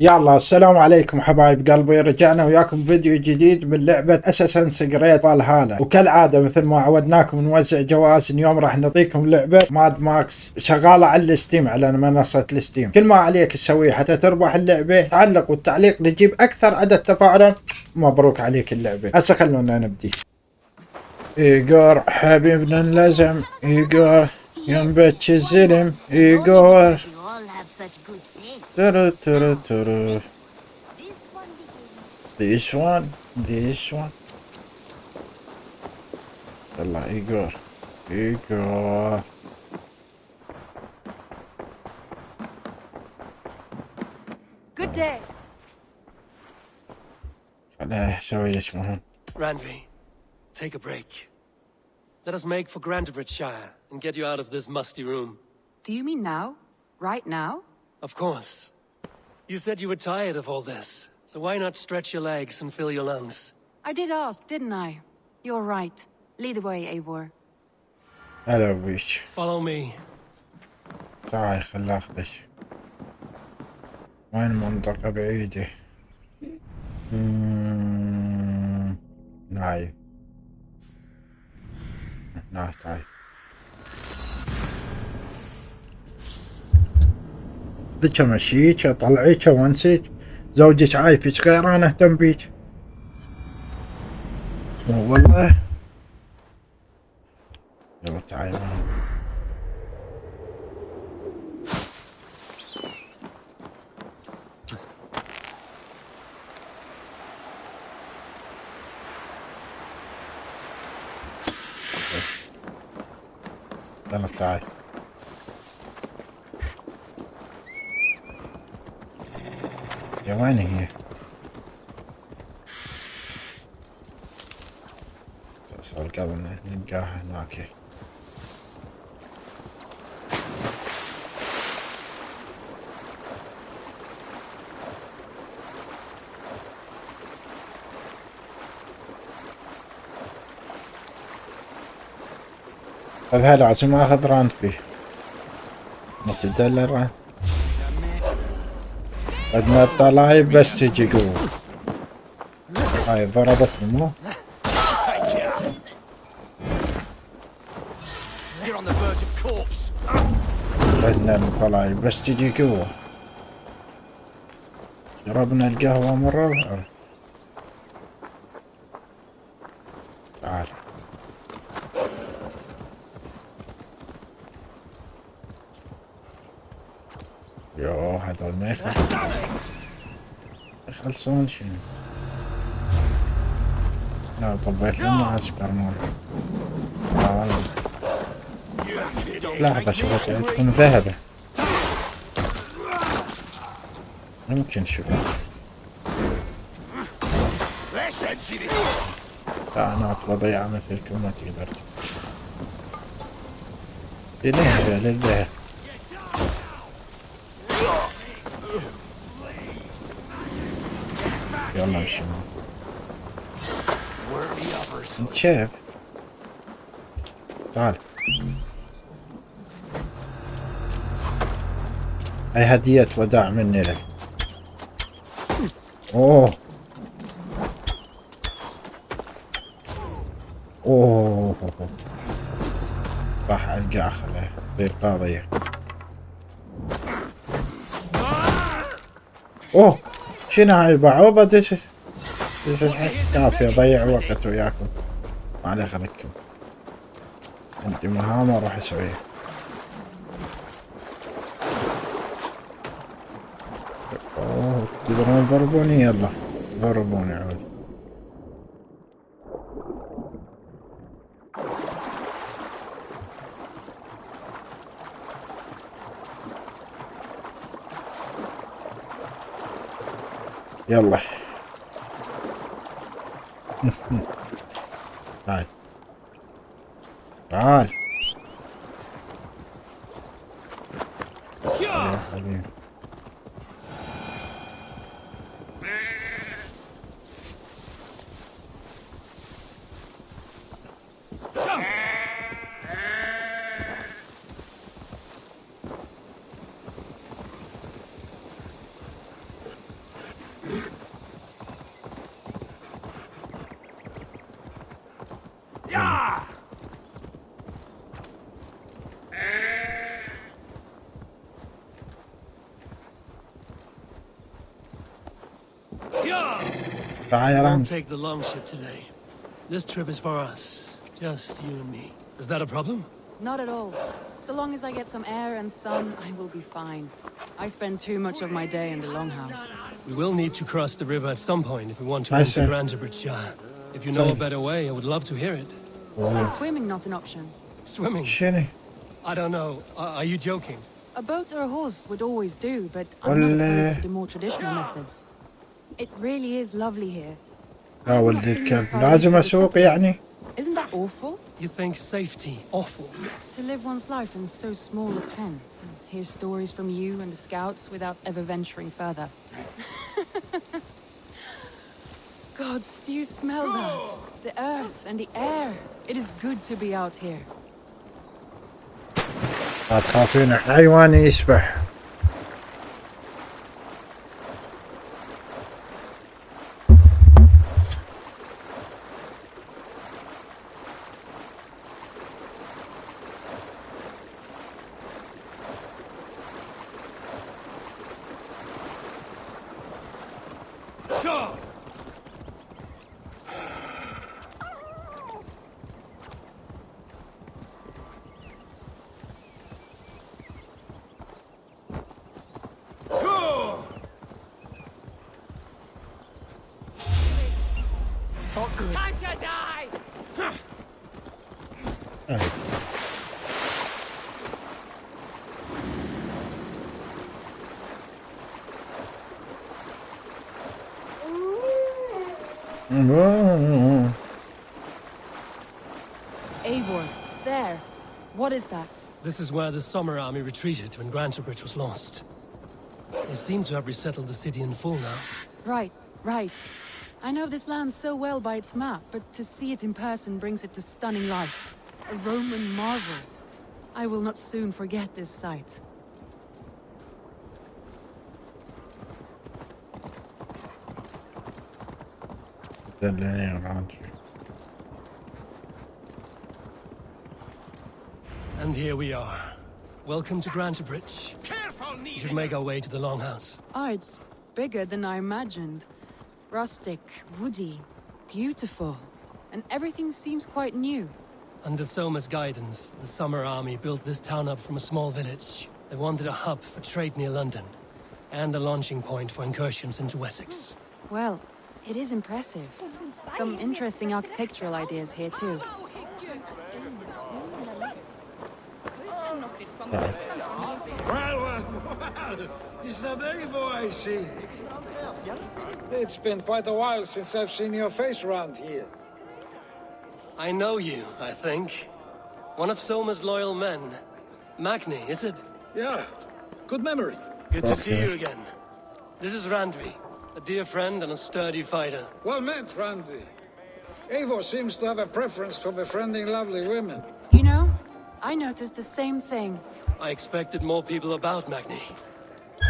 يلا السلام عليكم حبايب قلبي، رجعنا وياكم فيديو جديد من لعبة اساسنس كريت فالهالا. وكالعادة مثل ما عودناكم نوزع جوائز. اليوم راح نعطيكم لعبة ماد ماكس شغالة على الستيم، على منصة الستيم. كل ما عليك تسويه حتى تربح اللعبة تعلق، والتعليق اللي يجيب اكثر عدد تفاعلا مبروك عليك اللعبة. هسه خلونا نبدي. ايجور حبيبنا اللزم، ايجور ينبتش الزلم، ايجور ترو ترو ترو. This one. يلا ايجور. Good day. خليه يسوي ليش مهم. Randvi, take a break. Let us make for Grantebridgeshire and get you out of this musty room. Do you mean now? Right now? Of course. You said you were tired of all this, so why not stretch your legs and fill your lungs? I did ask, didn't I? You're right. Lead the way, Eivor. هلا بيش. Follow me. تعال خل اخذك. وين منطقة بعيدة؟ نايم. تعال. ذيك مشيك طلعيك ونسيك. زوجك عايفك غير انا اهتم بيك. والله. يلا تعال. يلا تعال. يا وين هي؟ صار قبل نلقاها هناك. فالهالا عشان ما اخذ راند فيه. $100 بدنا الطلايب بس تجي قوة. هاي ضربتني مو؟ بدنا الطلايب بس تجي قوة. شربنا القهوة مرة. تعال. يوه هذول ما يخلصون شنو. لا طبيت لهم مع سوبر مول. لحظة شوف تكون ذهبة. ممكن شوف. كائنات وضيعة مثلكم ما تقدر للذهب للذهب. يلا امشي. شايف. تعال. هاي هدية وداع مني لك. اوه راح القى اخذه زي القاضية. اوه شنو هاي بعوضة دش كافية ضيع وقت وياكم. ما عليه خليكم. عندي مهام اروح اسويها. اوه تقدرون تضربوني. يلا ضربوني عود. يلا تعال تعال. يا حبيبي. Won't take the long ship today. This trip is for us. Just you and me. Is that a problem? Not at all. So long as I get some air and sun, I will be fine. I spend too much of my day in the longhouse. We will need to cross the river at some point if we want to I enter see. Grandbridgeshire. If you know a better way, I would love to hear it. Is swimming not an option? Swimming? شنو؟ I don't know. Are you joking? A boat or a horse would always do, but I'm not opposed to the more traditional methods. It really is lovely here. لا ولدي الكلب لازم اسوق يعني. Isn't that awful? You think safety awful? To live one's life in so small a pen. Hear stories from you and the scouts without ever venturing further. Gods, do you smell that? The earth and the air. It is good to be out here. لا تخافين حيوان يسبح. Time to die! Eivor, there. What is that? This is where the Summer Army retreated when Grantebridge was lost. They seem to have resettled the city in full now. Right, right. I know this land so well by its map, but to see it in person brings it to stunning life. A Roman marvel. I will not soon forget this sight. And here we are. Welcome to Grantebridge. We should make our way to the Longhouse. Ah, it's bigger than I imagined. Rustic, woody, beautiful. And everything seems quite new. Under Soma's guidance, the Summer Army built this town up from a small village. They wanted a hub for trade near London, and a launching point for incursions into Wessex. Well, it is impressive. Some interesting architectural ideas here too. Well, is that Eivor I see? It's been quite a while since I've seen your face around here. I know you, I think. One of Soma's loyal men. Magni, is it? Yeah, good memory. Good to see you again. This is Randvi, a dear friend and a sturdy fighter. Well met, Randy. Eivor seems to have a preference for befriending lovely women. You know, I noticed the same thing. I expected more people about Magni.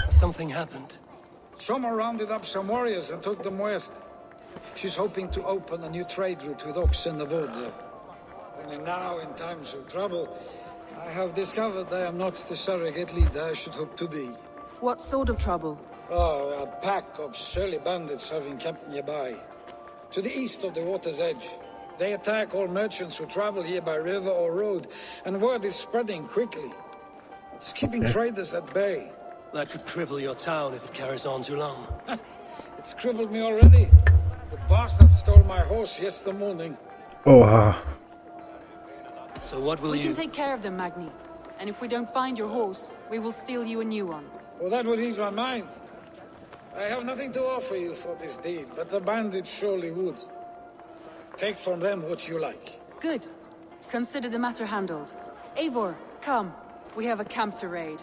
Something happened. Soma rounded up some warriors and took them west. She's hoping to open a new trade route with oxen of wood. Only now, in times of trouble, I have discovered I am not the surrogate leader I should hope to be. What sort of trouble? Oh, a pack of surly bandits have encamped nearby. To the east of the water's edge. They attack all merchants who travel here by river or road, and word is spreading quickly. It's keeping traders at bay. That could cripple your town if it carries on too long. It's crippled me already. The bastard stole my horse yesterday morning. Oh, So what will We you... can take care of them, Magni. And if we don't find your horse, we will steal you a new one. Well, that would ease my mind. I have nothing to offer you for this deed, but the bandits surely would. Take from them what you like. Good. Consider the matter handled. Eivor, come. We have a camp to raid.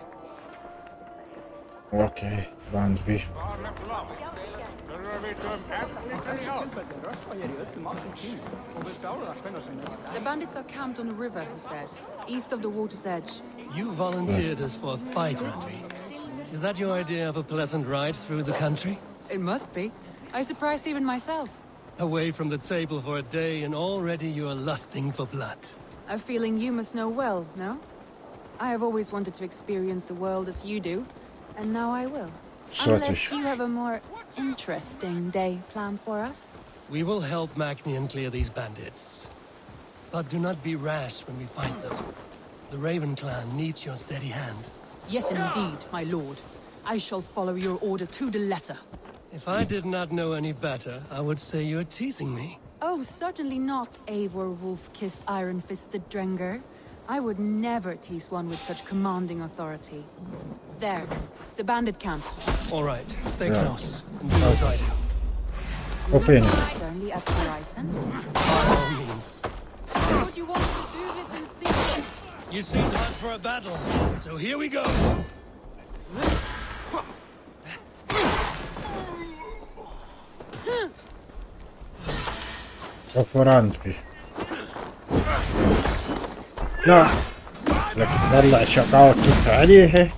اوكي راندبي. The bandits are camped on a river, he said, east of the water's edge. You volunteered us for a fight, Randvi. Is that your idea of a pleasant ride through the country? It must be. I surprised even myself. Away from the table for a day and already you are lusting for blood. A feeling you must know well, no? I have always wanted to experience the world as you do, and now I will. Unless you have a more interesting day planned for us. We will help Magnian clear these bandits. But do not be rash when we fight them. The Raven clan needs your steady hand. Yes, indeed, my lord. I shall follow your order to the letter. If I did not know any better, I would say you're teasing me. Oh, certainly not, Eivor wolf-kissed iron-fisted Drenger. I would never tease one with such commanding authority. There, the bandit camp. All right, stay close and do as I do. Open. Sternly at the horizon. By all means. Why would you want to do this in secret? You seemed hot for a battle, so here we go. فرانسي لا لك تطلع شقاوتك عليه.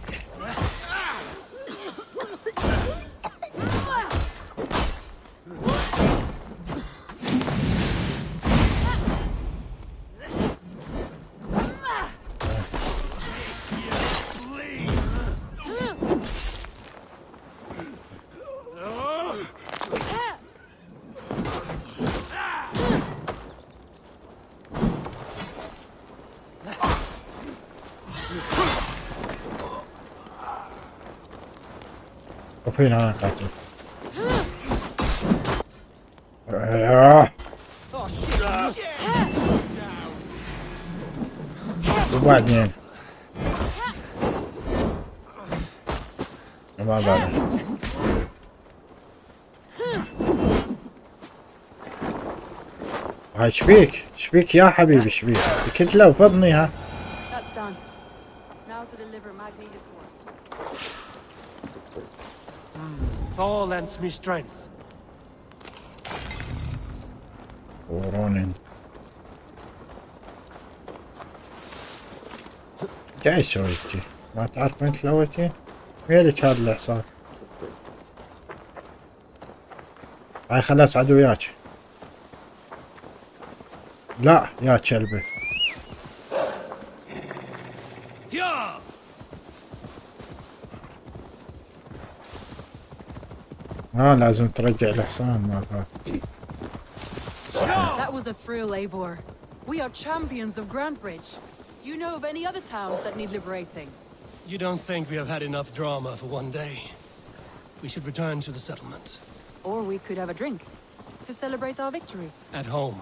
وفين انا قاتل وبعدين ما بعرف هاي شبيك يا حبيبي شبيك كنت لو فضني ها. That's done. Now to deliver Magni his horse. Thor lends me strength. ورونين جاي سويتي ما تعرف من تلوتي ويلك هذا الحصان. هاي خلاص عدو وياك. لا يا كلبي لازم ترجع الحصان مال That was a thrill, Eivor. We are champions of Grantbridge. Do you know of any other towns that need liberating? You don't think we have had enough drama for one day? We should return to the settlement. Or we could have a drink to celebrate our victory. At home.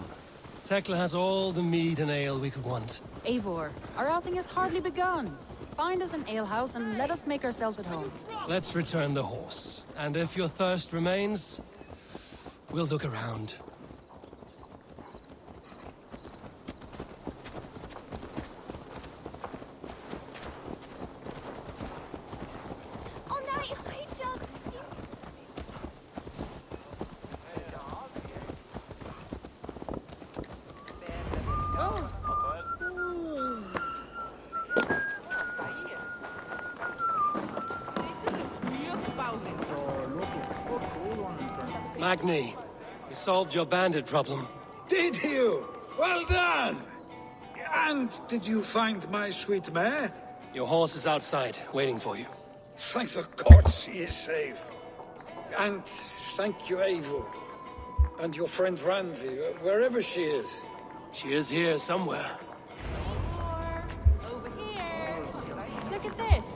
Tekla has all the mead and ale we could want. Eivor, our outing has hardly begun. Find us an alehouse and let us make ourselves at home. Let's return the horse. And if your thirst remains, we'll look around. Oh no, he just... Magni, we solved your bandit problem. Did you? Well done! And did you find my sweet mare? Your horse is outside, waiting for you. Thank the gods she is safe. And thank you, Eivor. And your friend Randvi, wherever she is. She is here somewhere. Over here. Look at this.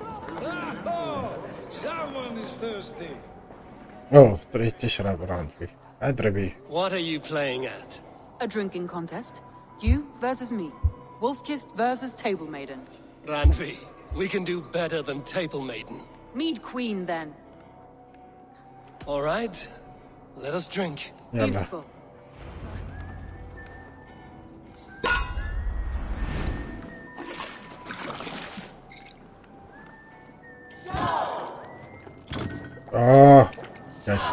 Oh, someone is thirsty. اوه تريد تشرب راندبي ادري بيه. What are you playing at? A drinking contest. You versus me. Wolf-kissed versus Table Maiden. Randvi, we can do better than Table Maiden. Mead Queen, then. All right, let us drink. يلا Beautiful. يس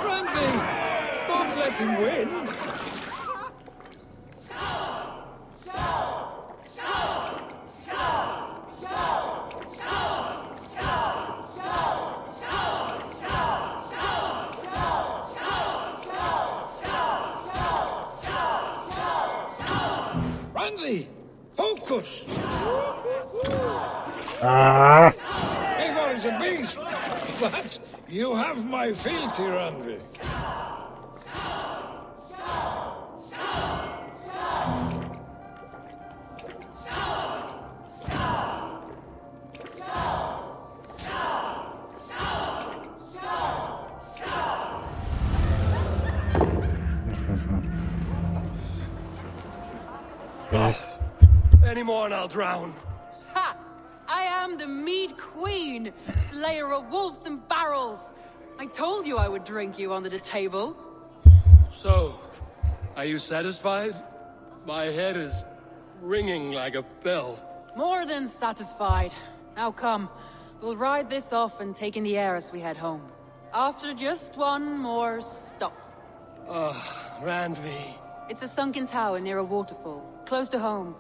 Randvi, don't let him win. Eivor is a beast, but you have my fealty, Randvi. Any more and I'll drown. Ha! I am the mead queen, slayer of wolves and barrels. I told you I would drink you under the table. So, are you satisfied? My head is ringing like a bell. More than satisfied. Now come, we'll ride this off and take in the air as we head home. After just one more stop. Randvi. It's a sunken tower near a waterfall, close to home.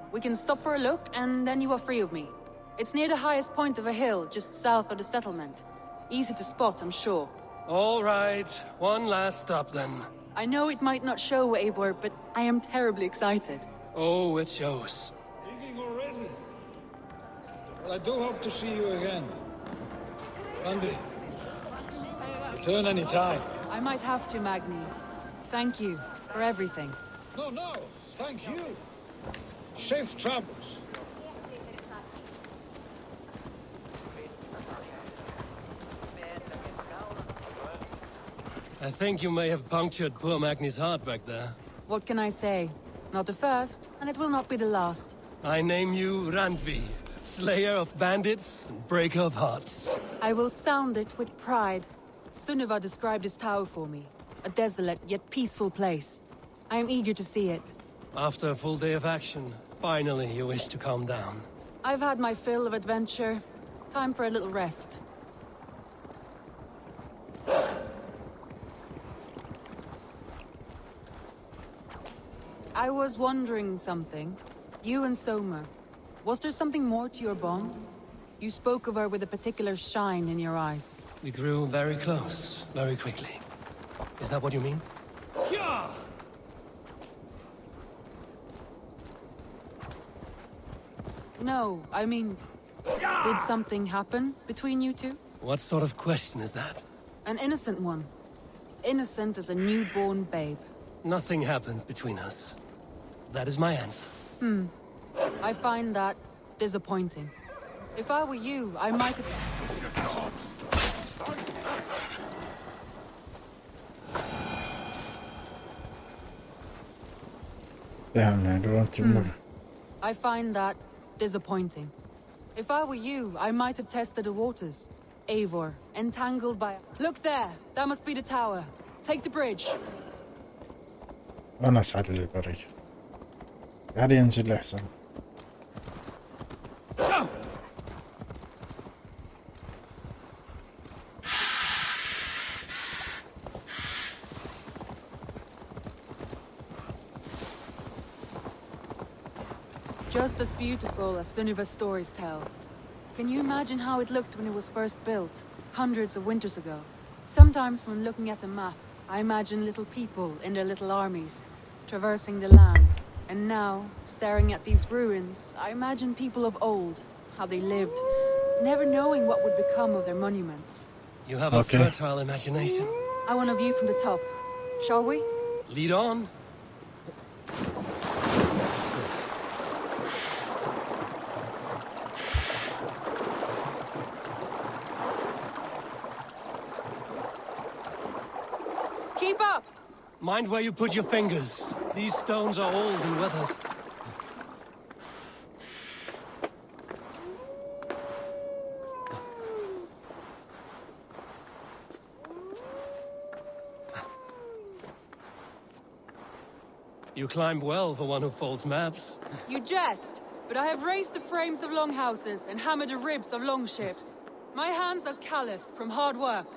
We can stop for a look, and then you are free of me. It's near the highest point of a hill, just south of the settlement. Easy to spot, I'm sure. All right, one last stop then. I know it might not show, Eivor, but I am terribly excited. Oh, it shows. Leaving already? Well, I do hope to see you again. Randvi, return any time. I might have to, Magni. Thank you for everything. No, thank you. Safe travels. I think you may have punctured poor Magni's heart back there. What can I say? Not the first, and it will not be the last. I name you Randvi, slayer of bandits and breaker of hearts. I will sound it with pride. Sunniva described this tower for me. A desolate yet peaceful place. I am eager to see it. After a full day of action, finally you wish to calm down. I've had my fill of adventure. Time for a little rest. I was wondering something. You and Soma. Was there something more to your bond? You spoke of her with a particular shine in your eyes. We grew very close, very quickly. Is that what you mean? Yeah! No, I mean... Did something happen between you two? What sort of question is that? An innocent one. Innocent as a newborn babe. Nothing happened between us. That is my answer. I find that disappointing. If I were you, I might have... I find that disappointing. If I were you, I might have tested the waters. Eivor, entangled by... Look there! That must be the tower. Take the bridge. أنا أسعد اللي بريج. قاعد ينزل أحسن. Just as beautiful as Sunniva's stories tell. Can you imagine how it looked when it was first built, hundreds of winters ago? Sometimes when looking at a map, I imagine little people in their little armies, traversing the land. And now, staring at these ruins, I imagine people of old, how they lived, never knowing what would become of their monuments. You have a fertile imagination. I want a view from the top. Shall we? Lead on. Keep up! Mind where you put your fingers. These stones are old and weathered. You climb well for one who folds maps. You jest, but I have raised the frames of longhouses and hammered the ribs of longships. My hands are calloused from hard work.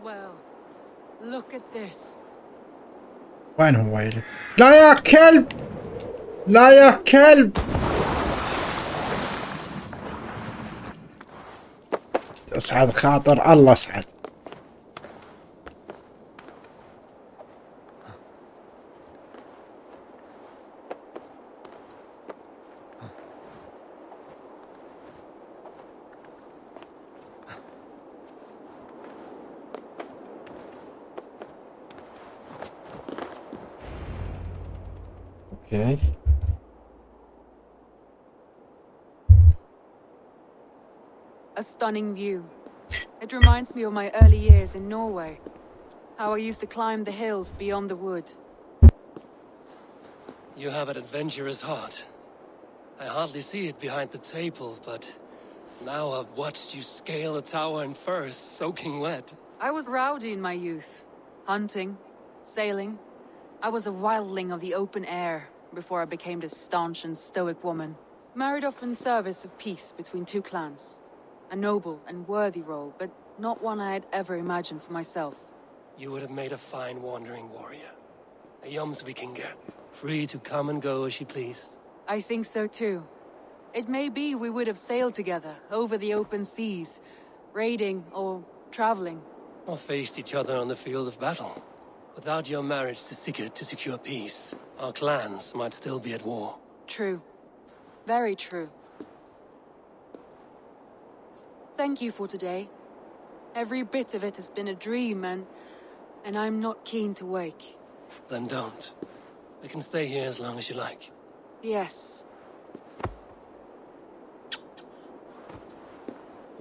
Well. Look at this. وين هو ويلي؟ لا يا كلب! لا يا كلب! اسعد خاطر الله اسعد. اوكي. A stunning view. It reminds me of my early years in Norway. How I used to climb the hills beyond the wood. You have an adventurous heart. I hardly see it behind the table, but now I've watched you scale a tower in furs, soaking wet. I was rowdy in my youth. Hunting, sailing. I was a wildling of the open air before I became this staunch and stoic woman. Married off in service of peace between two clans. A noble and worthy role, but not one I had ever imagined for myself. You would have made a fine wandering warrior. A Jomsvikinger, free to come and go as she pleased. I think so too. It may be we would have sailed together over the open seas, raiding or traveling. Or faced each other on the field of battle. Without your marriage to Sigurd to secure peace, our clans might still be at war. True. Very true. Thank you for today. Every bit of it has been a dream, and I'm not keen to wake. Then don't. We can stay here as long as you like. Yes.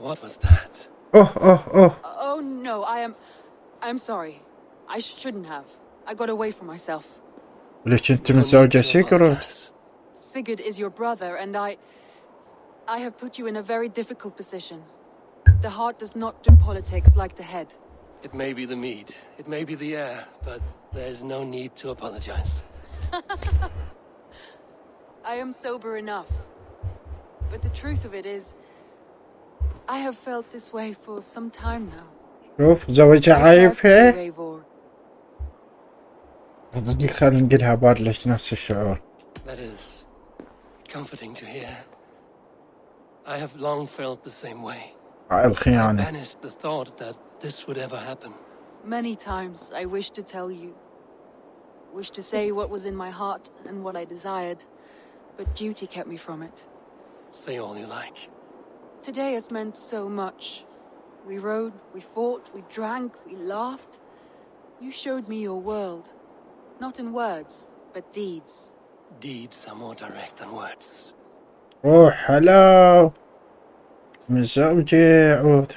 What was that? اوه. Oh no, I'm sorry. I shouldn't have. I got away from myself. ليش انت No need متزوجة to سيكرت؟ apologize. Sigurd is your brother, and I have put you in a very difficult position. The heart does not do politics like the head. It may be the mead, it may be the air, but there's no need to apologize. I am sober enough. But the truth of it is, I have felt this way for some time now. شوف زوجها I care عايب for فيه. you, Eivor. صدقني خلينا نقولها بادلش نفس الشعور. That is comforting to hear. I have long felt the same way. I الخيانة. banished the thought that this would ever happen. Many times I wished to tell you. Wished to say what was in my heart and what I desired. But duty kept me from it. Say all you like. Today has meant so much. We rode, we fought, we drank, we laughed. You showed me your world. Not in words, but deeds. Deeds are more direct than words. روح هلا متزوجة عود.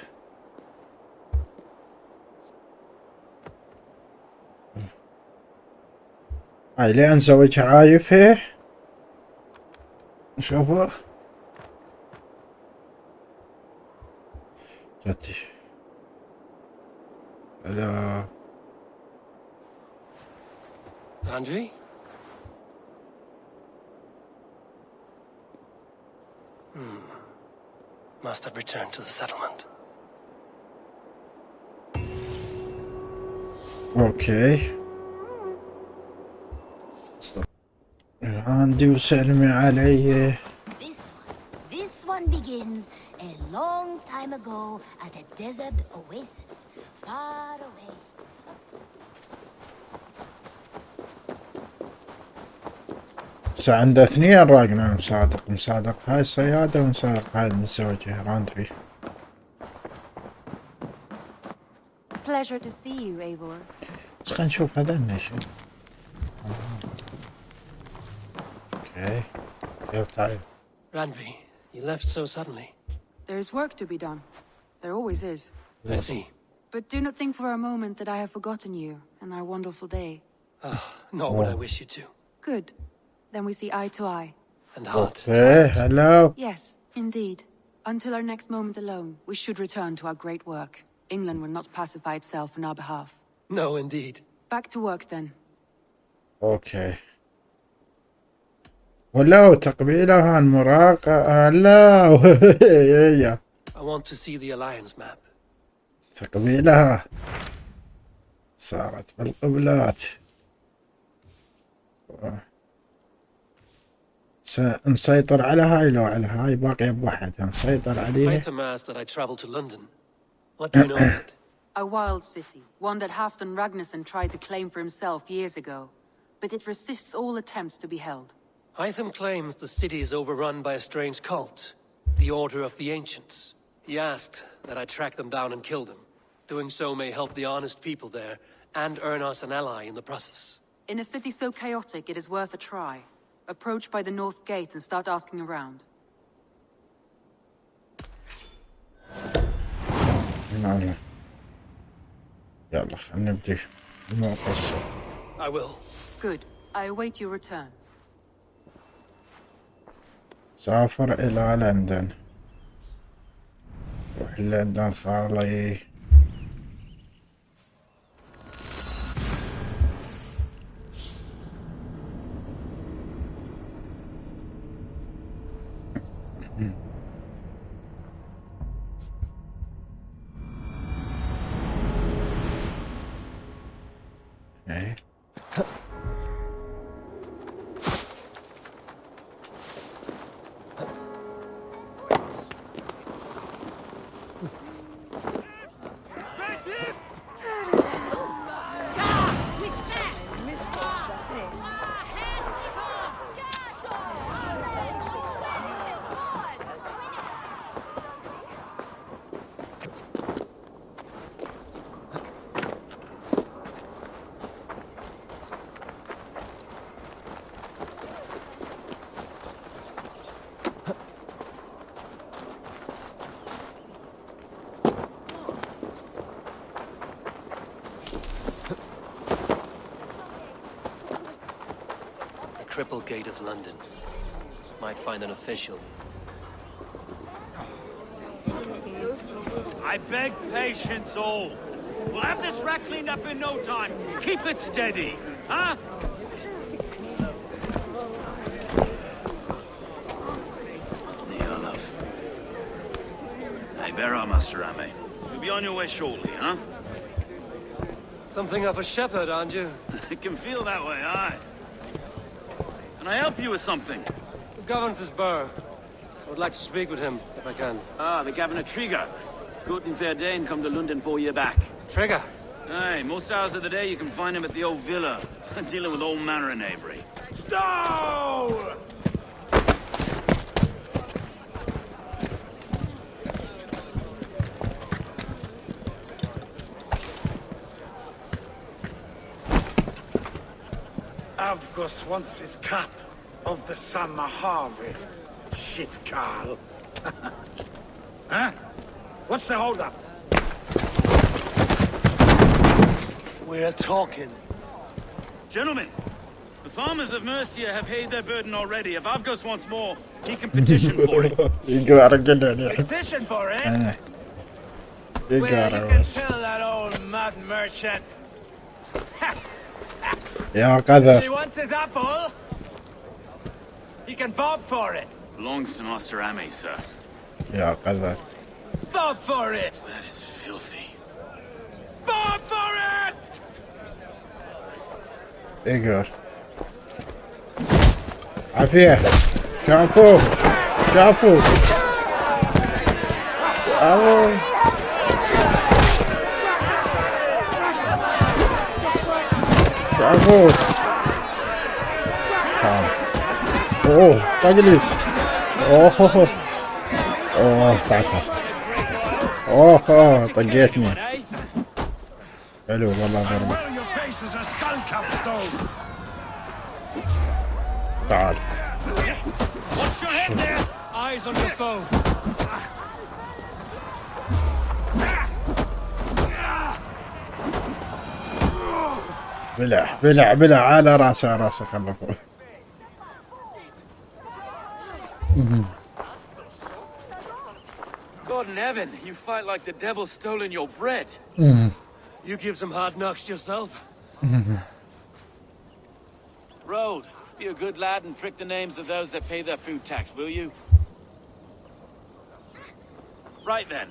هاي لين زوجها عايب فيه. شوفوا جدي هلا. Randvi? Must have returned to the settlement. اوكي عندي وسلمي علي. This one begins a long time ago at a desert oasis far away. بس عنده اثنين راقنا. مصادق هاي الصيادة ومصادق هاي المتزوجة راندفي. Pleasure to see you, Eivor. بس خلينا نشوف هذا شو. اوكي يلا تعال. Randvi, you left so suddenly. There is work to be done. There always is. I see. But do not think for a moment that I have forgotten you and our wonderful day. Nor would I wish you to. Good. Then we see eye to eye. And heart. اوكي هلا. Yes, indeed. Until our next moment alone, we should return to our great work. England will not pacify itself on our behalf. No, indeed. Back to work then. اوكي ولو تقبيلها المراقبة. هلا. I want to see the Alliance map. تقبيلها صارت بالقبلات. سنسيطر على هاي. لو على هاي باقي بوحدها نسيطر عليها. Hytham asked that I travel to London. What do you know of it? A wild city, one that Halfdan Ragnarsson tried to claim for himself years ago. But it resists all attempts to be held. Hytham claims the city is overrun by a strange cult, the Order of the Ancients. He asked that I track them down and kill them. Doing so may help the honest people there, and earn us an ally in the process. In a city so chaotic, it is worth a try. Approach by the north gate and start asking around. يلا يلا خلينا نبدي المقصة. I will. Good. I await your return. سافر إلى لندن. روح لندن خالي. Okay. Crippled Gate of London. Might find an official. I beg patience, all. We'll have this wreck cleaned up in no time. Keep it steady, huh? There, love. Hey, bear up, Master Ame. You'll be on your way shortly, huh? Something of a shepherd, aren't you? It can feel that way, aye. Can I help you with something? The governor's burr. I would like to speak with him, if I can. Ah, the Governor Trigger. Good and fair Dane come to London 4 years back. Trigger! Aye, most hours of the day you can find him at the old villa, dealing with all manner of knavery. Stow! Avgos wants his cut of the summer harvest. Shit, Carl. Huh? What's the holdup? We're talking. Gentlemen, the farmers of Mercia have paid their burden already. If Avgos wants more, he can petition for it. يقهر الجلد. Petition for it? يقهر بس. Tell that old mud merchant. يا قذر. He wants his apple. He can bob for it. Belongs to Master Ame, sir. يا قذر. Bob for it. That is filthy. Bob for it. يقهر. عافية. كفو. كفو. أوه. كفو. اوه طقلي. اوه اوه تعسست. اوه طقيتني. حلو والله ضربة. تعال. Eyes on your foe. بلع بلع بلع على راسه راسه خلفه. God in heaven, you fight like the devil's stolen your bread. You give some hard knocks yourself. Road, be a good lad and prick the names of those that pay their food tax, will you? Right then.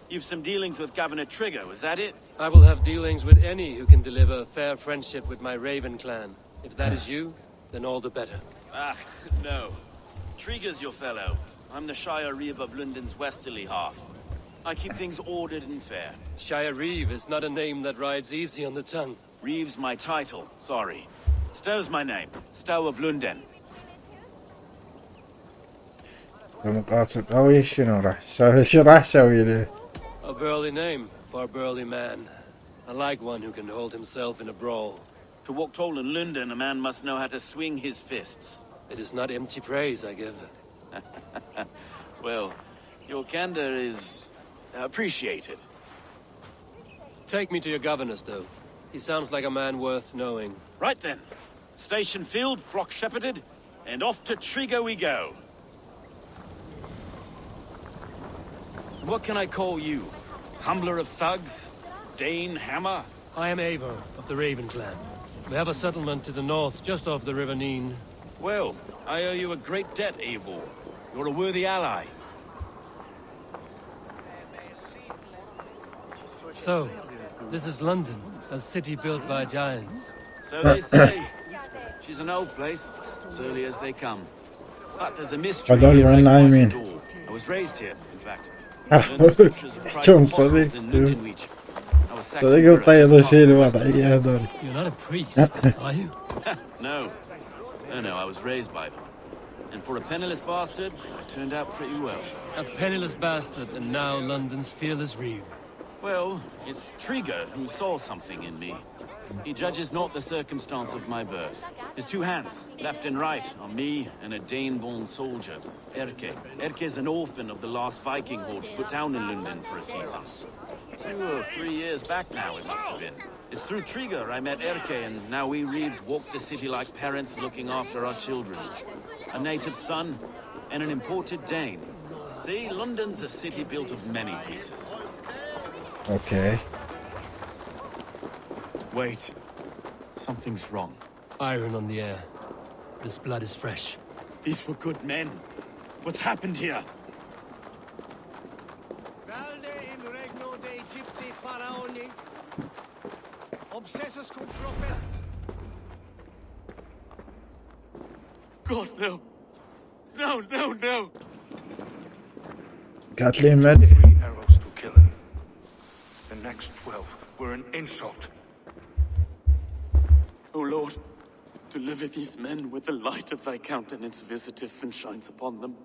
You've some dealings with Governor Trigger, was that it? I will have dealings with any who can deliver fair friendship with my Raven clan. If that is you, then all the better. Ah, no. Trigger's your fellow. I'm the Shire Reeve of London's westerly half. I keep things ordered and fair. Shire Reeve is not a name that rides easy on the tongue. Reeve's my title, sorry. Stow's my name. Stow of London. مقاتل قوي شنو راح اسوي؟ شو راح اسوي له؟ A burly name for a burly man. I like one who can hold himself in a brawl. To walk tall in London, a man must know how to swing his fists. It is not empty praise I give. Well, your candor is appreciated. Take me to your governor, Stowe. He sounds like a man worth knowing. Right then. Station filled, flock shepherded, and off to Trigo we go. What can I call you? Humbler of thugs? Dane Hammer? I am Eivor of the Raven clan. We have a settlement to the north, just off the River Neen. Well, I owe you a great debt, Eivor. You're a worthy ally. So, this is London, a city built by giants. So they say. She's an old place, surly as they come. But there's a mystery هذول here وين like نايمين؟ the door. I was raised here, in fact. شلون صديق؟ صديق وطيب شيء الوضعية هذول. You're not a priest, are you? No. No, I was raised by them. And for a penniless bastard, I turned out pretty well. A penniless bastard, and now London's fearless reeve. Well, it's Trigger who saw something in me. He judges not the circumstance of my birth. His two hands, left and right, on me and a Dane-born soldier, Erke. Erke's an orphan of the last Viking hordes put down in London for a season. 2 or 3 years back now, it must have been. It's through Trigger I met Erke, and now we Reeves walk the city like parents looking after our children. A native son and an imported Dane. See, London's a city built of many pieces. Okay. Wait. Something's wrong. Iron on the air. This blood is fresh. These were good men. What's happened here? God, no. No. قاتلين من 3 arrows to kill him. The next 12 were an insult. O Lord, deliver these men with the light of thy countenance visitive and shines upon them.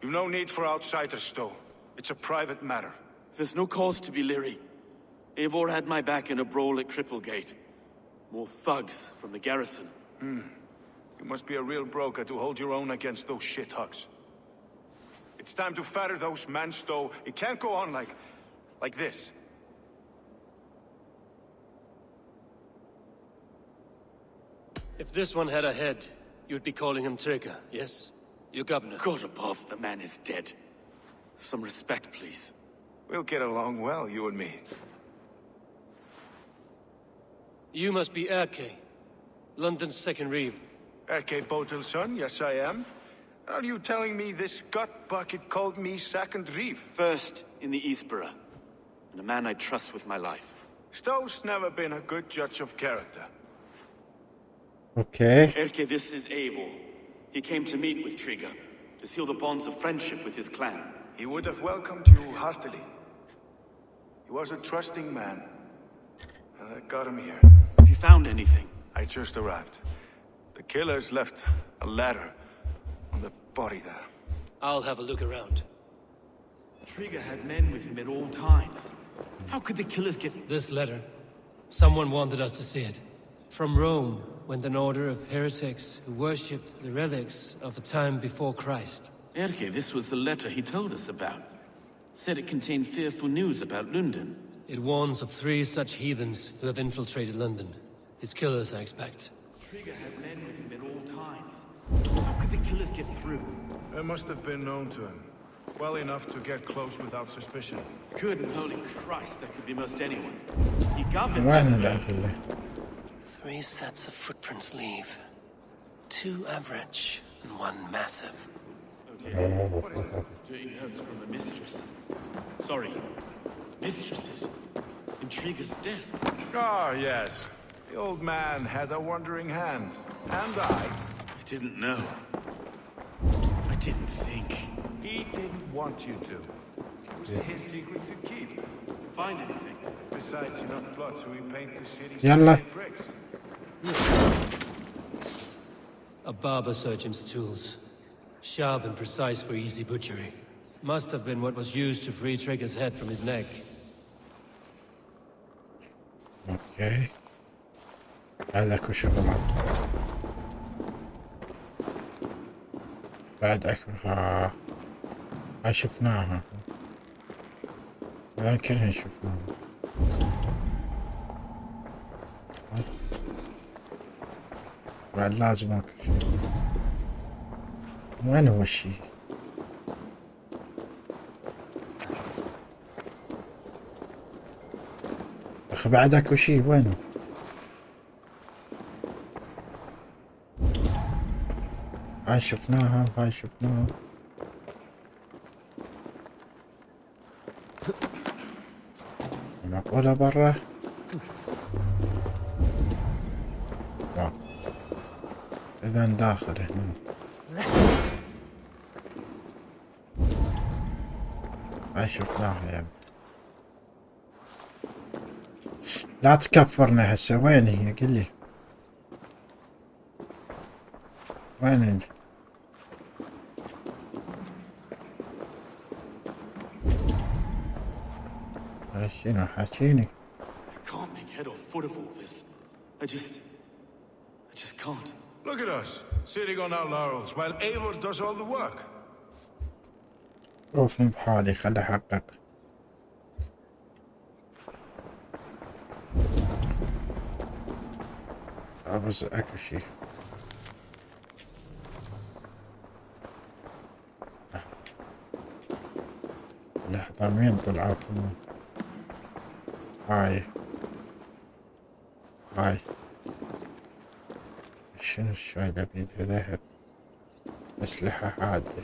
You've no need for outsiders, Stowe. It's a private matter. There's no cause to be leery. Eivor had my back in a brawl at Cripplegate. More thugs from the garrison. You must be a real broker to hold your own against those shithugs. It's time to fetter those men, Stowe. It can't go on like this. If this one had a head, you'd be calling him Trigger, yes? Your governor. God above, the man is dead. Some respect, please. We'll get along well, you and me. You must be Erke, London's second reeve. Erke Botel's son, yes I am. Are you telling me this gut bucket called me second reeve? First in the Eastborough, and a man I trust with my life. Stowe's never been a good judge of character. Okay. Erke, this is Eivor. He came to meet with Trigger, to seal the bonds of friendship with his clan. He would have welcomed you heartily. He was a trusting man, and I got him here. Have you found anything? I just arrived. The killers left a letter on the body there. I'll have a look around. Trigger had men with him at all times. How could the killers get... This letter. Someone wanted us to see it. From Rome went an order of heretics who worshipped the relics of a time before Christ. Erke, this was the letter he told us about. Said it contained fearful news about London. It warns of 3 such heathens who have infiltrated London. His killers, I expect. Trigger had men with him at all times. How could the killers get through? They must have been known to him. Well enough to get close without suspicion. Good and holy Christ, that could be most anyone. He governed وين this ذاك اللي 3 sets of footprints leave. 2 average and 1 massive. What is this? Dirty notes from a mistress. Sorry. Mistresses. In Trigger's desk. Ah, yes. The old man had a wandering hand. And I. I didn't know. I didn't think. He didn't want you to. It was his secret to keep. Find anything. Besides, enough blood so we paint the city Yalla. bricks. A barber surgeon's tools. Sharp and precise for easy butchery. Must have been what was used to free Trigger's head from his neck. اوكي. هذاك وشغلات. بعد أكبر. هاي شفناها. هذول كلهم شفناها. بعد لازم اكل شيء. وين هو الشي؟ اخي بعد اكو شي وينه؟ هاي شفناها وهاي شفناها. معقولة برا؟ إذا داخل هنا. هاي شفناها يا ابني. لا تكفرنا هسه. وين هي؟ قل لي وين انت؟ شنو حاكيني؟ I can't make head or foot of all this. I just can't. Look at us, sitting on our laurels while Eivor does all the work. شوفني بحالي خلي احقق. بس اكو شي. لحظة مين طلعوا؟ هاي شنو الشايلة بيدها؟ ذهب، أسلحة حادة.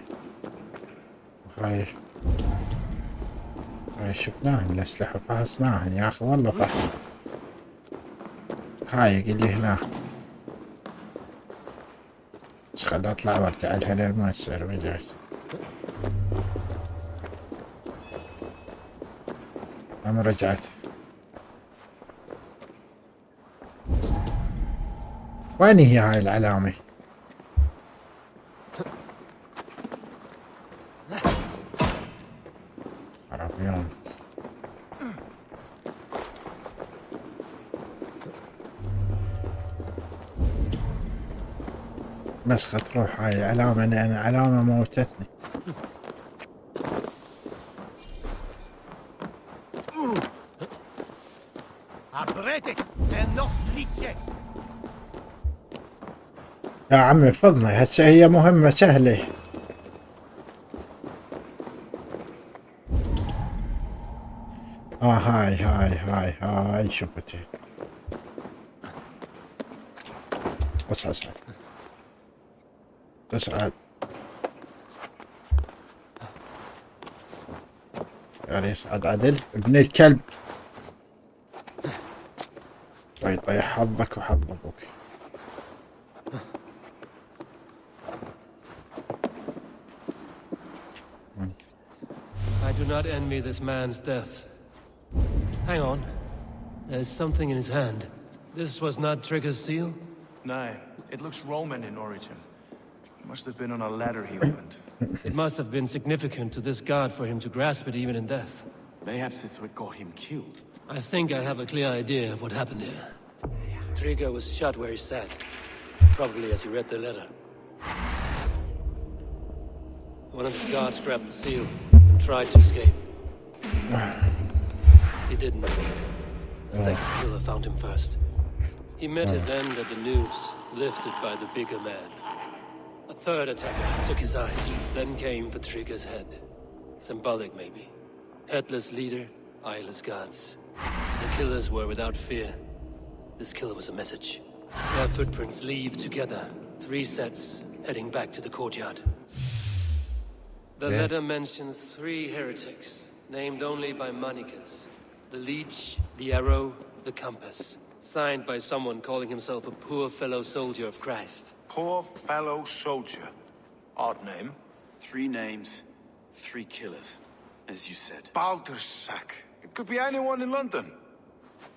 هاي شفناهن الأسلحة، فحصناهن يا أخي والله فحص. هاي قل لي هنا. بس خل أطلع وارجع لها لين ما يصير مجلس. أنا رجعت. وين هي هاي العلامة؟ عربيون. مسخة تروح هاي العلامة، لأن علامة موتتني. يا عمي فضنا هسه هي مهمة سهلة. هاي شفتها. اصعد تصعد. يعني يصعد عدل ابن الكلب. طيح حظك وحظ ابوك. I do not envy this man's death. Hang on. There's something in his hand. This was not Trigger's seal? No, it looks Roman in origin. It must have been on a ladder he opened. It must have been significant to this god for him to grasp it even in death. Mayhaps it's what got him killed. I think I have a clear idea of what happened here. Trigger was shot where he sat, probably as he read the letter. One of his guards grabbed the seal and tried to escape. He didn't make it. The second killer found him first. He met his end at the noose, lifted by the bigger man. A third attacker took his eyes, then came for Trigger's head. Symbolic, maybe. Headless leader, eyeless guards. The killers were without fear. This killer was a message. Their footprints leave together, 3 sets, heading back to the courtyard. The letter mentions 3 heretics, named only by monikers. The leech, the arrow, the compass. Signed by someone calling himself a poor fellow soldier of Christ. Poor fellow soldier. Odd name. 3 names, 3 killers, as you said. Baldersack. It could be anyone in London.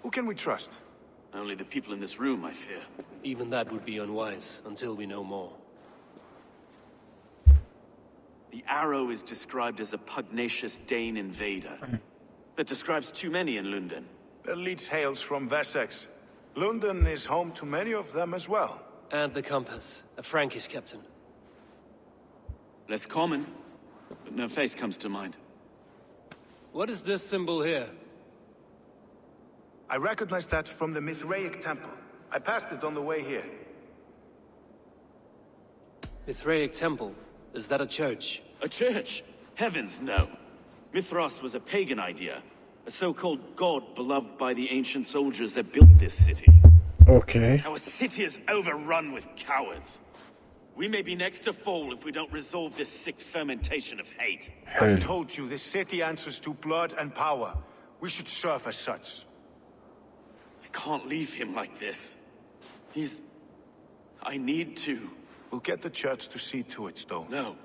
Who can we trust? Only the people in this room, I fear. Even that would be unwise, until we know more. The arrow is described as a pugnacious Dane invader. That describes too many in London. The leech hails from Wessex. London is home to many of them as well. And the compass, a Frankish captain. Less common, but no face comes to mind. What is this symbol here? I recognize that from the Mithraic temple. I passed it on the way here. Mithraic temple? Is that a church? A church? Heavens, no. Mithras was a pagan idea. A so-called god beloved by the ancient soldiers that built this city. اوكي. Our city is overrun with cowards. We may be next to fall if we don't resolve this sick fermentation of hate. I've told you, this city answers to blood and power. We should serve as such. I can't leave him like this. I need to. We'll get the church to see to it, Stone. No.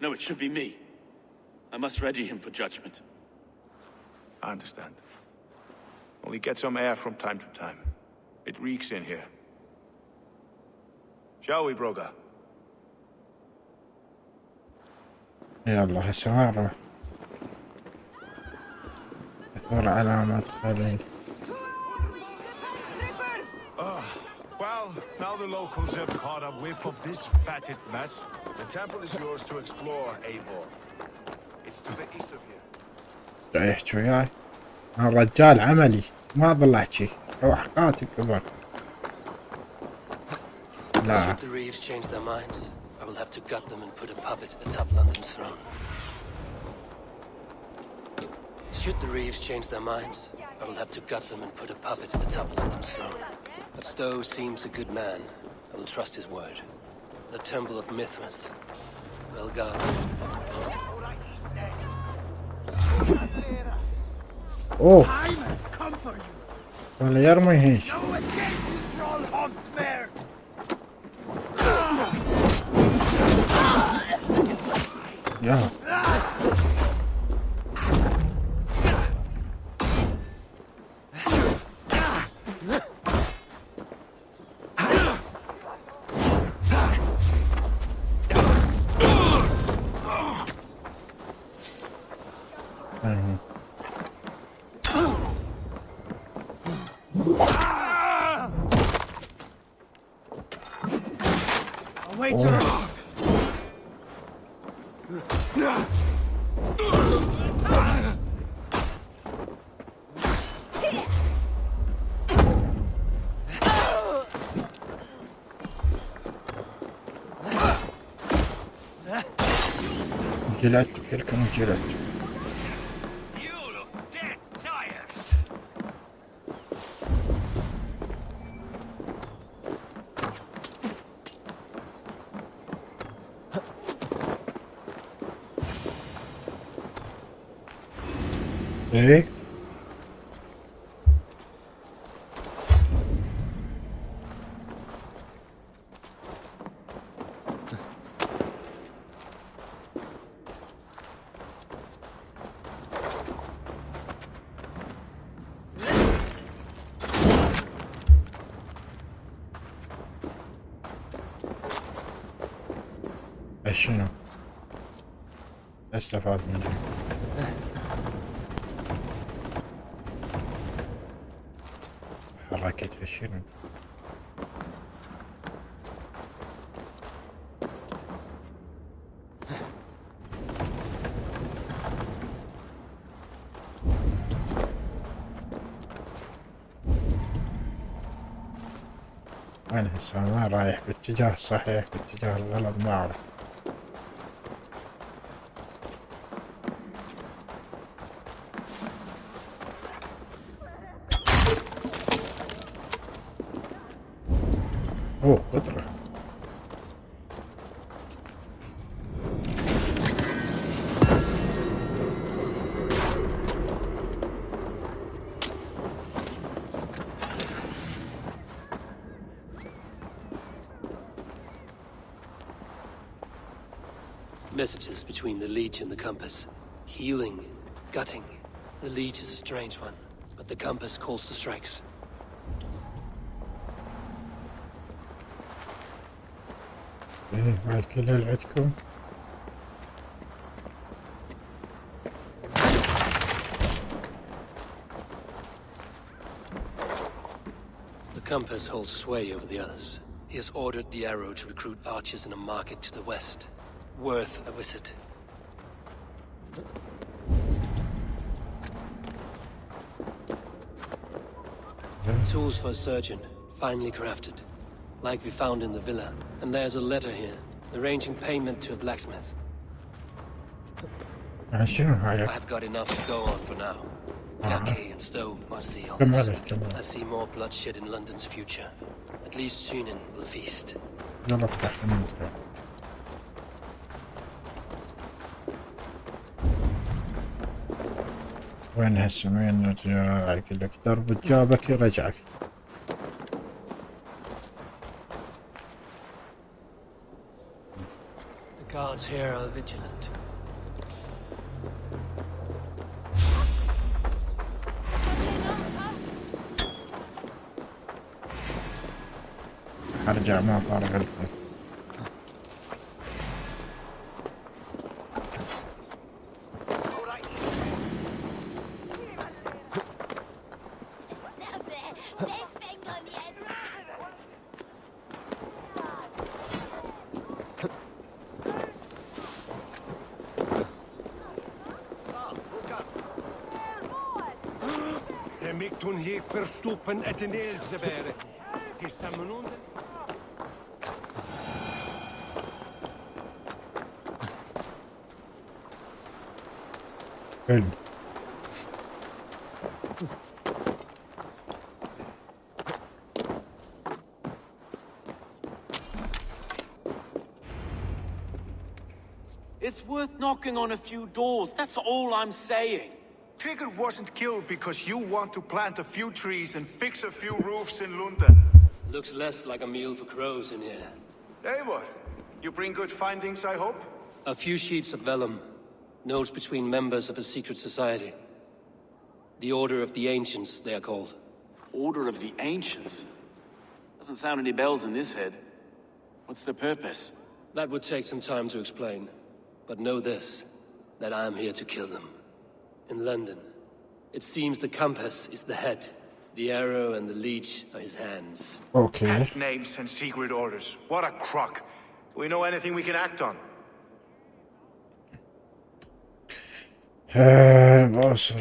No, it should be me. I must ready him for judgment. I understand. Only get some air from time to time. It reeks in here. Shall we, Broga? يلا هسه مرة اثر علامات خليل. Well, now the locals have caught a whiff of this fatted mess. The temple is yours to explore, Eivor. It's to the east of here. جاي يحكي وياي. أنا رجال عملي ما أضل أحكي. روح قاتل كبر. لا. Should the Reeves change their minds, I will have to gut them and put a puppet atop London's throne. Should the Reeves change their minds, I will have to gut them and put a puppet atop London's throne. But Stowe seems a good man. I will trust his word. The Temple of Mithras. Well guarded. أوه. ولا يرمي هيش. يا. جلت كلكم جلت. ايه شنو استفاد منها؟ حركتها شنو؟ أنا هسه ما رايح باتجاه الصحيح باتجاه الغلط ما أعرف. أوه قدرة. Messages between the Leech and the Compass. Healing, gutting. The Leech is a strange one, but the Compass calls to strikes. إيه بعد كل هالعدكم. The Compass holds sway over the others. He has ordered the Arrow to recruit archers in a market to the west. Worth a visit. Tools for a surgeon, finely crafted. Like we found in the villa. And there's a letter here, arranging payment to a blacksmith. شنو هاي؟ I've got enough to go on for now. Yaki and Stowe must see all كم this. هذا كم؟ I see more bloodshed in London's future. At least Sunan will feast. يلا افتح المنطقة. وين هسه وين رجعك لك درب جابك يرجعك. The guards here are vigilant. ارجع ما فارغ الفل. Toen heeft verstoppen het neelzeberen. Gesamenoende. حلو. It's worth knocking on a few doors, that's all I'm saying. Trigger wasn't killed because you want to plant a few trees and fix a few roofs in London. Looks less like a meal for crows in here. Hey, what? You bring good findings, I hope? A few sheets of vellum. Notes between members of a secret society. The Order of the Ancients, they are called. Order of the Ancients? Doesn't sound any bells in this head. What's the purpose? That would take some time to explain. But know this, that I am here to kill them. In London, it seems the compass is the head. The arrow and the leech are his hands. Okay. Cat names and secret orders. What a crock. Do we know anything we can act on? boss.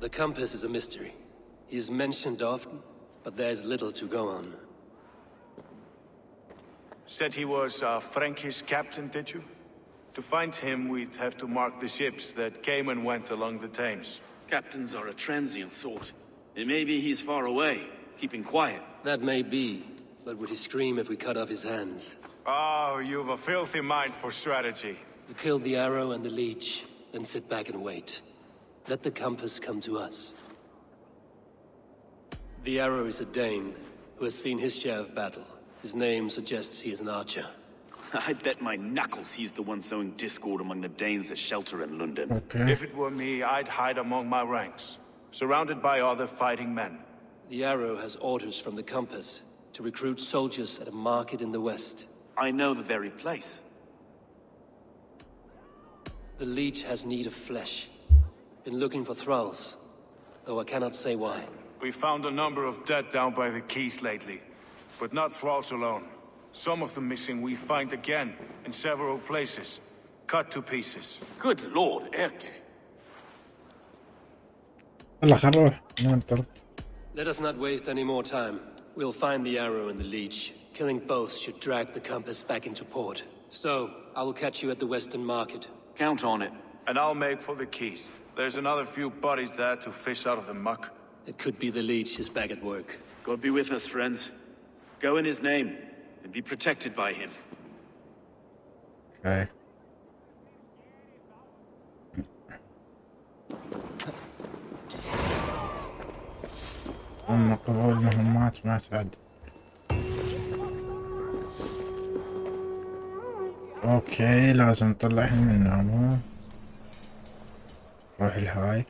The compass is a mystery. He is mentioned often, but there's little to go on. Said he was a Frankish captain, did you? To find him, we'd have to mark the ships that came and went along the Thames. Captains are a transient sort. And maybe he's far away, keeping quiet. That may be, but would he scream if we cut off his hands? Oh, you've a filthy mind for strategy. We kill the arrow and the leech, then sit back and wait. Let the compass come to us. The arrow is a Dane, who has seen his share of battle. His name suggests he is an archer. I bet my knuckles he's the one sowing discord among the Danes that shelter in London. Okay. If it were me, I'd hide among my ranks, surrounded by other fighting men. The arrow has orders from the compass to recruit soldiers at a market in the west. I know the very place. The leech has need of flesh. Been looking for thralls, though I cannot say why. We found a number of dead down by the quays lately, but not thralls alone. Some of the missing we find again in several places, cut to pieces. Good lord, Erke. يلا خل نروح ننطر. Let us not waste any more time. We'll find the arrow and the leech. Killing both should drag the compass back into port. Stowe, I will catch you at the western market. Count on it. And I'll make for the quays. There's another few bodies there to fish out of the muck. It could be the leech is back at work. God be with us, friends. Go in his name, and be protected by him. Okay. أما قبول مهمات ما تعد. اوكي لازم نطلعهم من هنا. روح الهاي.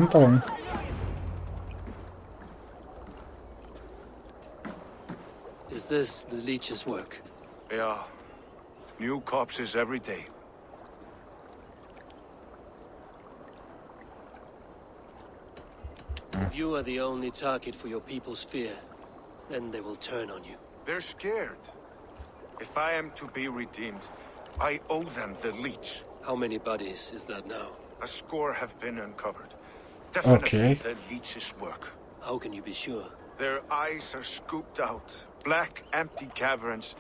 طبعا. Is this the leech's work? Yeah. New corpses every day. If you are the only target for your people's fear, then they will turn on you. They're scared. If I am to be redeemed, I owe them the leech. How many bodies is that now? A score have been uncovered. Definitely Okay. the leech's work. How can you be sure? Their eyes are scooped out. Black, empty caverns.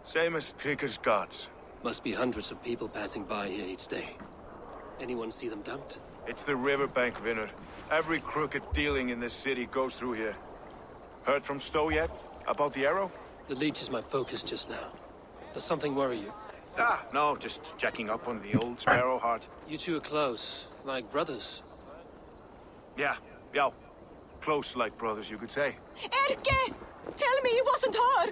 Same as Trigger's gods. Must be hundreds of people passing by here each day. Anyone see them dumped? It's the riverbank, Vinner. Every crooked dealing in this city goes through here. Heard from Stowe yet? About the arrow? The leech is my focus just now. Does something worry you? No, just checking up on the old Sparrowheart. You two are close, like brothers. Yeah. Close like brothers, you could say. Erke! Tell me it wasn't her!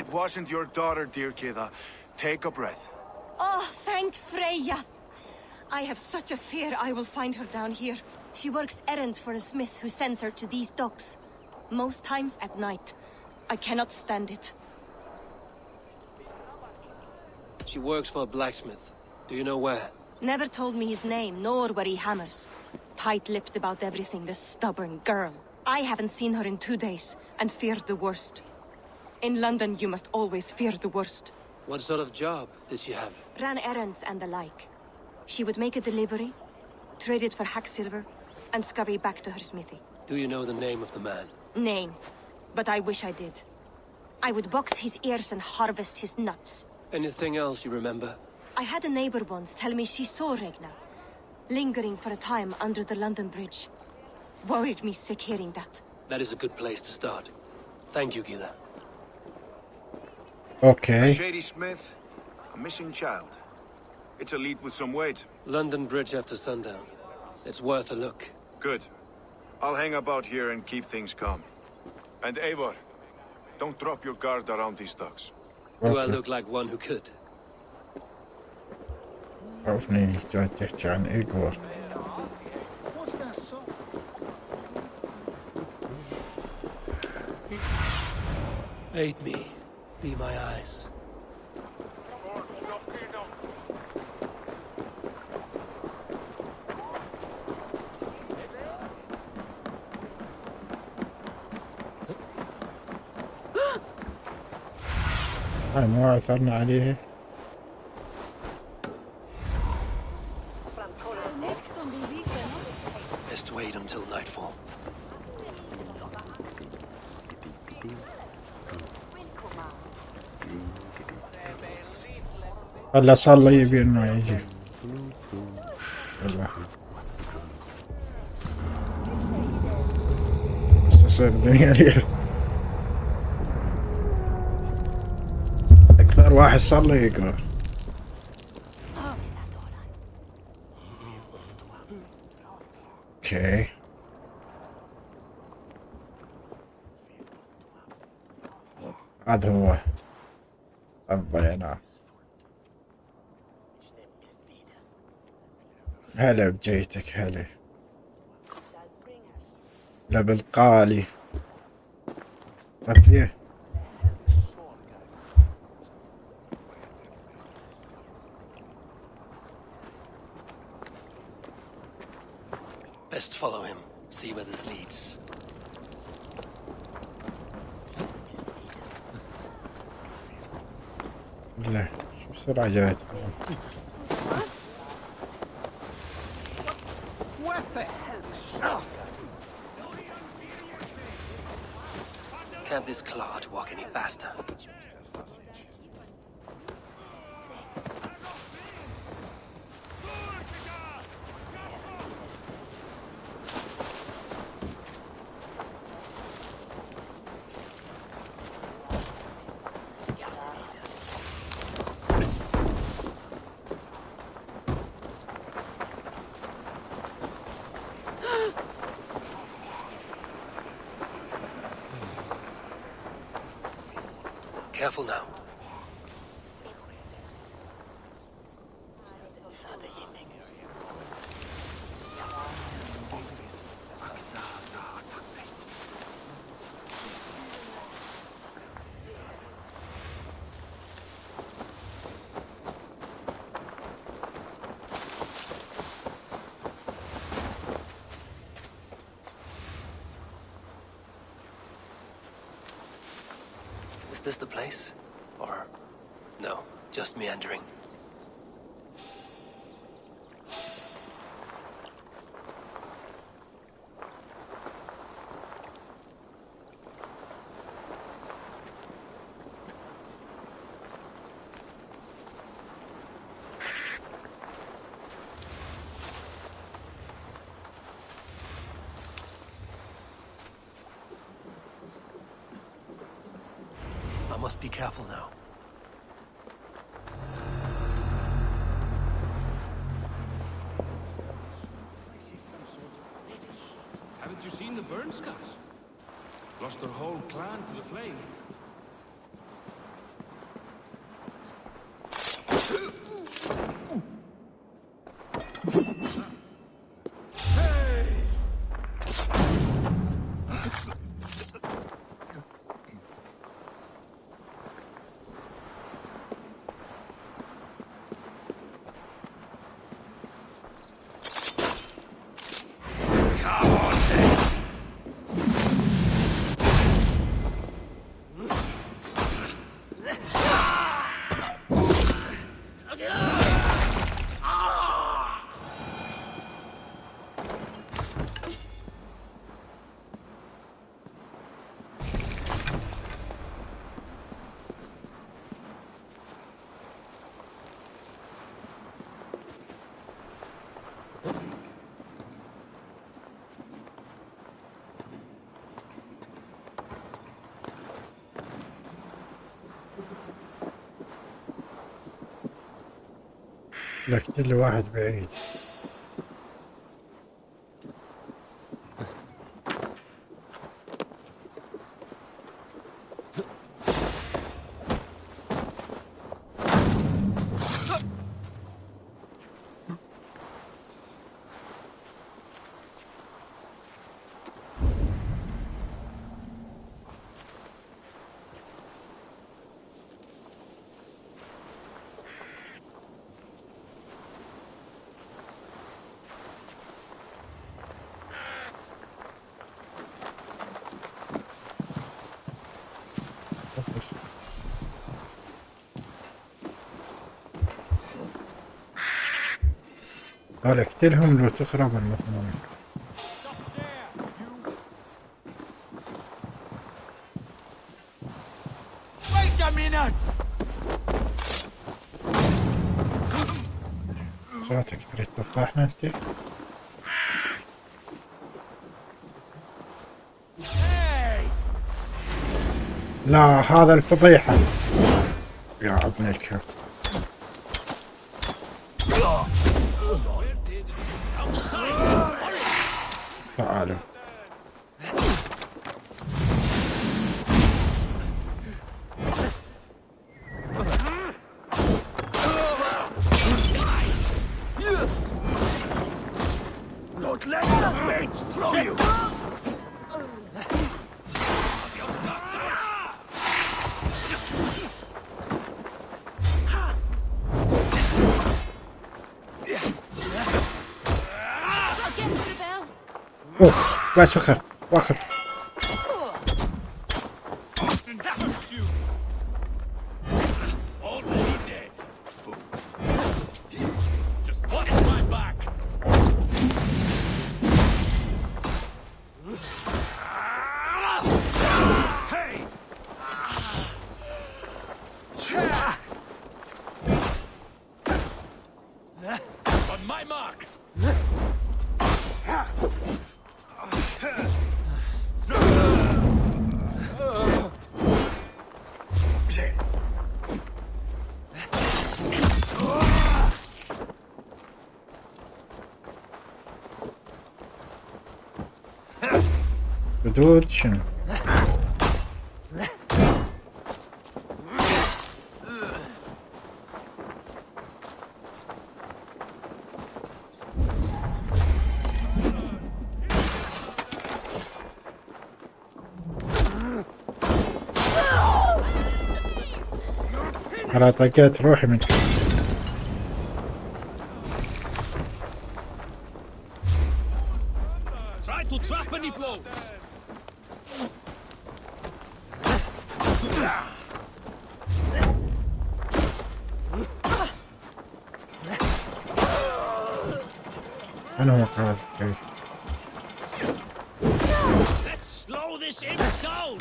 It wasn't your daughter, dear Kida. Take a breath. Oh, thank Freya. I have such a fear I will find her down here. She works errands for a smith who sends her to these docks. Most times at night. I cannot stand it. She works for a blacksmith. Do you know where? Never told me his name, nor where he hammers. Tight-lipped about everything, the stubborn girl. I haven't seen her in 2 days, and feared the worst. In London, you must always fear the worst. What sort of job did she have? Ran errands and the like. She would make a delivery, trade it for hack silver, and scurry back to her smithy. Do you know the name of the man? Name. But I wish I did. I would box his ears and harvest his nuts. Anything else you remember? I had a neighbor once tell me she saw Regna, lingering for a time under the London Bridge. Worried me sick hearing that. That is a good place to start. Thank you, Gila. A Okay. shady smith, a missing child. It's a lead with some weight. London Bridge after sundown. It's worth a look. Good. I'll hang about here and keep things calm. And Eivor, don't drop your guard around these docks. Do I look like one who could? عرفني جاي تحكي عن إيغور. Aid me. Be my eyes. هاي ما عثرنا عليها. Best wait until nightfall. هلا صار لي يبي انه يجي. يلا. بس تصير الدنيا ليل. اكثر واحد صار له يقرا. اوكي. هذا هو. ربنا. هلا بجيتك هلا. لا بالقالي. رفيه. Best follow him. See where this leads. لا شو بسرعة جايت. Can't this clod walk any faster? Careful now. Is this the place? Or no, just meandering? I must be careful now. Haven't you seen the burn scars? Lost their whole clan to the flame. لكن لي واحد بعيد. هلا اقتلهم لو تخرب المكان. صوتك تريد تفاحنا انت؟ لا هذا الفضيحة يا ابن الكلب. تعالوا Don't let the fates throw you! اوه بس وخر واخر. On my mark! حدود شنو؟ على طاقات روحي من Try to trap any blows! أنا مقاتل كيف Let's slow this imp down!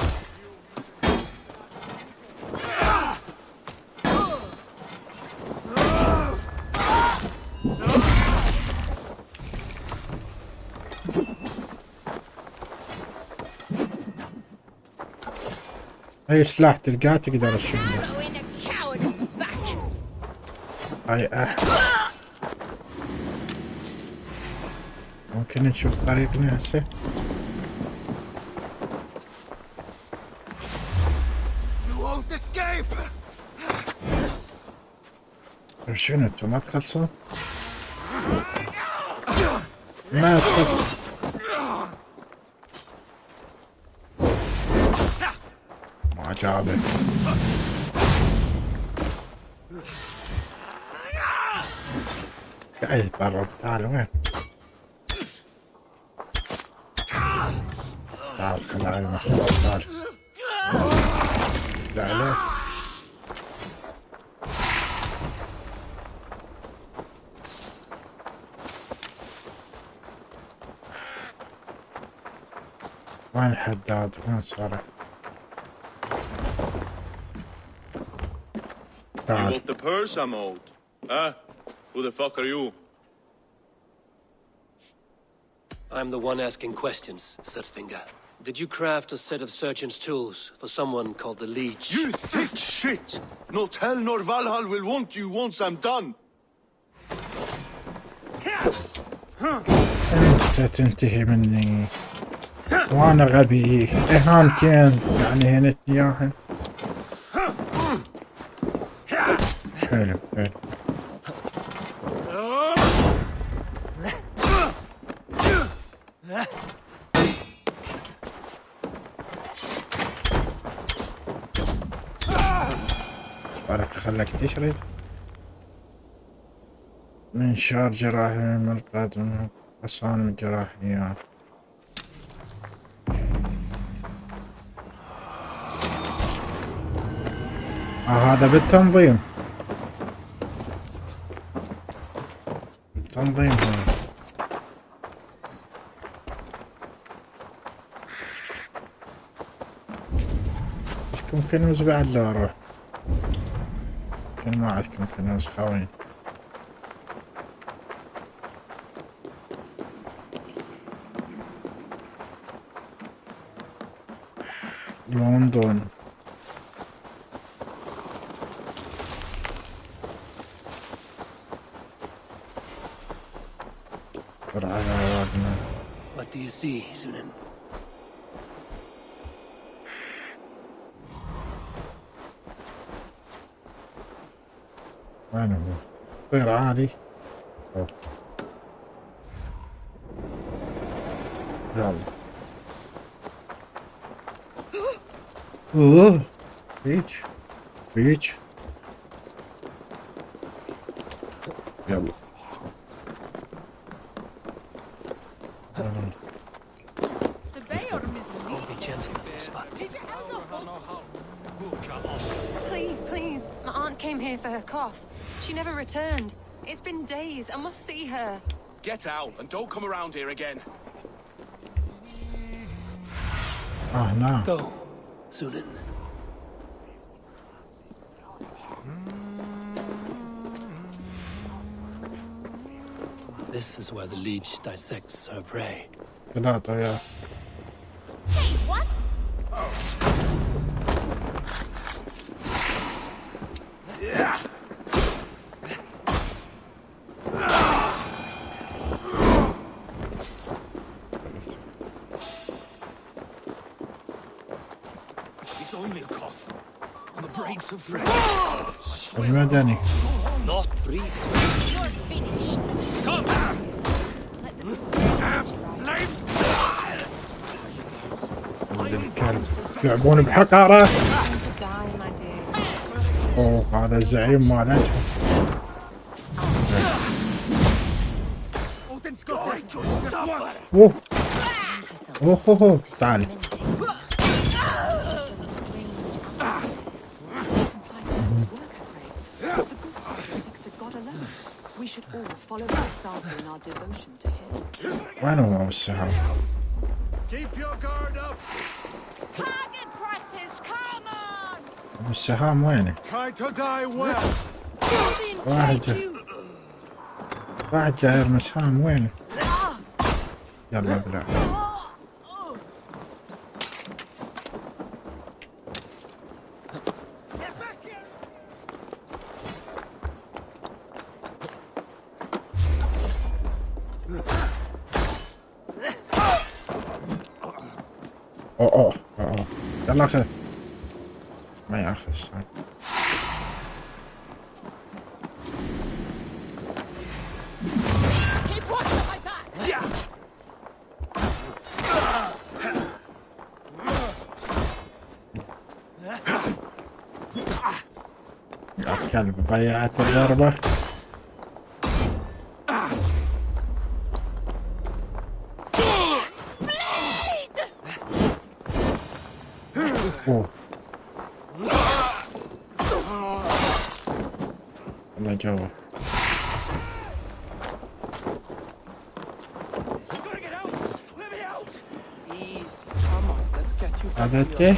أي سلاح تلقاه تقدر تشيله. أي ممكن نشوف طريقنا هسه. شنو انتو ما تخلصون؟ ما تخلصون. ما جابه. قاعد يتطرب. تعال وين؟ تعال خلعي محمود تعال. لا عليك. وين الحداد؟ وين صار؟ You want the purse I'm owed? Huh? Who the fuck are you? I'm the one asking questions, Surfinger. Did you craft a set of surgeon's tools for someone called the Leech? You thick shit! Not hell nor Valhalla will want you once I'm done! انت تنتهي مني وانا غبي. اهانتين يعني هنتني اياهن. حلو حلو. بارك خلك تشرد. منشار جراحي من القدم. حصان جراحيات. هذا بالتنظيم. بالتنظيم هذا. عندكم كنوز بعد لا اروح. يمكن ما عندكم كنوز خوين. لندن. What do you see, Sunan? وين هو؟ طير عالي. يلا. اوه بيتش بيتش. يلا. Be gentle with this spot. Please, please. My aunt came here for her cough. She never returned. It's been days. I must see her. Get out and don't come around here again. no. Go, Sunan. This is where the leech dissects her prey. ثلاثة يا. What? It's only a cough. On the brains of fresh. المدني. Not breathe. You're finished. Come! ولد الكلب يلعبون بحقارة. اوه هذا الزعيم مالتهم. اوه اوه اوه تعال. all follow our example in our devotion to him. وين هو السحاب؟ Keep your guard up. Target practice, come on! السهام وينه؟ Try to die well. واحد جاي يرمي سهام وينه؟ يلا ابلع. اوه يلا اخذ. ما ياخذ سهام. يا كلب ضيعت الضربة. والله جوا. هذا انت؟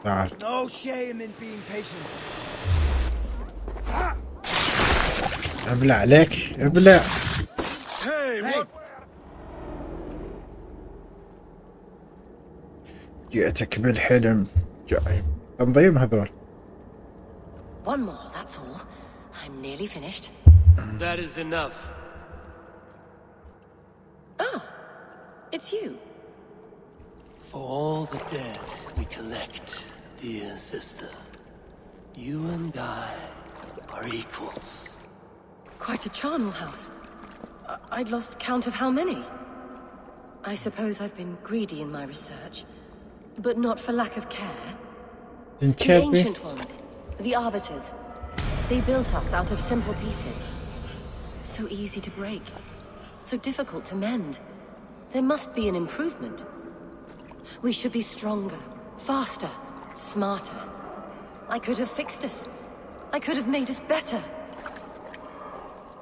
تعال. ابلع عليك ابلع. جئتك بالحلم. جاي تنظيم هذول. One more, that's all. I'm nearly finished. That is enough. Oh, it's you. For all the dead we collect, dear sister, you and I are equals. Quite a charnel house. I'd lost count of how many. I suppose I've been greedy in my research, but not for lack of care. The ancient ones, the arbiters, they built us out of simple pieces. So easy to break, so difficult to mend. There must be an improvement. We should be stronger, faster, smarter. I could have fixed us. I could have made us better.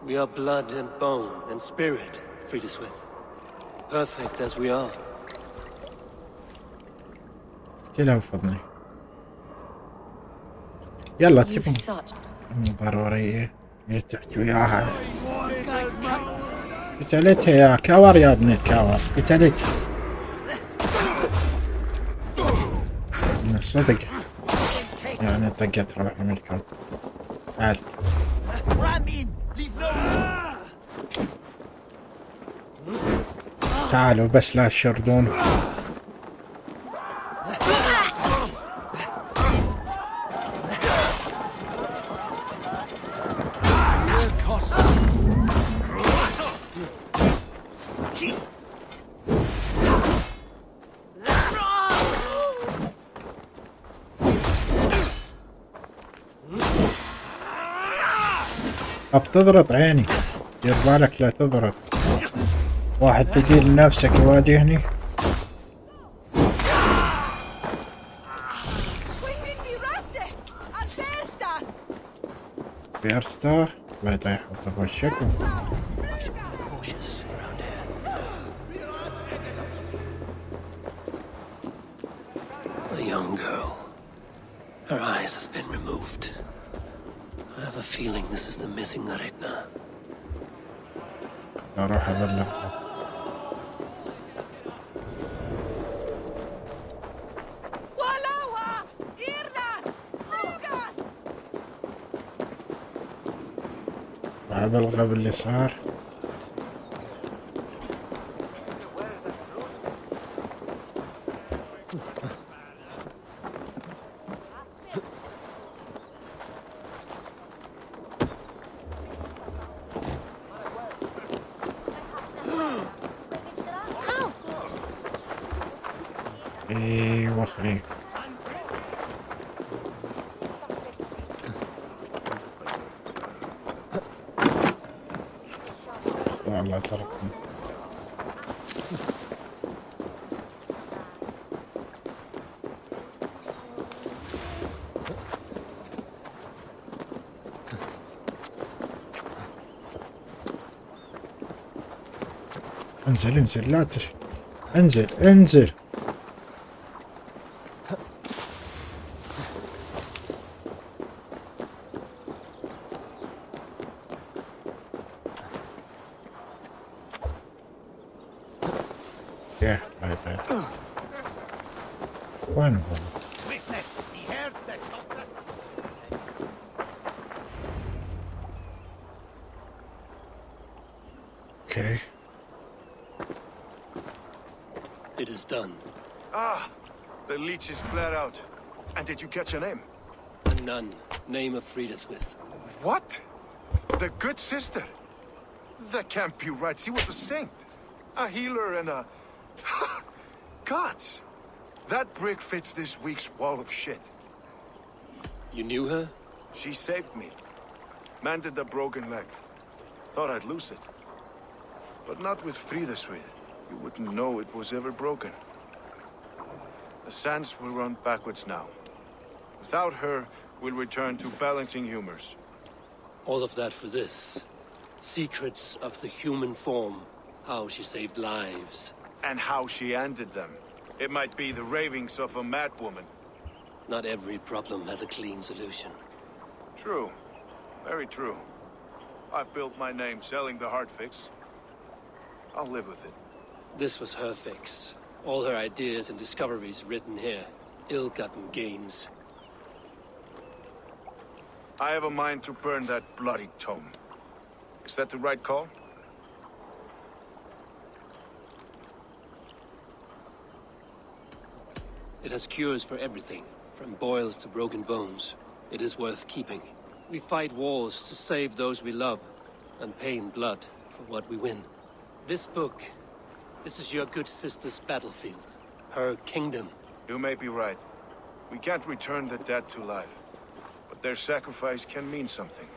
We are blood and bone and spirit, Friedeswith. Perfect as we are. تلعب فضني. يلا تبون ضرورية تحكي وياها. قتلتها يا كاور يا ابن الكاور قتلتها. من الصدق يعني طقت روح منكم. تعال تعالوا بس لا تشردون. بتضرب عيني دير بالك لا تضرب. واحد ثقيل نفسك يواجهني. بيرستا بعد يحط بوشكم. A young girl. Her eyes have been removed. I have a feeling this is the missing Aregna. اروح ابلغ. ابلغ باللي صار. ايوه خليك. والله تركني. انزل انزل لا انزل انزل. يا باي وين هو؟ Okay. It is done. Ah, the leech is flat out. And did you catch a name? None. Name of Frida's with. What? The good sister? That can't be right. She was a saint. A healer and a... Gods! That brick fits this week's wall of shit. You knew her? She saved me. Mended the broken leg. Thought I'd lose it. But not with Frida's with. You wouldn't know it was ever broken. The sands will run backwards now. Without her, we'll return to balancing humors. All of that for this. Secrets of the human form. How she saved lives. And how she ended them. It might be the ravings of a madwoman. Not every problem has a clean solution. True. Very true. I've built my name selling the heart fix. I'll live with it. This was her fix. All her ideas and discoveries written here. Ill-gotten gains. I have a mind to burn that bloody tome. Is that the right call? It has cures for everything, from boils to broken bones. It is worth keeping. We fight wars to save those we love, and pay in blood for what we win. This book, this is your good sister's battlefield. Her kingdom. You may be right. We can't return the dead to life. But their sacrifice can mean something.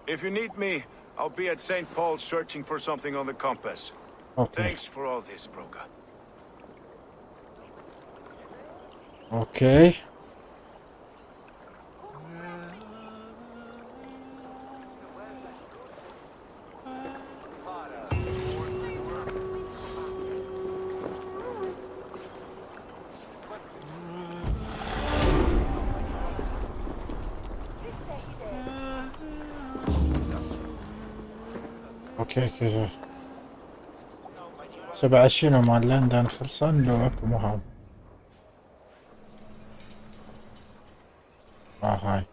If you need me, I'll be at St. Paul's searching for something on the compass. Okay. Thanks for all this, Broca. Okay. اوكي كذا 27 مال لندن خلصان لو اكو مهام. هاي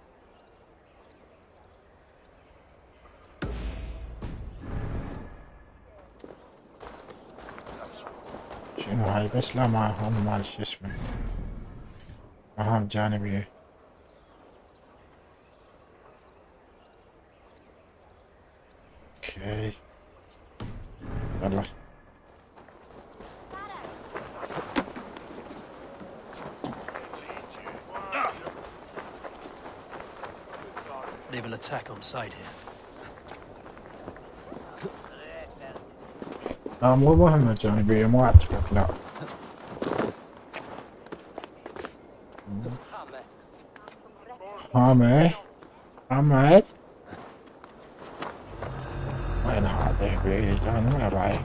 شنو هاي بس لا مهام مال شو اسمه مهام جانبية. اوكي يلا They will attack on sight here. لا مو مهمة جانبية مو اعتقد لا. حامد حامد وين هذا بعيد انا وين رايح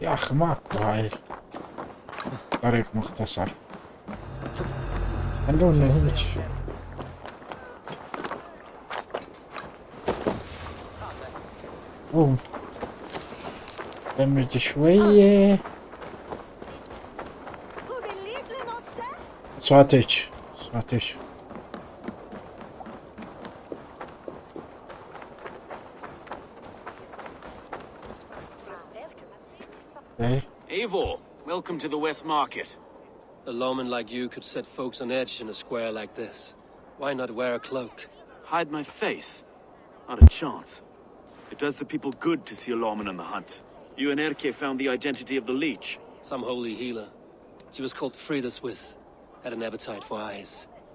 يا اخي ماكو هاي طريق مختصر خلونا هيك. اوه دمج شوية صوتك صوتك. Hey. Eivor, welcome to the West Market. A lawman like you could set folks on edge in a square like this. Why not wear a cloak? Hide my face? Not a chance. It does the people good to see a lawman on the hunt. You and Erke found the identity of the leech. Some holy healer. She was called Frida's with. Had an appetite for eyes.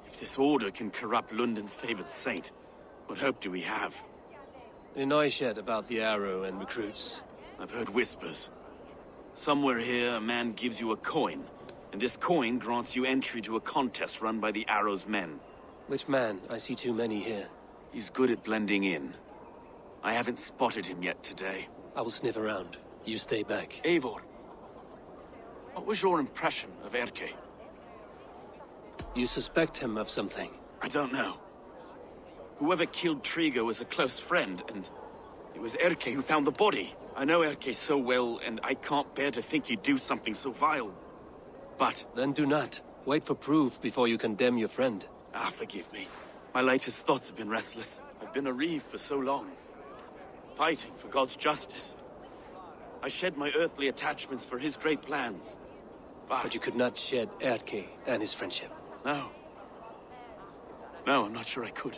If this order can corrupt London's favored saint, what hope do we have? Any noise yet about the arrow and recruits? I've heard whispers. Somewhere here, a man gives you a coin, and this coin grants you entry to a contest run by the Arrow's men. Which man? I see too many here. He's good at blending in. I haven't spotted him yet today. I will sniff around. You stay back. Eivor, what was your impression of Erke? You suspect him of something? I don't know. Whoever killed Triga was a close friend, and it was Erke who found the body. I know Erke so well, and I can't bear to think he'd do something so vile. But... Then do not. Wait for proof before you condemn your friend. Ah, forgive me. My latest thoughts have been restless. I've been a reeve for so long, fighting for God's justice. I shed my earthly attachments for his great plans. But you could not shed Erke and his friendship. No. No, I'm not sure I could.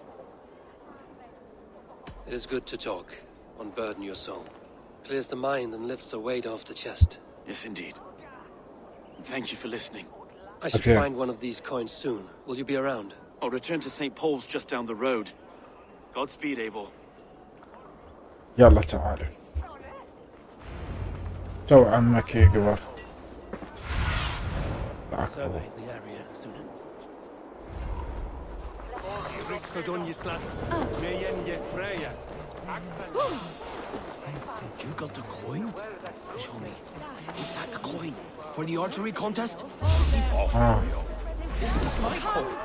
It is good to talk. Unburden your soul. Clears the mind and lifts the weight off the chest. Yes, indeed. And thank you for listening. I should find one of these coins soon. Will you be around? I'll return to St. Paul's just down the road. Godspeed, Eivor. يلا تعالوا. تو عمك يقبر. Survey the area soon. You got the coin? Show me. Is that the coin for the archery contest? This is my coin.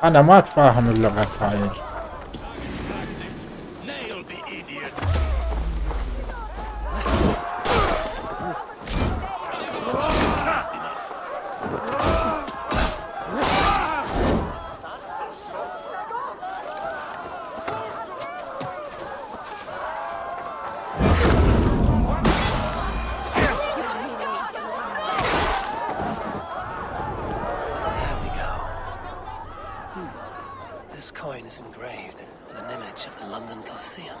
أنا ما أتفاهم اللغة هاي. This coin is engraved with an image of the London Colosseum.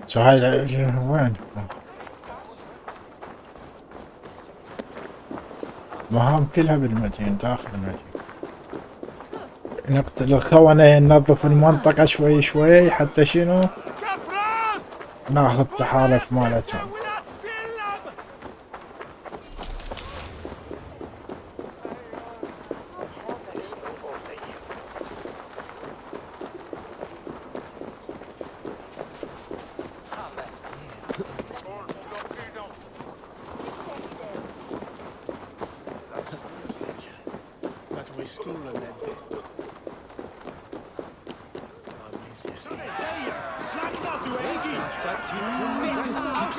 شو هاي وين؟ مهام كلها بالمدينة داخل المدينة. نقتل الخونة ننظف المنطقة شوي شوي حتى شنو ناخذ تحالف مالتهم.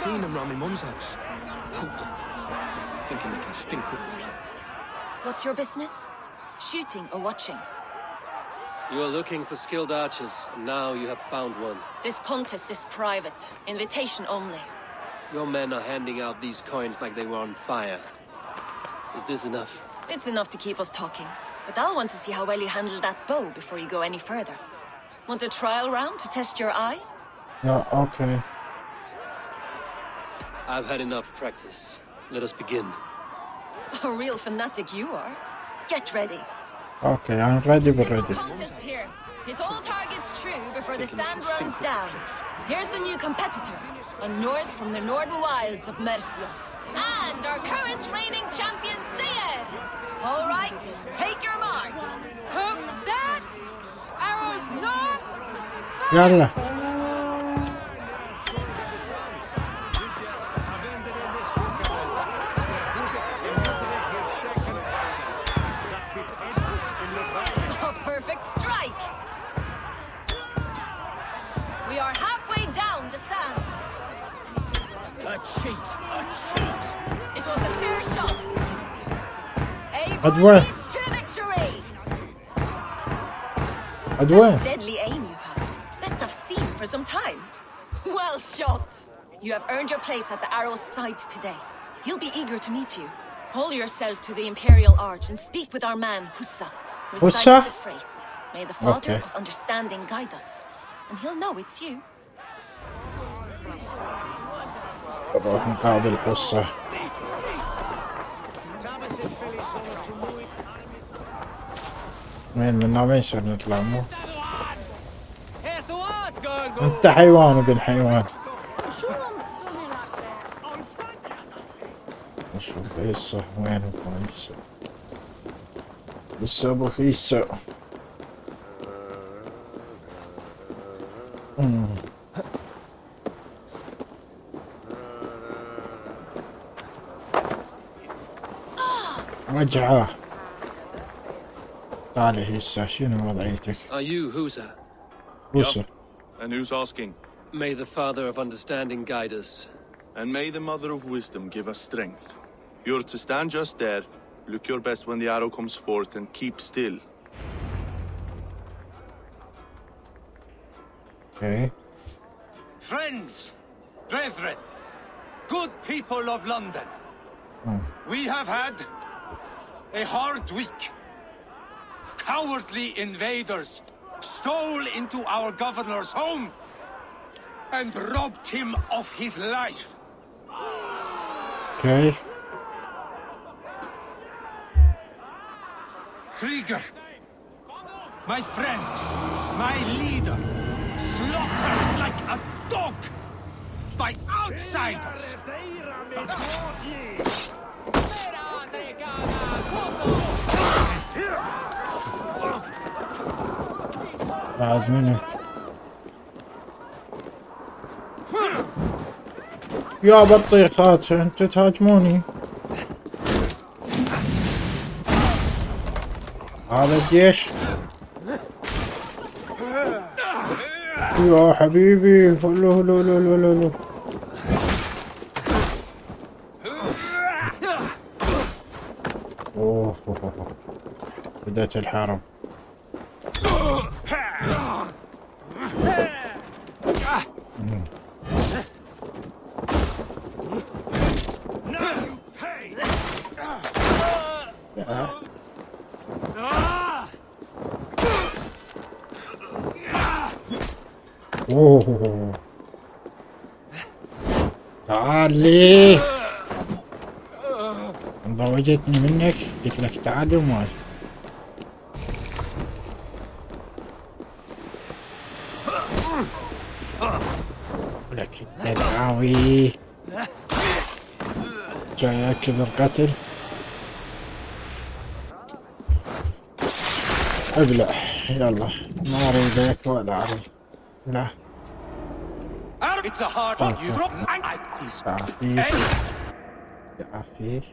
Seen him round my mum's house. Thinking we can stink up. What's your business? Shooting or watching? You are looking for skilled archers, and now you have found one. This contest is private. Invitation only. Your men are handing out these coins like they were on fire. Is this enough? It's enough to keep us talking. But I'll want to see how well you handle that bow before you go any further. Want a trial round to test your eye? Yeah, okay. I've had enough practice. Let us begin. A real fanatic you are. Get ready. Okay, I'm ready, but ready. Contest here. Hit all targets true before the sand runs down. Here's the new competitor, a Norse from the northern wilds of Mercia. And our current reigning champion, Seer. All right, take your mark. Hook set. Arrows north. يلا. A perfect strike. We are halfway down the sand. A cheat! A cheat! It was a fair shot. أدوان. Eivor leads to victory. أدوان. Deadly aim you have. Best I've seen for some time. Well shot. You have earned your place at the Arrow's side today. He'll be eager to meet you. Hold yourself to the Imperial Arch and speak with our man, Hussa. Hussa? Recite the phrase. May the Father Okay. of Understanding guide us. And he'll know it's you. نروح نقابل قصة. منا ما يصير نطلع مو. انت حيوان وابن حيوان. شوف هسه وين هسه. لسه ابو هسه. وجعه. تعالي هسه شنو وضعيتك؟ Are you Husa? Husa. And who's asking? May the Father of Understanding guide us. And may the Mother of Wisdom give us strength. You're to stand just there, look your best when the arrow comes forth, and keep still. Okay. Friends, brethren, good people of London, we have had a hard week. Cowardly invaders stole into our governor's home and robbed him of his life. Okay. Trigger, my friend, my leader, slaughtered like a dog by outsiders. بعد منه. يا بطيخات انتوا تهاجموني. هذا الجيش. يا حبيبي هلو هلو هلو هلو هلو. اوه بدأت الحرب. اوه تعالي ضوجتني منك قلت لك تعال ومال لك الدلعاوي جاي اكد القتل ابلع يلا ما اريدك ولا اريد لا It's a hard one. You drop يعافيك يعافيك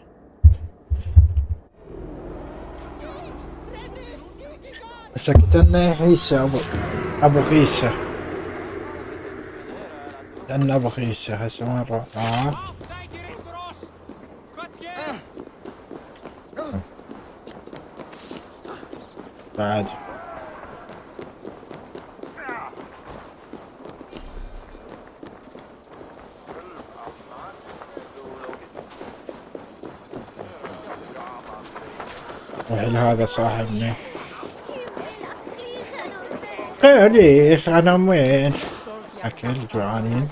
سكتنا عيسى ابو غيسة لان ابو غيسة هسه وين راح بعد وهل هذا صاحبنا ليش انا وين اكل جوعانين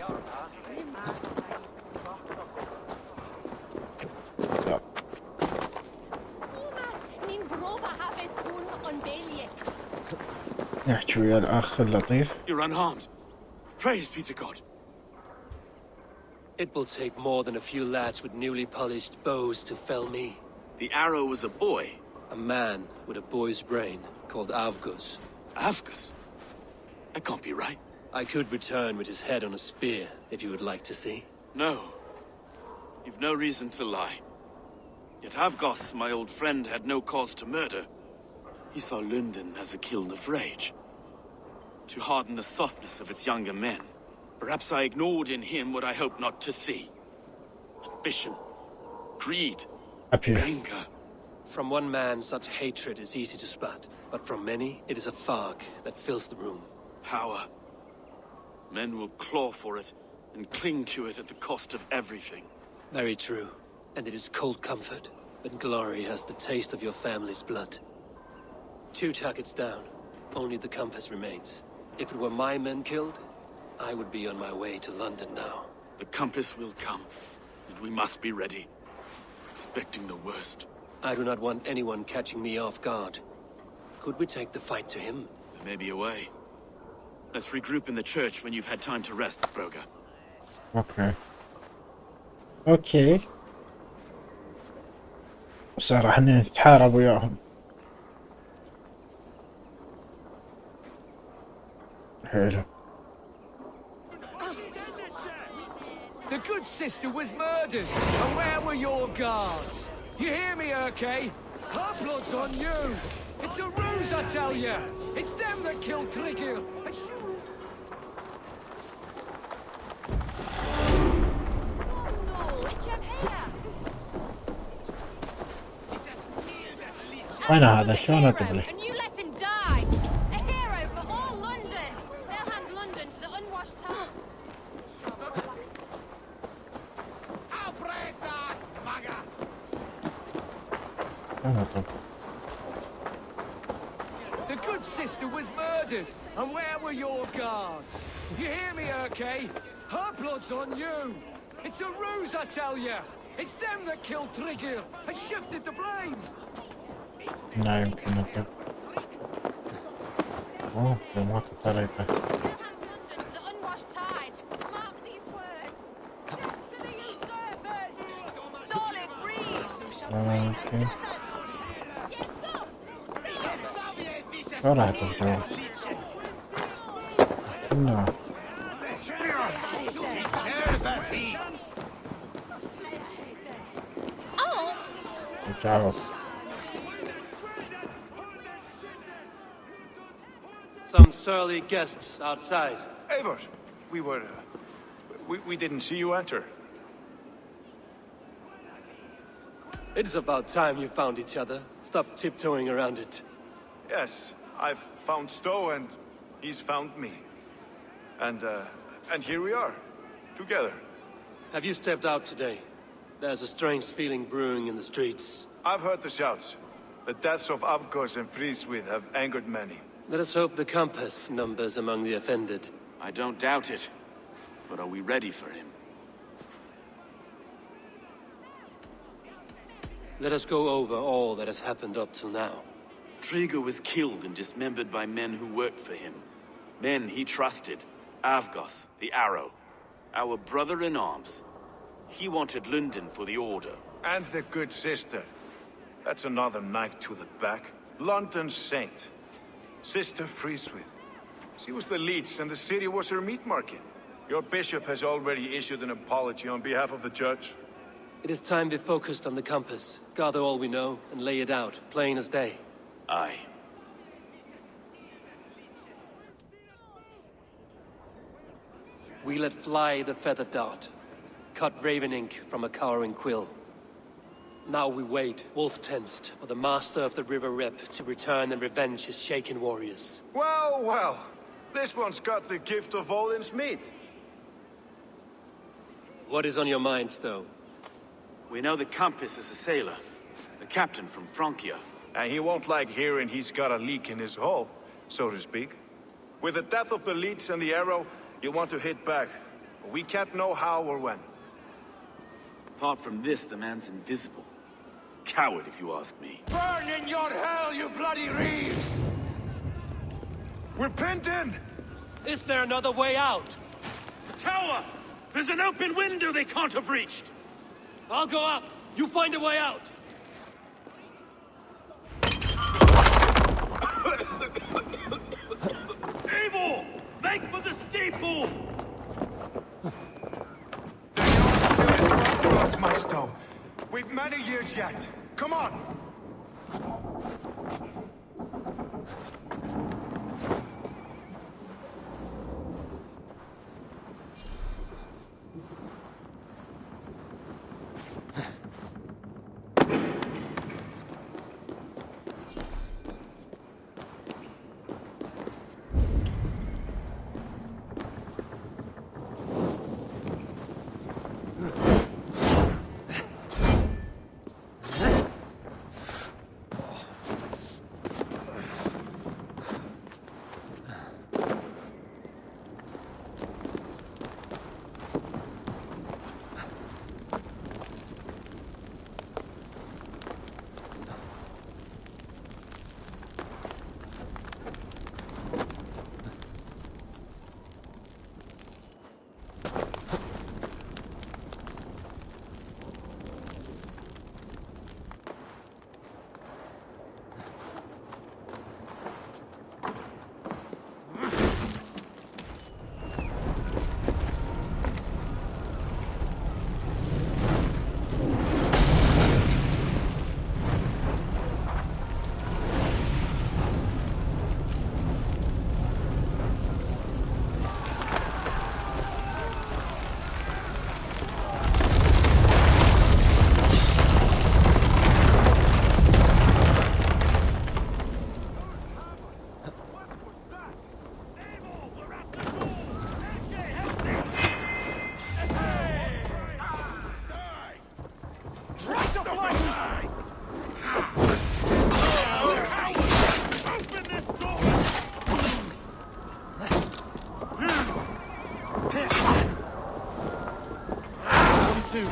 نحكي ويا الاخ اللطيف. You're unharmed. Praise be to God. It will take more than a few lads with newly polished bows to fell me. The arrow was a boy. A man with a boy's brain called Avgus. Avgus? That can't be right. I could return with his head on a spear if you would like to see. No. You've no reason to lie. Yet Avgos, my old friend, had no cause to murder. He saw London as a kiln of rage, to harden the softness of its younger men. Perhaps I ignored in him what I hoped not to see. Ambition, greed, anger. From one man, such hatred is easy to spot, but from many, it is a fog that fills the room. Power. Men will claw for it and cling to it at the cost of everything. Very true. And it is cold comfort when glory has the taste of your family's blood. 2 targets down. Only the compass remains. If it were my men killed, I would be on my way to London now. The compass will come, and we must be ready. Expecting the worst. I do not want anyone catching me off guard. Could we take the fight to him? There may be a way. Let's regroup in the church when you've had time to rest, Broga. اوكي. صار راح نتحارب وياهم. حلو. The good sister was murdered, and where were your guards? You hear me, Urke? Her blood's on you! It's a ruse, I tell you! It's them that killed Krigil! وين هذا؟ شلون اطبله؟ And you let him die! A hero for all London! They'll hand London to the unwashed town. The good sister was murdered, and where were your guards? You hear me, Urke? Her blood's on you! It's a ruse, I tell you! It's them that killed Krigil and shifted the blame! لا يمكن الطب. اوه ما كنت قريته. اوكي. شو راح تبدو؟ لا. تعال. Some surly guests outside. Eivor, we didn't see you enter. It's about time you found each other. Stop tiptoeing around it. Yes, I've found Stowe and he's found me. And here we are, together. Have you stepped out today? There's a strange feeling brewing in the streets. I've heard the shouts. The deaths of Abkos and Friswith have angered many. Let us hope the compass numbers among the offended. I don't doubt it. But are we ready for him? Let us go over all that has happened up till now. Triga was killed and dismembered by men who worked for him. Men he trusted. Avgos, the Arrow. Our brother-in-arms. He wanted London for the Order. And the good sister. That's another knife to the back. London's saint. Sister Friswith. She was the leech and the city was her meat market. Your bishop has already issued an apology on behalf of the church. It is time we focused on the compass, gather all we know, and lay it out, plain as day. Aye. We let fly the feathered dart, cut raven ink from a cowering quill. Now we wait, wolf-tensed, for the master of the River Rep to return and revenge his shaken warriors. Well, well. This one's got the gift of Odin's meat. What is on your mind, Stowe? We know the compass is a sailor. A captain from Francia. And he won't like hearing he's got a leak in his hull, so to speak. With the death of the leech and the arrow, you want to hit back. But we can't know how or when. Apart from this, the man's invisible. Coward, if you ask me. Burn in your hell, you bloody reeves! We're pinned in! Is there another way out? The tower! There's an open window they can't have reached! I'll go up. You find a way out. Eivor! Make for the steeple! Still strong for us, my Stowe. We've many years yet. Come on!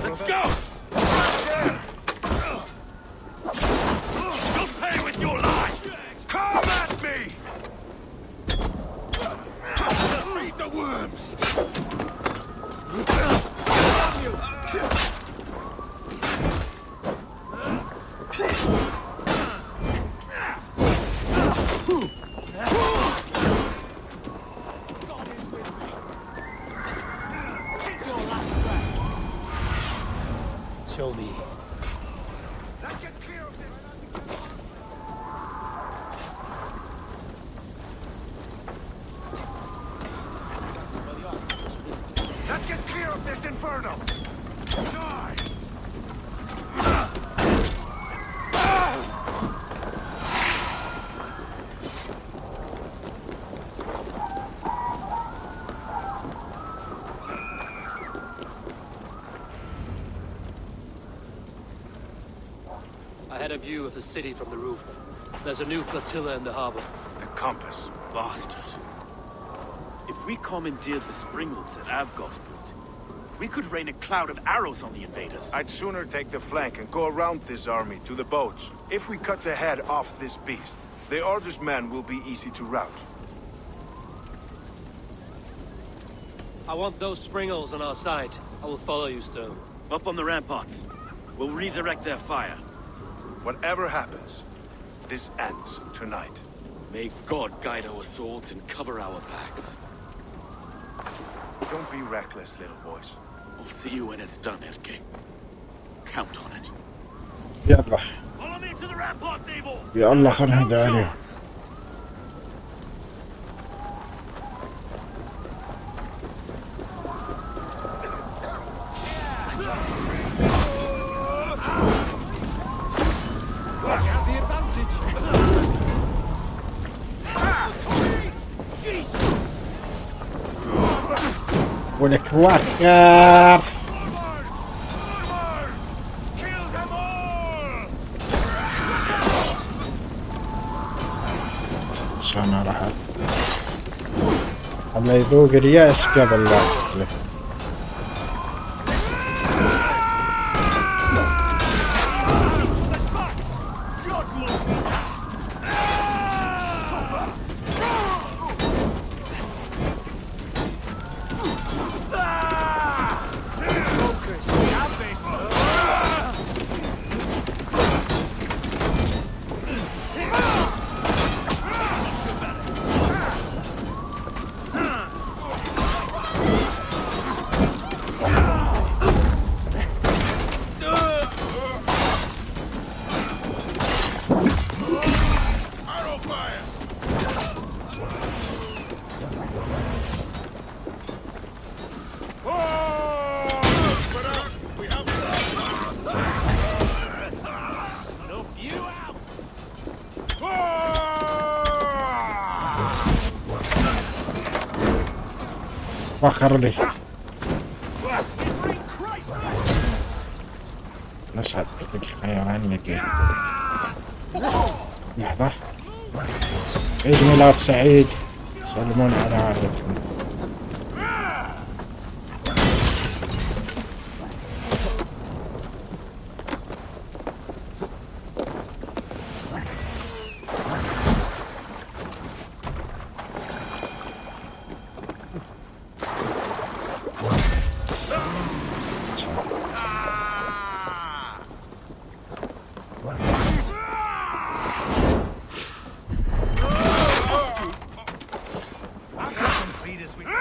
Let's go! You'll pay with your life! Come at me! Feed the worms! Show me. Let's get clear of this. Let's get clear of this inferno. Die! I had a view of the city from the roof. There's a new flotilla in the harbor. The compass. Bastard. If we commandeered the springles at Avgosport, we could rain a cloud of arrows on the invaders. I'd sooner take the flank and go around this army to the boats. If we cut the head off this beast, the Order's men will be easy to rout. I want those springles on our side. I will follow you, Stone. Up on the ramparts. We'll redirect their fire. Whatever happens, this ends tonight. May God guide our swords and cover our backs. Don't be reckless, little boys. I'll see you when it's done, Erke. Count on it. يلا Follow me to the ramparts, Abel! يلا خلنا نهدى عليهم. Have the advantage. ولك وكر عشان راح الله يذوق اليأس قبل لا تقتله. فخر لي نشهد خيران لك. لحظة، عيد ميلاد سعيد، سلمون على عائلتكم.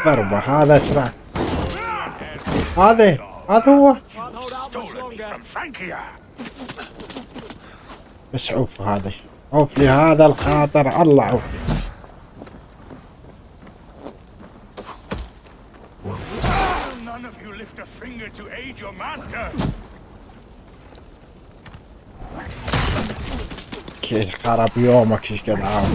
ضربة، هذا اسرع، هذا هو. بس عوف هذا، عوف لي هذا الخاطر، الله عوف لي. كي خرب يومك ايش قد عاوز.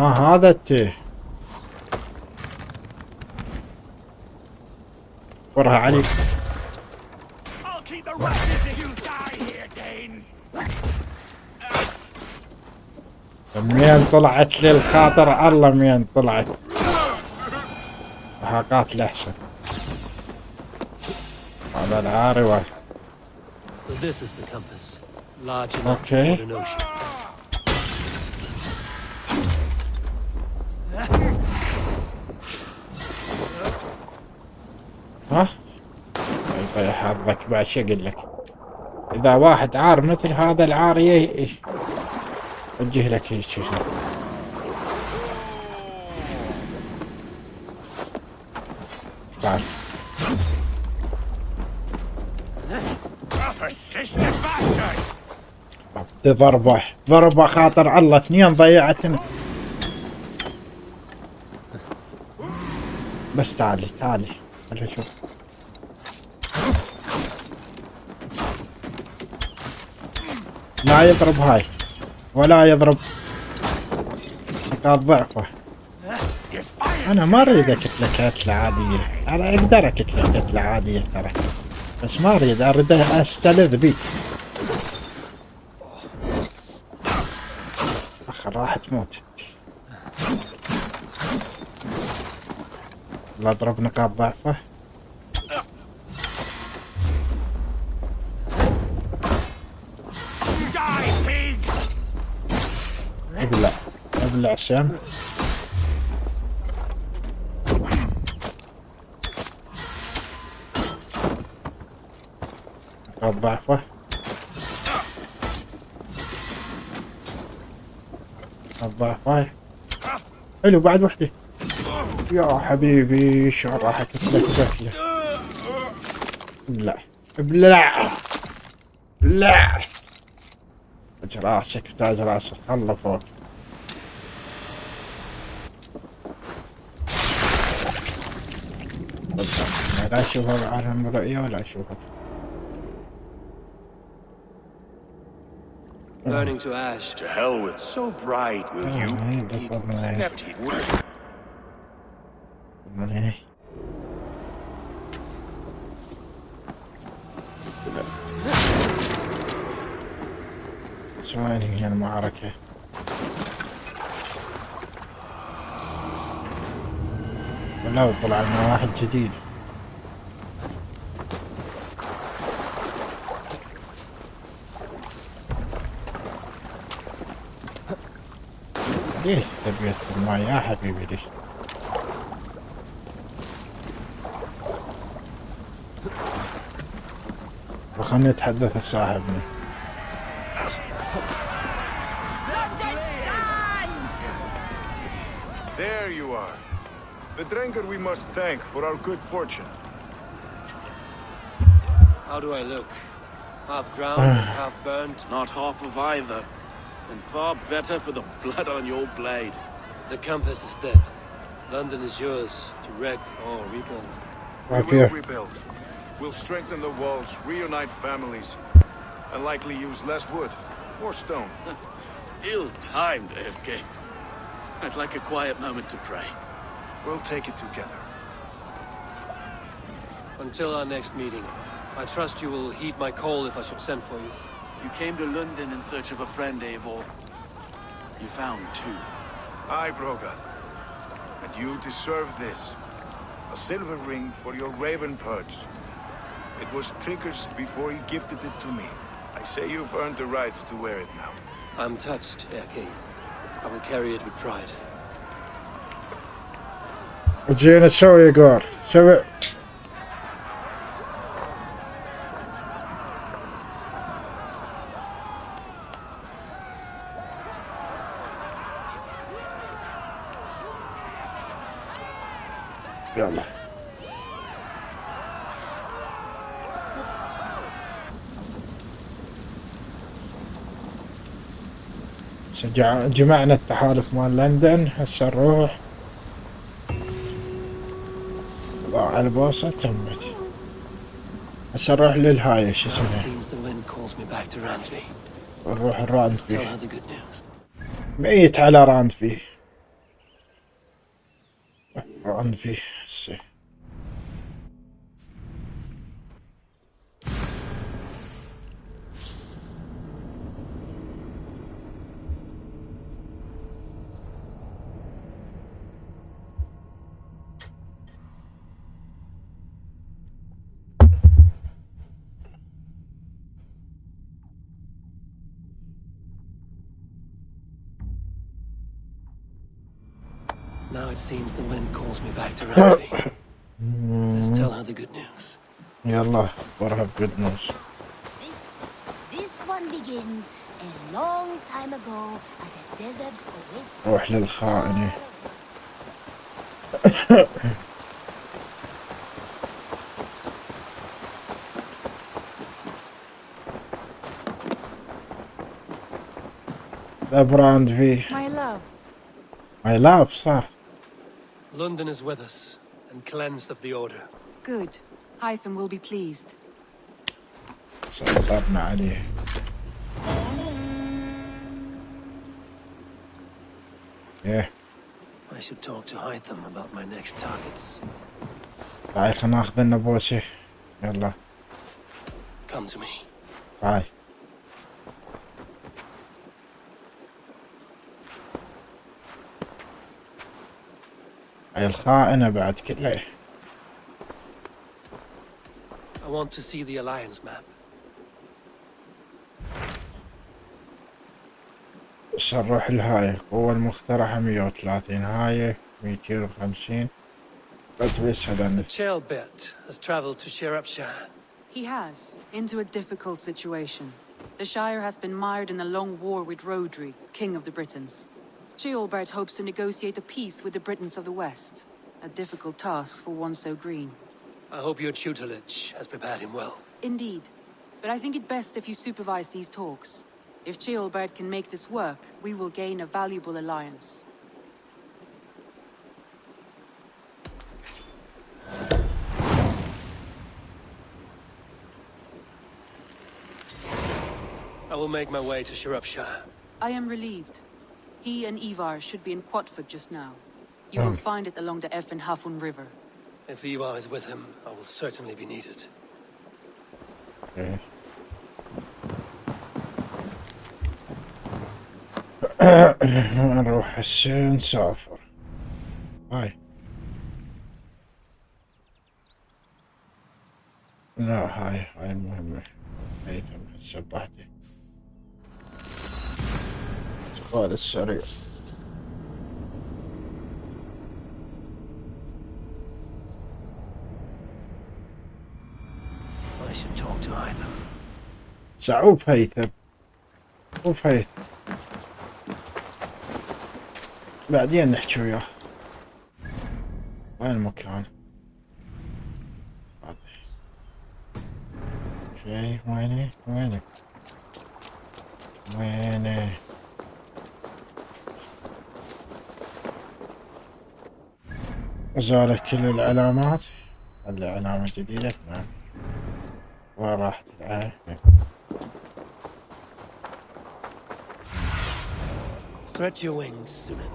هذا التيه ورها علي. منين طلعت لي الخاطر الله منين طلعت حقات لحسن هذا العاري واحد. So this is the compass, large enough Okay. for an ocean. ها طيب حظك بعد شو اقول لك، اذا واحد عار مثل هذا العار يوجه لك هيك شيء. تعال ضربة خاطر الله، اثنين ضيعتنا. بس تعالي خلينا نشوف. لا يضرب هاي ولا يضرب نقاط ضعفه. انا ما اريد اقتله قتله عادية، انا اقدر اقتله قتله عادية ترى، بس ما اريد استلذ بيه. اخر راح تموت. لا اضرب نقاط ضعفه. ابلع سام. نقاط ضعفه. الضعفة حلو بعد وحدة. يا حبيبي شو راح تتلفت له. ابلع تاج راسك تاج راسك الله فوق. لا اشوفه بعالم الرؤية ولا اشوفه. Burning to ash. To hell with so bright will you وين هي المعركة؟ ولا طلع لنا واحد جديد. ليش تبي تدخل معي يا حبيبي ليش؟ وخلني اتحدث صاحبنا. There you are. The drinker we must thank for our good fortune. How do I look? Half drowned and half burnt? Not half of either. And far better for the blood on your blade. The compass is dead. London is yours to wreck or rebuild. We will rebuild. We'll strengthen the walls, reunite families, and likely use less wood, more stone. Ill-timed, Erke. I'd like a quiet moment to pray. We'll take it together. Until our next meeting, I trust you will heed my call if I should send for you. You came to London in search of a friend, Eivor. You found two. Aye, Broga. And you deserve this. A silver ring for your raven perch. It was Trigger's before he gifted it to me. I say you've earned the right to wear it now. I'm touched, Erke. I will carry it with pride. جينا نسوي يا جور سوي. يلا جمعنا التحالف مال لندن. هسه نروح ضاع البوصة تمت. هسه نروح للهاي شو اسمها، نروح الراند فيه. ميت على راند فيه. براند فيه هسه. Now it seems the wind calls me back to Rugby. Let's tell her the good news. يلا ورها good news. This one begins a long time ago at a desert oasis. روح للخائنة. لا براند فيه. My love. My love صح. London is with us and cleansed of the order. Good. Hytham will be pleased. سيطرنا عليه. ايه. I should talk to Hytham about my next targets. هاي خلنا ناخذ لنا بوسه. يلا. Come to me. هاي. هاي الخائنة بعد كلها. I want to see the Alliance map. بس نروح لهاي القوة المقترحة 130 هاي 250 بس هذا Chaelbert has traveled to Shirapshire. He has, into a difficult situation. The Shire has been mired in a long war with Rhodri, King of the Britons. Ceolbert hopes to negotiate a peace with the Britons of the West. A difficult task for one so green. I hope your tutelage has prepared him well. Indeed. But I think it best if you supervise these talks. If Ceolbert can make this work, we will gain a valuable alliance. I will make my way to Shirapshire. I am relieved. He and Ivar should be in Quatford just now. You will find it along the Effen Hafun River. If Ivar is with him, I will certainly be needed. Okay. نروح هسه نسافر. هاي. لا هاي المهمة. هيثم هسه بوحدي. السؤال السريع. I should talk to Hytham. صعوب هيثم. شوف هيثم. بعدين نحكي وياه. وين المكان؟ هذا. شي وينه؟ وينك؟ وينه؟ زالت كل العلامات. خلي علامة جديدة. نعم. وين راحت العين؟ Stretch your wings, Sunan.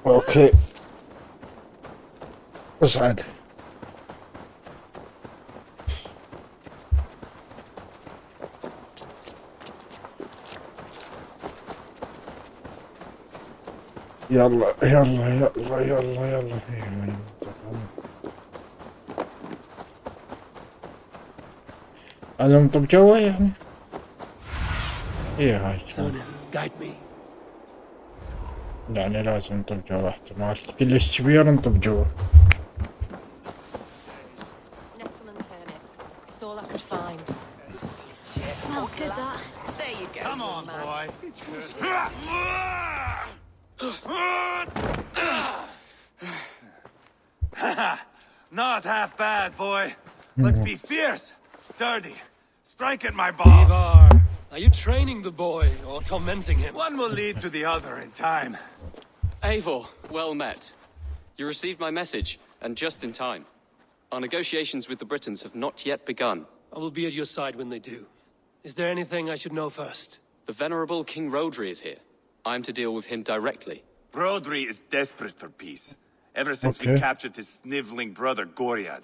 اوكي. اصعد. يلا يلا يلا يلا يلا انا مطب جوا يعني. ايه هاي Sunan, guide me. يعني لازم نطب جوا احتمال كلش كبير نطب جوا. Nettle and turnips. It's all I could find. Smells good, that. There you go. Come on, man. boy. Not half bad, boy. Let's be fierce, dirty, strike at my balls. Ivar, are you training the boy or tormenting him? One will lead to the other in time. Eivor, well met. You received my message, and just in time. Our negotiations with the Britons have not yet begun. I will be at your side when they do. Is there anything I should know first? The venerable King Rhodri is here. I am to deal with him directly. Brodry is desperate for peace, ever since we captured his sniveling brother Goriad.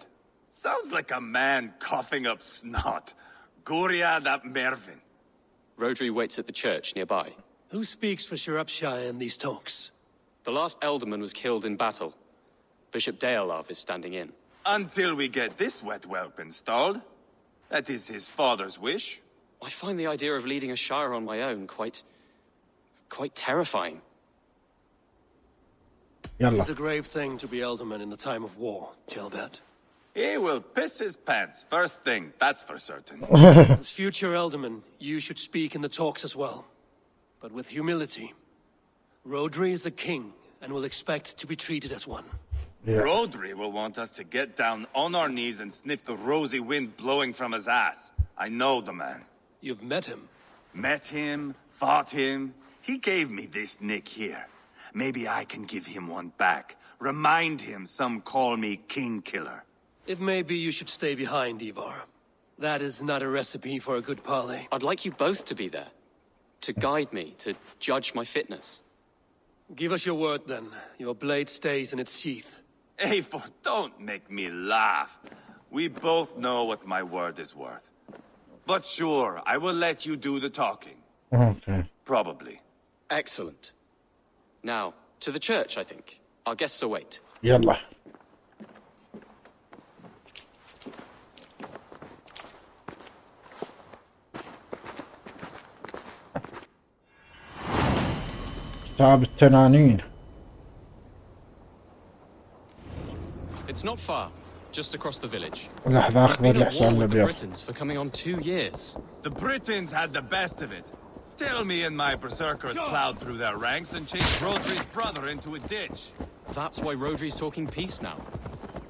Sounds like a man coughing up snot. Goriad ap Mervyn. Rodri waits at the church nearby. Who speaks for Shropshire in these talks? The last alderman was killed in battle. Bishop Deolav is standing in. Until we get this wet whelp installed. That is his father's wish. I find the idea of leading a shire on my own quite terrifying. It's a grave thing to be alderman in a time of war, Gelbert. He will piss his pants, first thing, that's for certain. As future alderman, you should speak in the talks as well. But with humility. Rodri is the king, and will expect to be treated as one. Rodri will want us to get down on our knees and sniff the rosy wind blowing from his ass. I know the man. You've met him? Met him, fought him. He gave me this nick here. Maybe I can give him one back. Remind him some call me King Killer. It may be you should stay behind, Ivar. That is not a recipe for a good parley. I'd like you both to be there. To guide me, to judge my fitness. Give us your word, then. Your blade stays in its sheath. Eivor, don't make me laugh. We both know what my word is worth. But sure, I will let you do the talking. Okay. Probably. Excellent. Now, to the church, I think. Our guests await. يلا. كتاب التنانين. It's not far, just across the village. لحظة أخبر الحسين The الأبيض. Britons for coming on 2 years. The Britons had the best of it. Tell me and my berserkers plowed through their ranks and chased Rodri's brother into a ditch. That's why Rodri's talking peace now.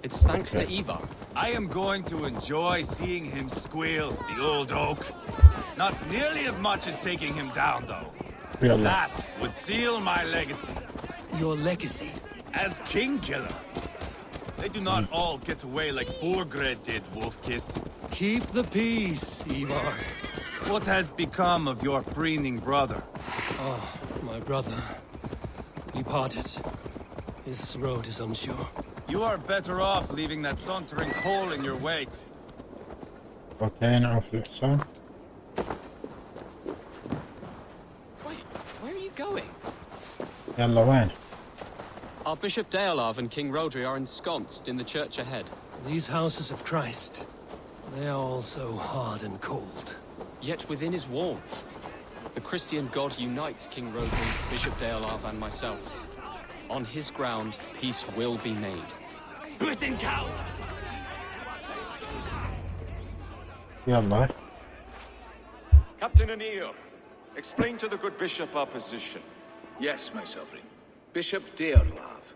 It's thanks to Ivar. I am going to enjoy seeing him squeal, the old oak. Not nearly as much as taking him down, though. يلا. That would seal my legacy. Your legacy? As King Killer. They do not all get away like Borgred did, Wolf-Kissed. Keep the peace, Ivar. What has become of your preening brother? Oh, my brother. He parted. His road is unsure. You are better off leaving that sauntering hole in your wake. اوكي نعرف الحسين. Wait, where are you going? يلا وين؟ Our Bishop Deolav and King Rodri are ensconced in the church ahead. These houses of Christ, they are all so hard and cold. Yet within his warmth, the Christian God unites King Rodri, Bishop Deolav and myself. On his ground, peace will be made. Britain cow! يلا. Captain Anir, explain to the good bishop our position. Yes, my sovereign. Bishop Deolav.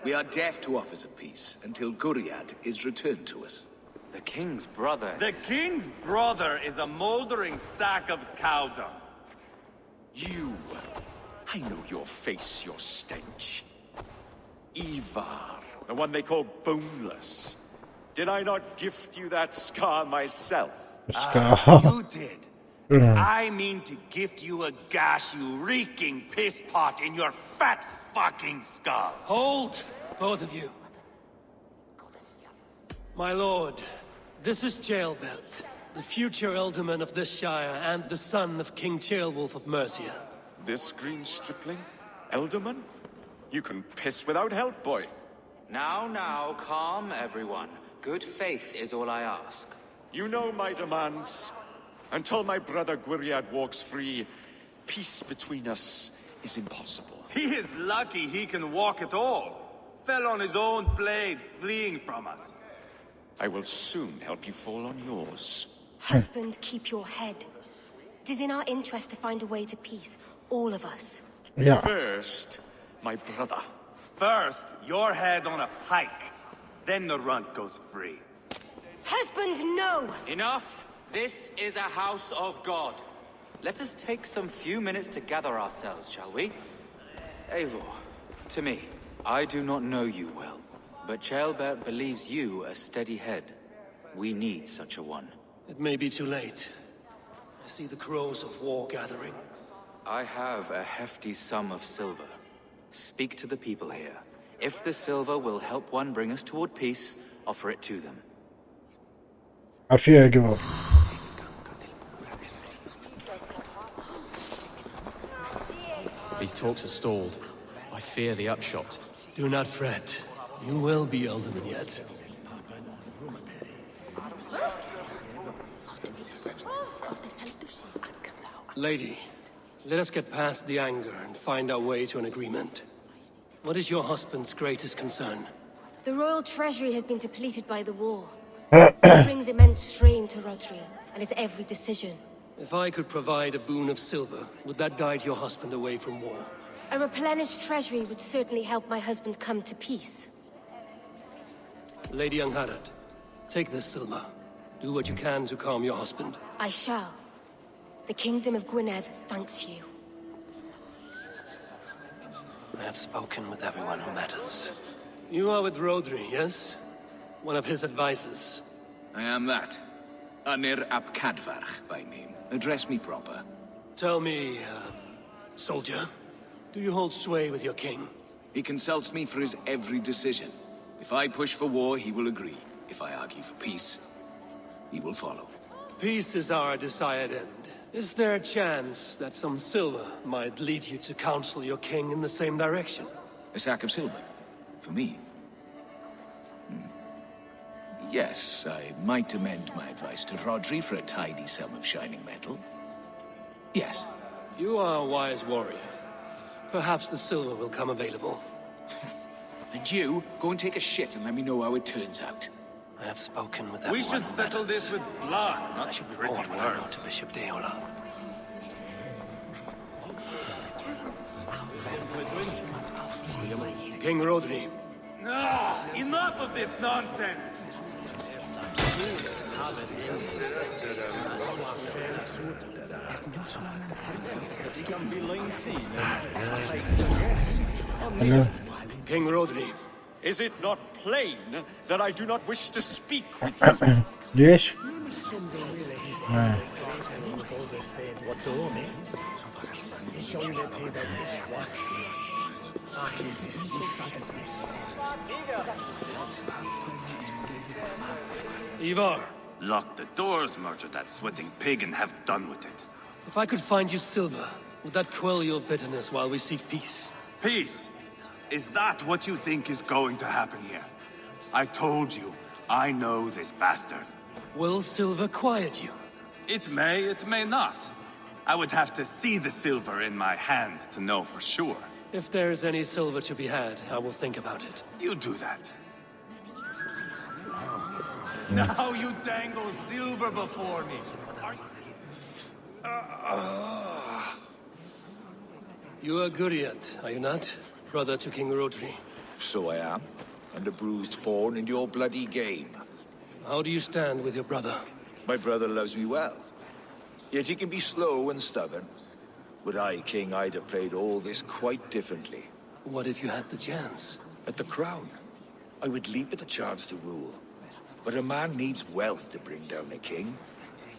We are deaf to offers of peace until Guriad is returned to us. The king's brother The king's brother is a moldering sack of cow dung. You. I know your face, your stench. Ivar, the one they call Boneless. Did I not gift you that scar myself? You did. I mean to gift you a gash, you reeking piss pot in your fat fucking skull. Hold, both of you. My lord, this is Jailbelt, the future alderman of this shire and the son of King Ceolwulf of Mercia. This green stripling? Elderman? You can piss without help, boy. Now, calm everyone. Good faith is all I ask. You know my demands. Until my brother Gwiriad walks free, peace between us is impossible. He is lucky he can walk at all. Fell on his own blade, fleeing from us. I will soon help you fall on yours. Husband, keep your head. It is in our interest to find a way to peace, all of us. Yeah. First, my brother. First, your head on a pike. Then the runt goes free. Husband, no! Enough! This is a house of God. Let us take some few minutes to gather ourselves, shall we? Eivor, to me, I do not know you well, but Ceolbert believes you a steady head. We need such a one. It may be too late. I see the crows of war gathering. I have a hefty sum of silver. Speak to the people here. If the silver will help one bring us toward peace, offer it to them. عافية قبل. These talks are stalled. I fear the upshot. Do not fret. You will be alderman yet. Lady, let us get past the anger and find our way to an agreement. What is your husband's greatest concern? The royal treasury has been depleted by the war. It brings immense strain to Rodri and his every decision. If I could provide a boon of silver, would that guide your husband away from war? A replenished treasury would certainly help my husband come to peace. Lady Angharad, take this silver. Do what you can to calm your husband. I shall. The Kingdom of Gwynedd thanks you. I have spoken with everyone who matters. You are with Rodri, yes? One of his advisors. I am that. Anir ap Cadfarch by name. Address me proper. Tell me, soldier, do you hold sway with your king? He consults me for his every decision. If I push for war, he will agree. If I argue for peace, he will follow. Peace is our desired end. Is there a chance that some silver might lead you to counsel your king in the same direction? A sack of silver? For me? Yes, I might amend my advice to Rodri for a tidy sum of shining metal. Yes. You are a wise warrior. Perhaps the silver will come available. And you, go and take a shit and let me know how it turns out. I have spoken with everyone. We should settle this with blood, not I should pretty report when I go words. to Bishop Deola. King Rodri. No! Enough of this nonsense! Hello. King Rodri. Is it not plain that I do not wish to speak with you? ليش؟ Ivar. Lock the doors, murder that sweating pig, and have done with it. If I could find you silver, would that quell your bitterness while we seek peace? Peace? Is that what you think is going to happen here? I told you, I know this bastard. Will silver quiet you? It may not. I would have to see the silver in my hands to know for sure. If there's any silver to be had, I will think about it. You do that. Now you dangle silver before me. You are Guriat, are you not? Brother to King Rodri. So I am, and a bruised pawn in your bloody game. How do you stand with your brother? My brother loves me well. Yet he can be slow and stubborn. Were I king, I'd have played all this quite differently. What if you had the chance? At the crown, I would leap at the chance to rule. But a man needs wealth to bring down a king.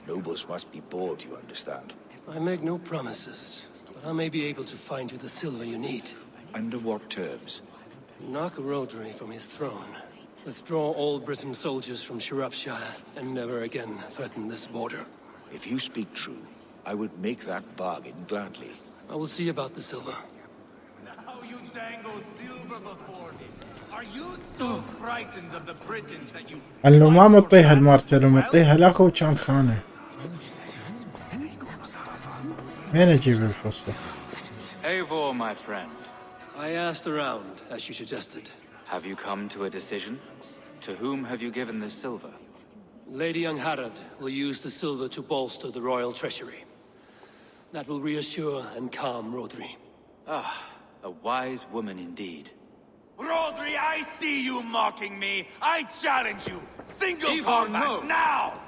Nobles must be bought, you understand. I make no promises, but I may be able to find you the silver you need. Under what terms? Knock Rodri from his throne. Withdraw all Britain's soldiers from Shropshire, and never again threaten this border. If you speak true, I would make that bargain gladly. I will see about the silver. Now you dangle silver before me. Are you so frightened of the Britons that you... لو ما مطيها المرته لو مطيها الاخو كان خانه. وين اجيب الفصل؟ Eivor, my friend. I asked around, as you suggested. Have you come to a decision? To whom have you given this silver? Lady Angharad will use the silver to bolster the royal treasury. That will reassure and calm Rodri. Ah, a wise woman indeed. Rodri, I see you mocking me. I challenge you. Single Ivar, combat, no. now!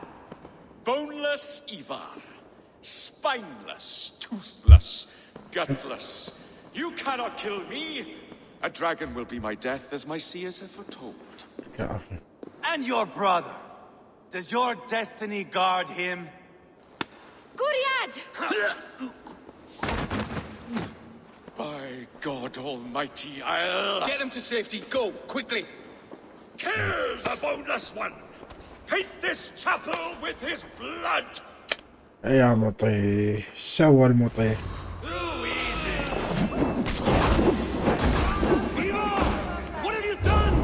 Boneless Ivar. Spineless, toothless, gutless. You cannot kill me. A dragon will be my death, as my seers have foretold. And your brother. Does your destiny guard him? Guriad! By God Almighty, I'll... Get them to safety. Go, quickly. Kill the boneless one! Paint this chapel with his blood! يا مطي سوى المطي. What have you done?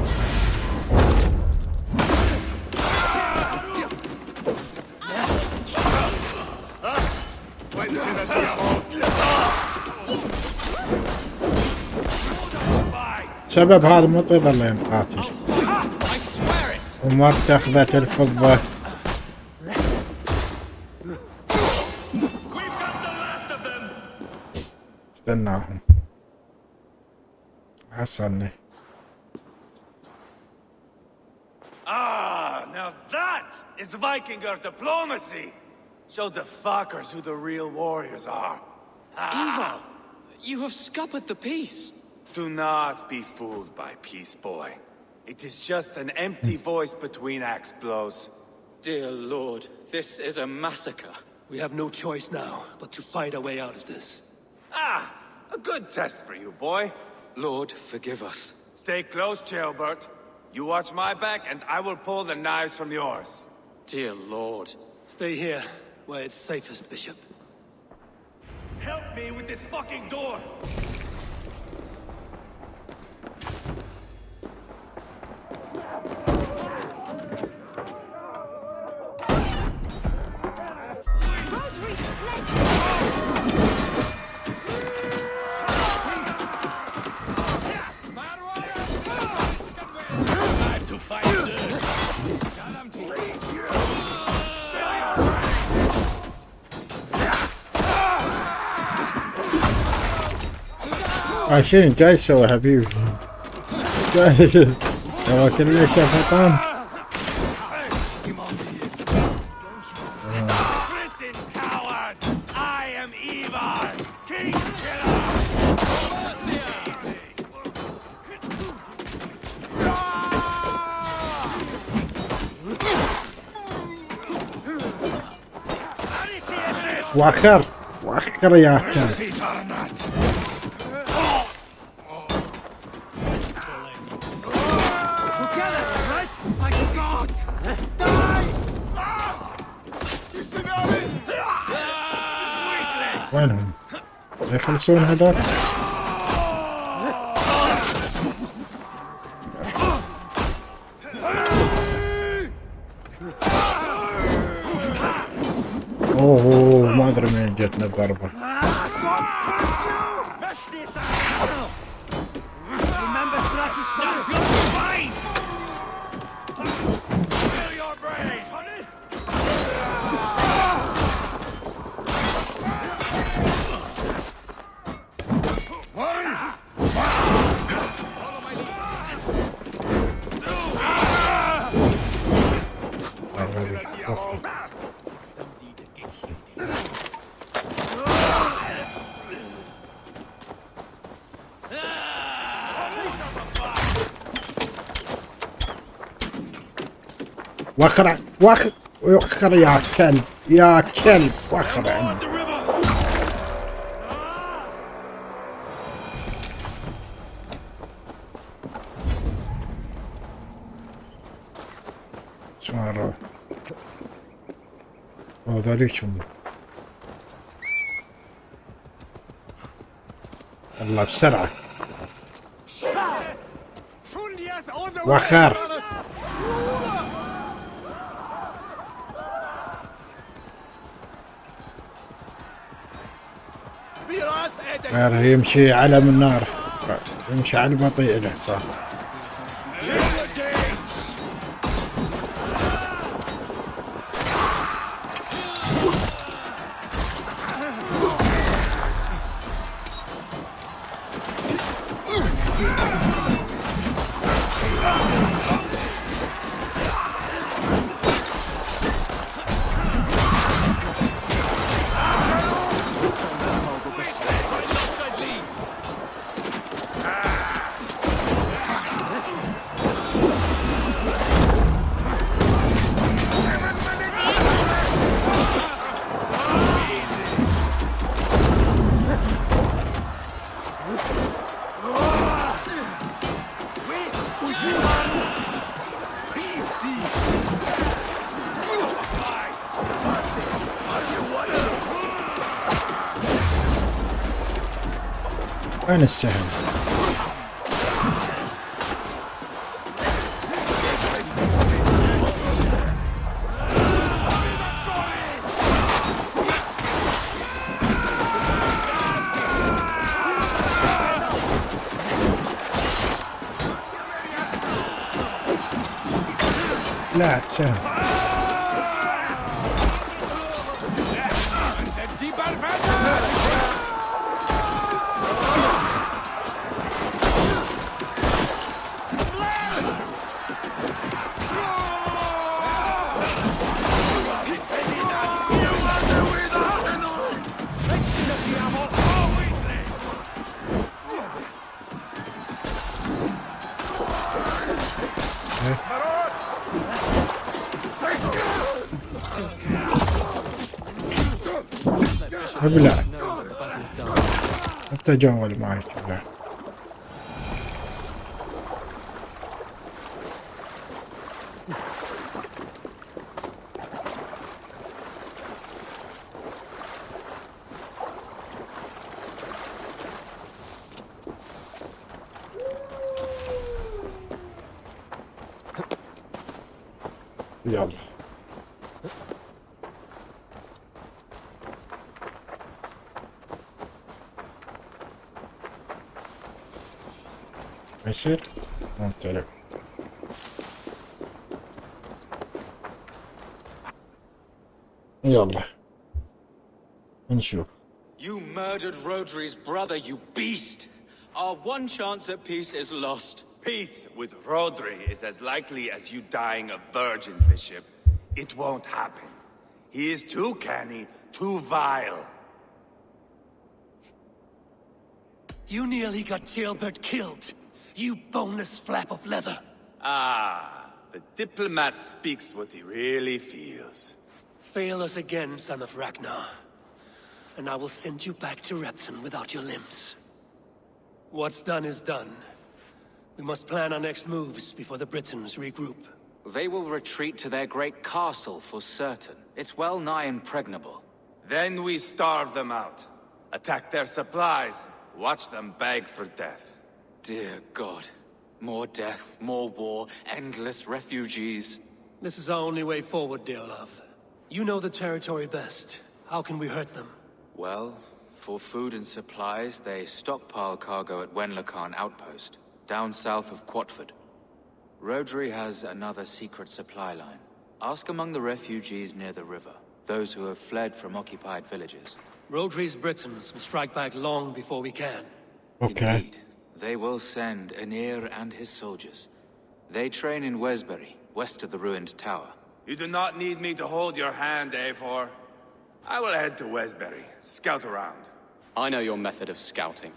سبب هذا المطي ظل يقاتل ومرته اخذت الفضة. استناهم حصلني. Ah, now that is Vikinger diplomacy. Show the fuckers who the real warriors are. Eva, you have scuppered the peace. Do not be fooled by peace, boy. It is just an empty voice between axe blows. Dear Lord, this is a massacre. We have no choice now but to find a way out of this. Ah, a good test for you, boy. Lord, forgive us. Stay close, Jailbert. You watch my back, and I will pull the knives from yours. Dear Lord. Stay here, where it's safest, Bishop. Help me with this fucking door! Time to fight dirt. عشان جاي سوى حبيبي جاي ترى كل شيء فطان. وخر يا كلب. وينهم؟ يخلصون هذول؟ اوه ما ادري منين جتنا الضربة. وخر يا كلب يا كلب وخر عني. شلون اروح؟ هذوليك هم. الله بسرعة وخر. يمشي على من النار يمشي على بطيء له صار. وين السهم؟ لا سهم. ابلع حتى جوالي ما يتبع. يلا ما يصير ممتلئ. يلا نشوف. You murdered Rodri's brother, you beast! Our one chance at peace is lost. Peace with Rodri is as likely as you dying a virgin, Bishop. It won't happen. He is too canny, too vile. You nearly got Jailbird killed. You boneless flap of leather. Ah, the diplomat speaks what he really feels. Fail us again, son of Ragnar, and I will send you back to Repton without your limbs. What's done is done. We must plan our next moves before the Britons regroup. They will retreat to their great castle for certain. It's well nigh impregnable. Then we starve them out. Attack their supplies. Watch them beg for death. Dear God. More death, more war, endless refugees. This is our only way forward, dear love. You know the territory best. How can we hurt them? Well, for food and supplies, they stockpile cargo at Wenlacan Outpost, down south of Quatford. Rodri has another secret supply line. Ask among the refugees near the river, those who have fled from occupied villages. Rodri's Britons will strike back long before we can. Okay. Indeed. They will send Aenir and his soldiers. They train in Wesbury, west of the ruined tower. You do not need me to hold your hand, Eivor. I will head to Wesbury, scout around. I know your method of scouting.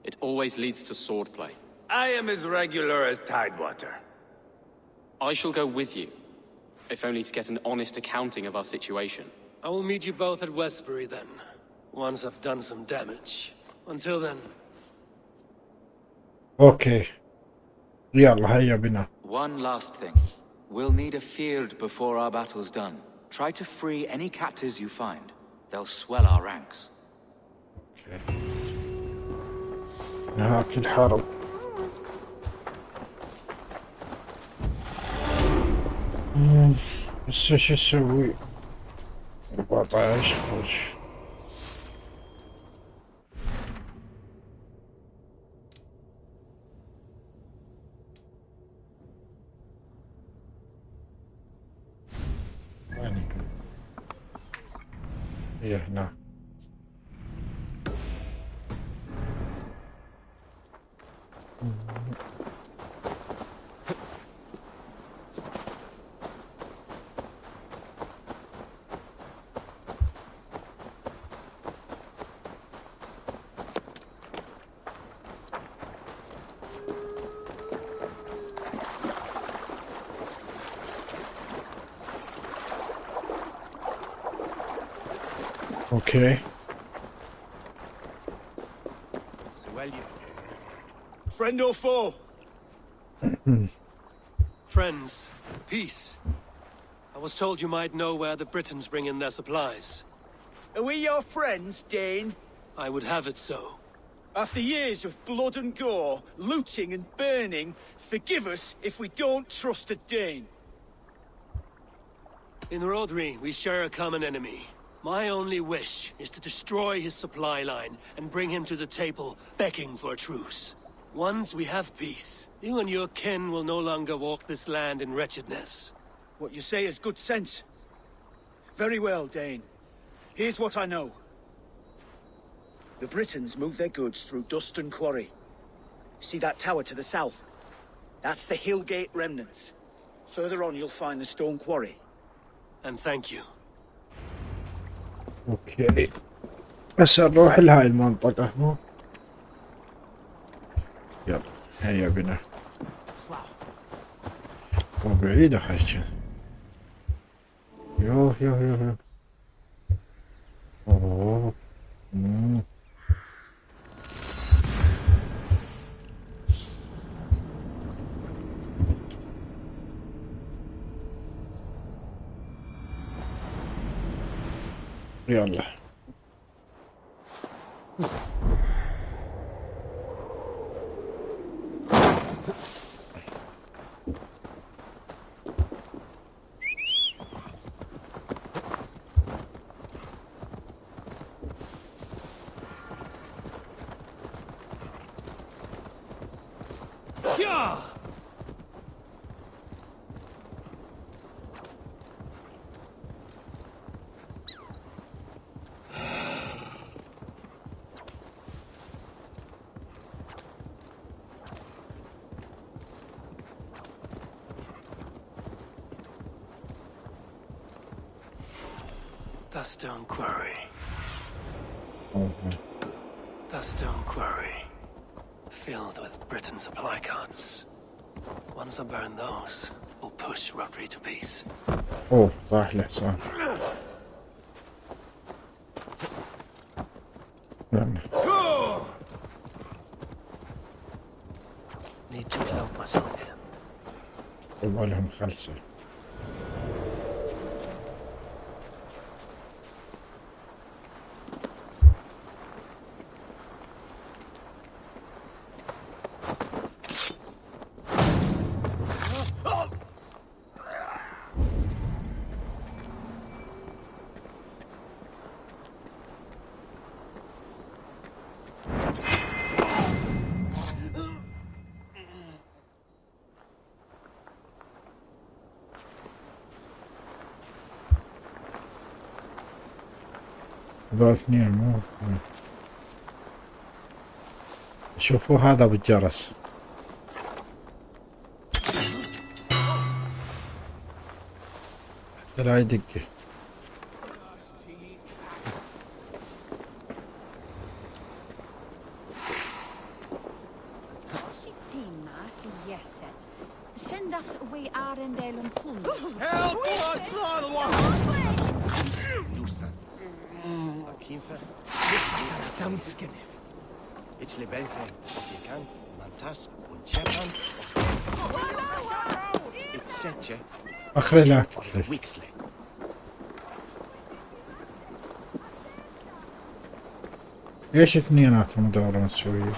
It always leads to swordplay. I am as regular as Tidewater. I shall go with you, if only to get an honest accounting of our situation. I will meet you both at Westbury then, once I've done some damage. Until then... اوكي يلا هيا بنا. One last thing. We'll need a field before our battle's done. Try to free any captives you find. They'll swell our ranks. اوكي نهاك الحرب. بس شو اسوي؟ 14 خش. يعني هي هنا. Okay. So well you Friend or foe? Friends. Peace. I was told you might know where the Britons bring in their supplies. Are we your friends, Dane? I would have it so. After years of blood and gore, looting and burning, forgive us if we don't trust a Dane. In Rodri, we share a common enemy. My only wish is to destroy his supply line and bring him to the table, begging for a truce. Once we have peace, you and your kin will no longer walk this land in wretchedness. What you say is good sense. Very well, Dane. Here's what I know. The Britons move their goods through Dustin Quarry. See that tower to the south? That's the Hillgate remnants. Further on, you'll find the stone quarry. And thank you. اوكي بس نروح لهاي المنطقة مو يلا هيا بنا وبعيدة هاي كذا يوه يوه يوه اوه يلا The stone quarry. The stone quarry. Filled with Britain supply carts. Once I burn those, we'll push Rodri to peace. اوه صح الحصان Need to cloak myself here. يبغالهم خلصة هذول اثنين مو شوفوا هذا بالجرس حتى لا يدق اخري لك ايش اثنيناتهم يدورون شوية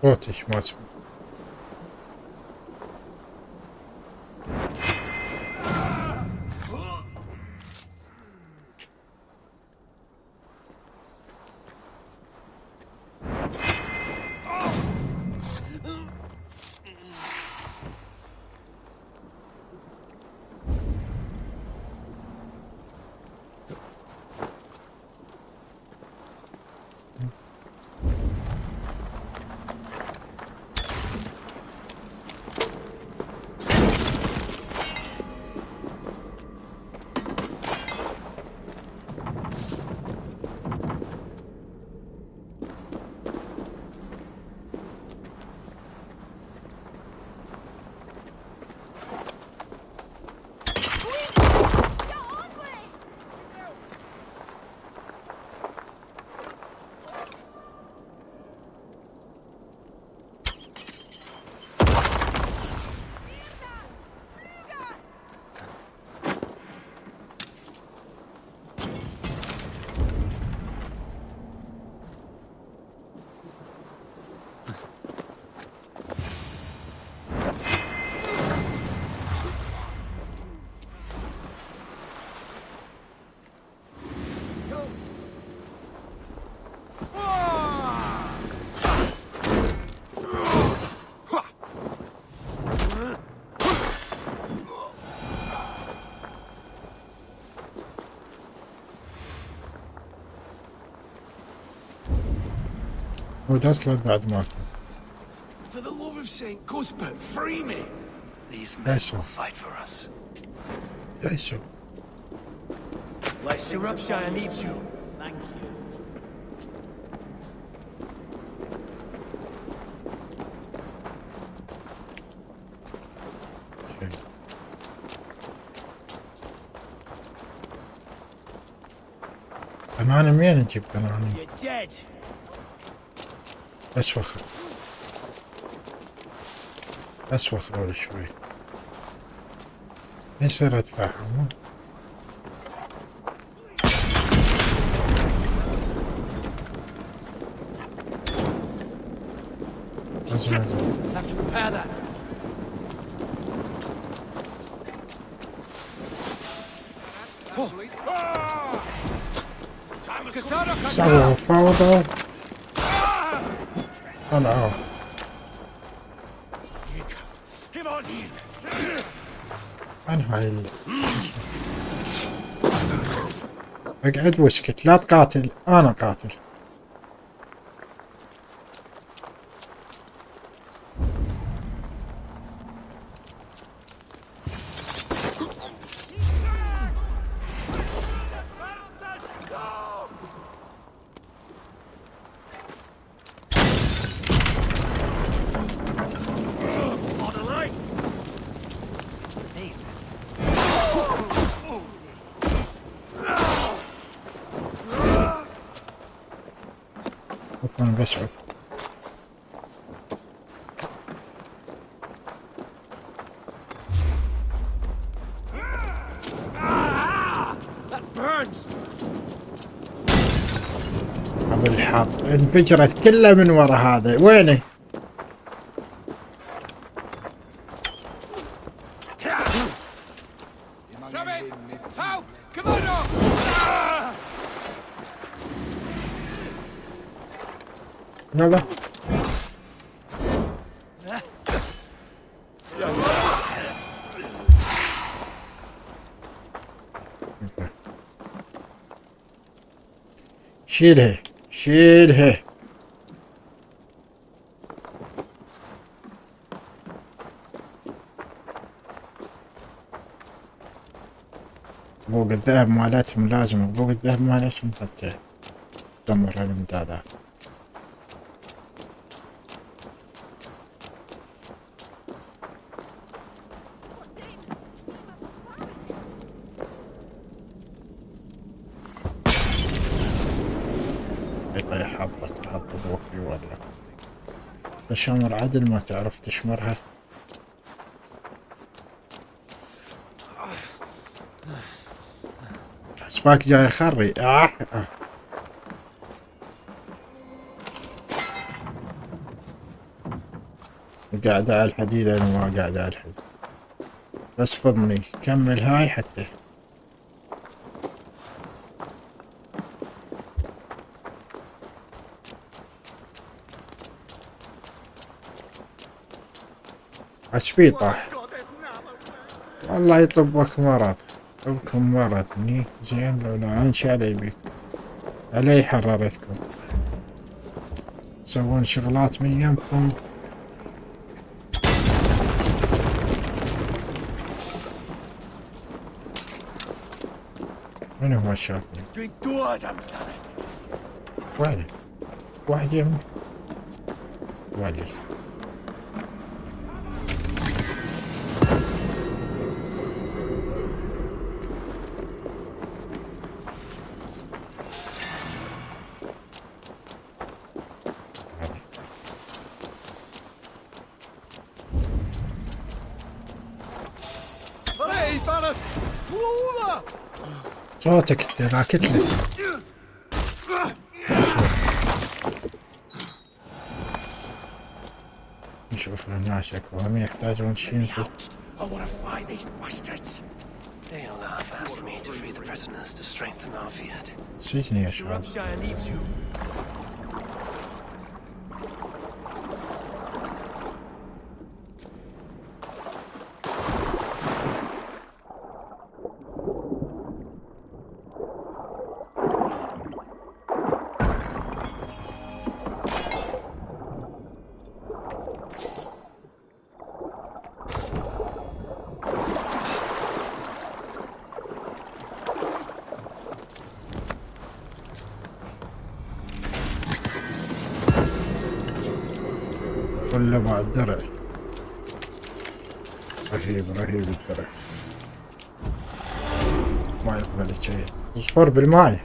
صوتش ما اسمع اصلا بعد ما For the love of Saint Cuthbert, free me! These men will fight for us. يسوع Shropshire needs you. Thank you. أنا منين نجيب قنانين؟ You're dead. بس وخر بس وخر شوي يصير ادفعهم. Have to prepare that. سووا فوضى طلعوا. من هاي اقعد واسكت لا تقاتل انا قاتل. أنا بسعف. بالحظ انفجرت كلها من ورا هذا. وينه؟ نبا شيلها شيلها. بوق الذهب مالتهم لازم بوق الذهب مالتهم حتى تدمر الامدادات. يبقى يحظك حظ ابوك ولا تشمر عدل ما تعرف تشمرها. سباك جاي يخري. قاعد على الحديد. انا ما قاعد على الحديد بس فضني كمل هاي حتى عشبي طاح. والله يطبك مرض طبكم مرضني زين. لو لا انشي علي بيك علي حرارتكم تسوون شغلات من يمكم. من هو شافني؟ وينه؟ واحد يمني ولي. صوتك راكت لك. نشوف هنا شكوهم يحتاجون شيء. They'll have asked me to free the prisoners to strengthen our field. سجن يا شباب. ولا بعد درع. رهيب رهيب الدرع، ما يقبل شيء. اصفر بالماي.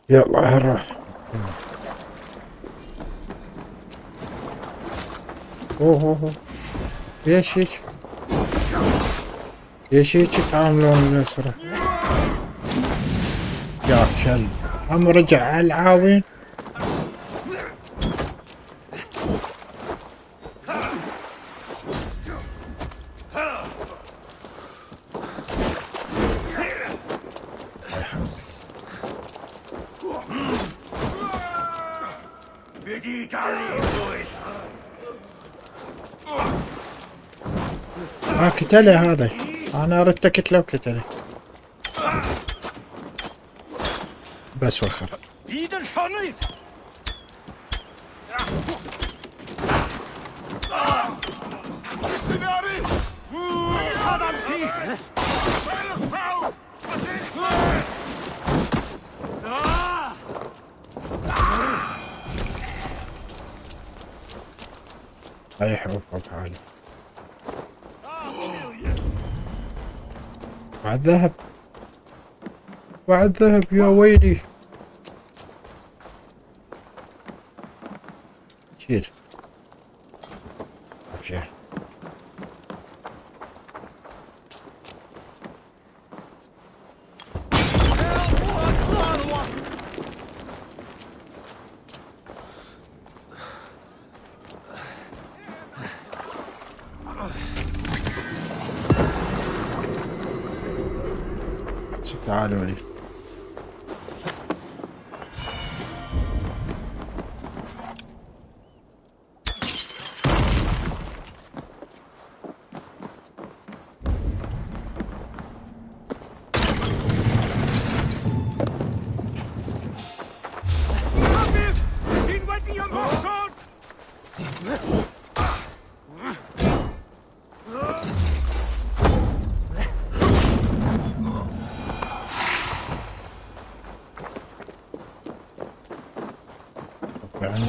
يلا نروح. اوه ليش هيك؟ ليش هيك تعاملون الأسرة؟ يا كلب هم رجع على العاوين. قتله هذا، انا اردت اقتله وقتله بس وخر. اي حروف فوق حالي. بعد ذهب، بعد ذهب يا ويلي. شيل شيل. تعالوا لي. عني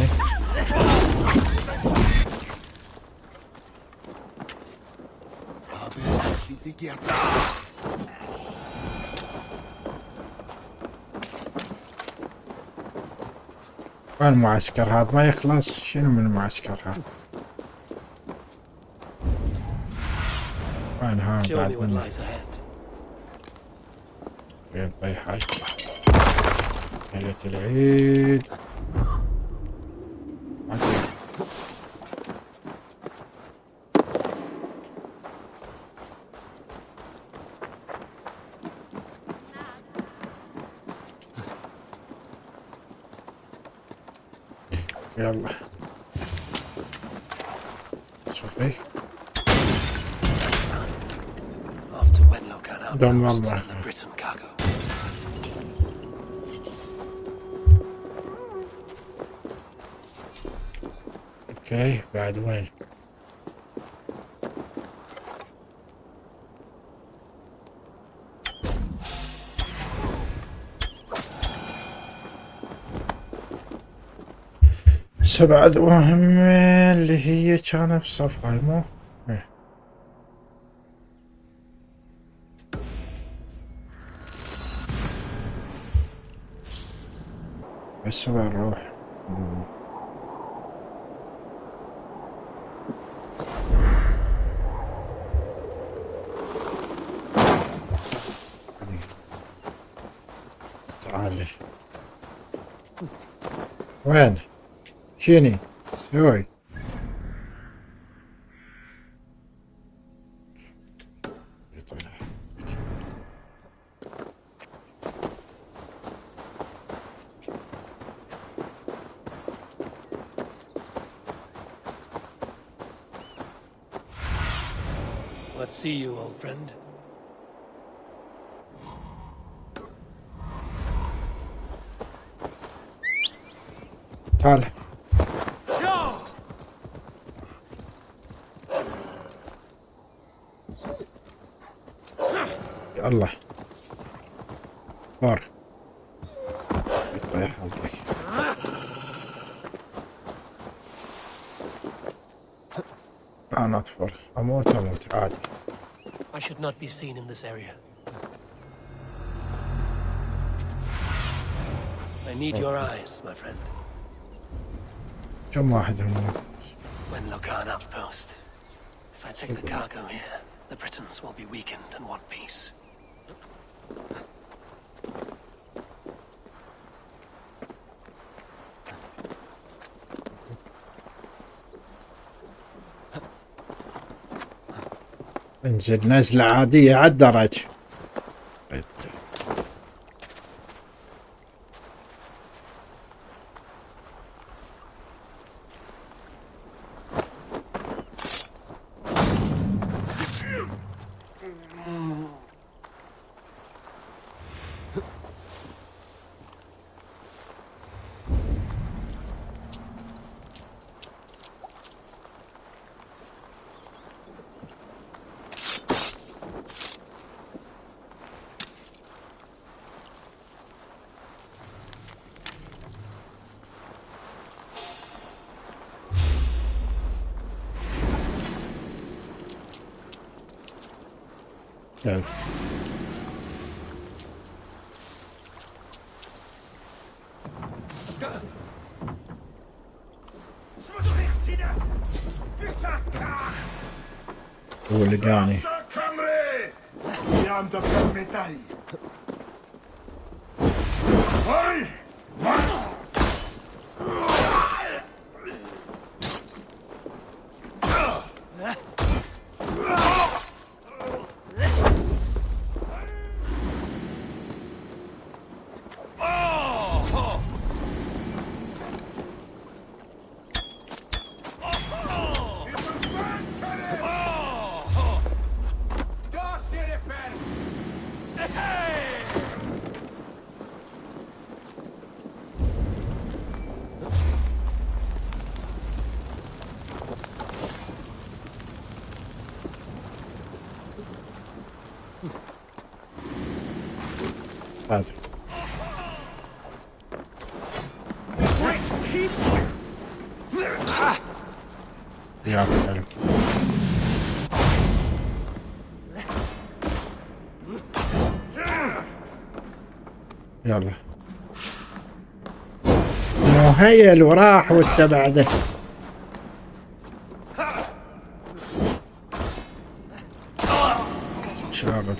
وين المعسكر هذا؟ ما يخلص. شنو من المعسكر هذا؟ وين ها بعد منه؟ وين طيحة ليلة العيد. يلا شوفي دم الله. اوكي بعد وين؟ سبعة مهمة اللي هي كانت بصفحة مو إيه. بس بنروح تعالي. وين؟ شيني سوي؟ Let's see you, old friend. تعال الله فار يطيح حظك. أنا أطفر أموت عادي. I should not be seen in this area. I need your eyes, my friend. كم واحد هم؟ When Locan outpost. If I take the cargo here, the Britons will be weakened and want peace. انزل نزلة عادية على الدرج. Evet. هو اللي قاني. هذا يا حلو. يلا مهيل وراح واتبعده. شابك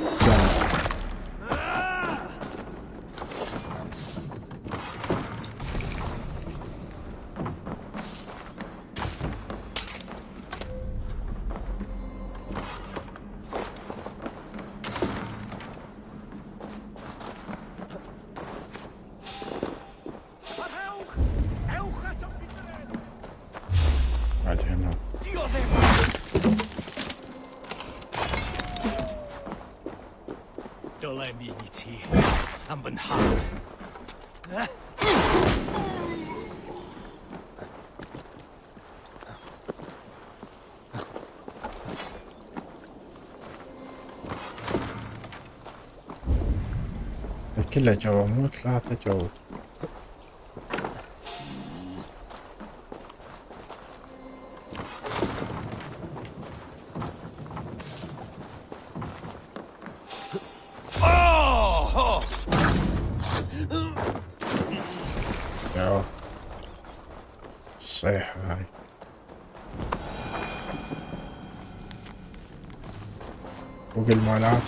كلها جوا مو 3 جوا. يا الصيحة هاي فوق المالات.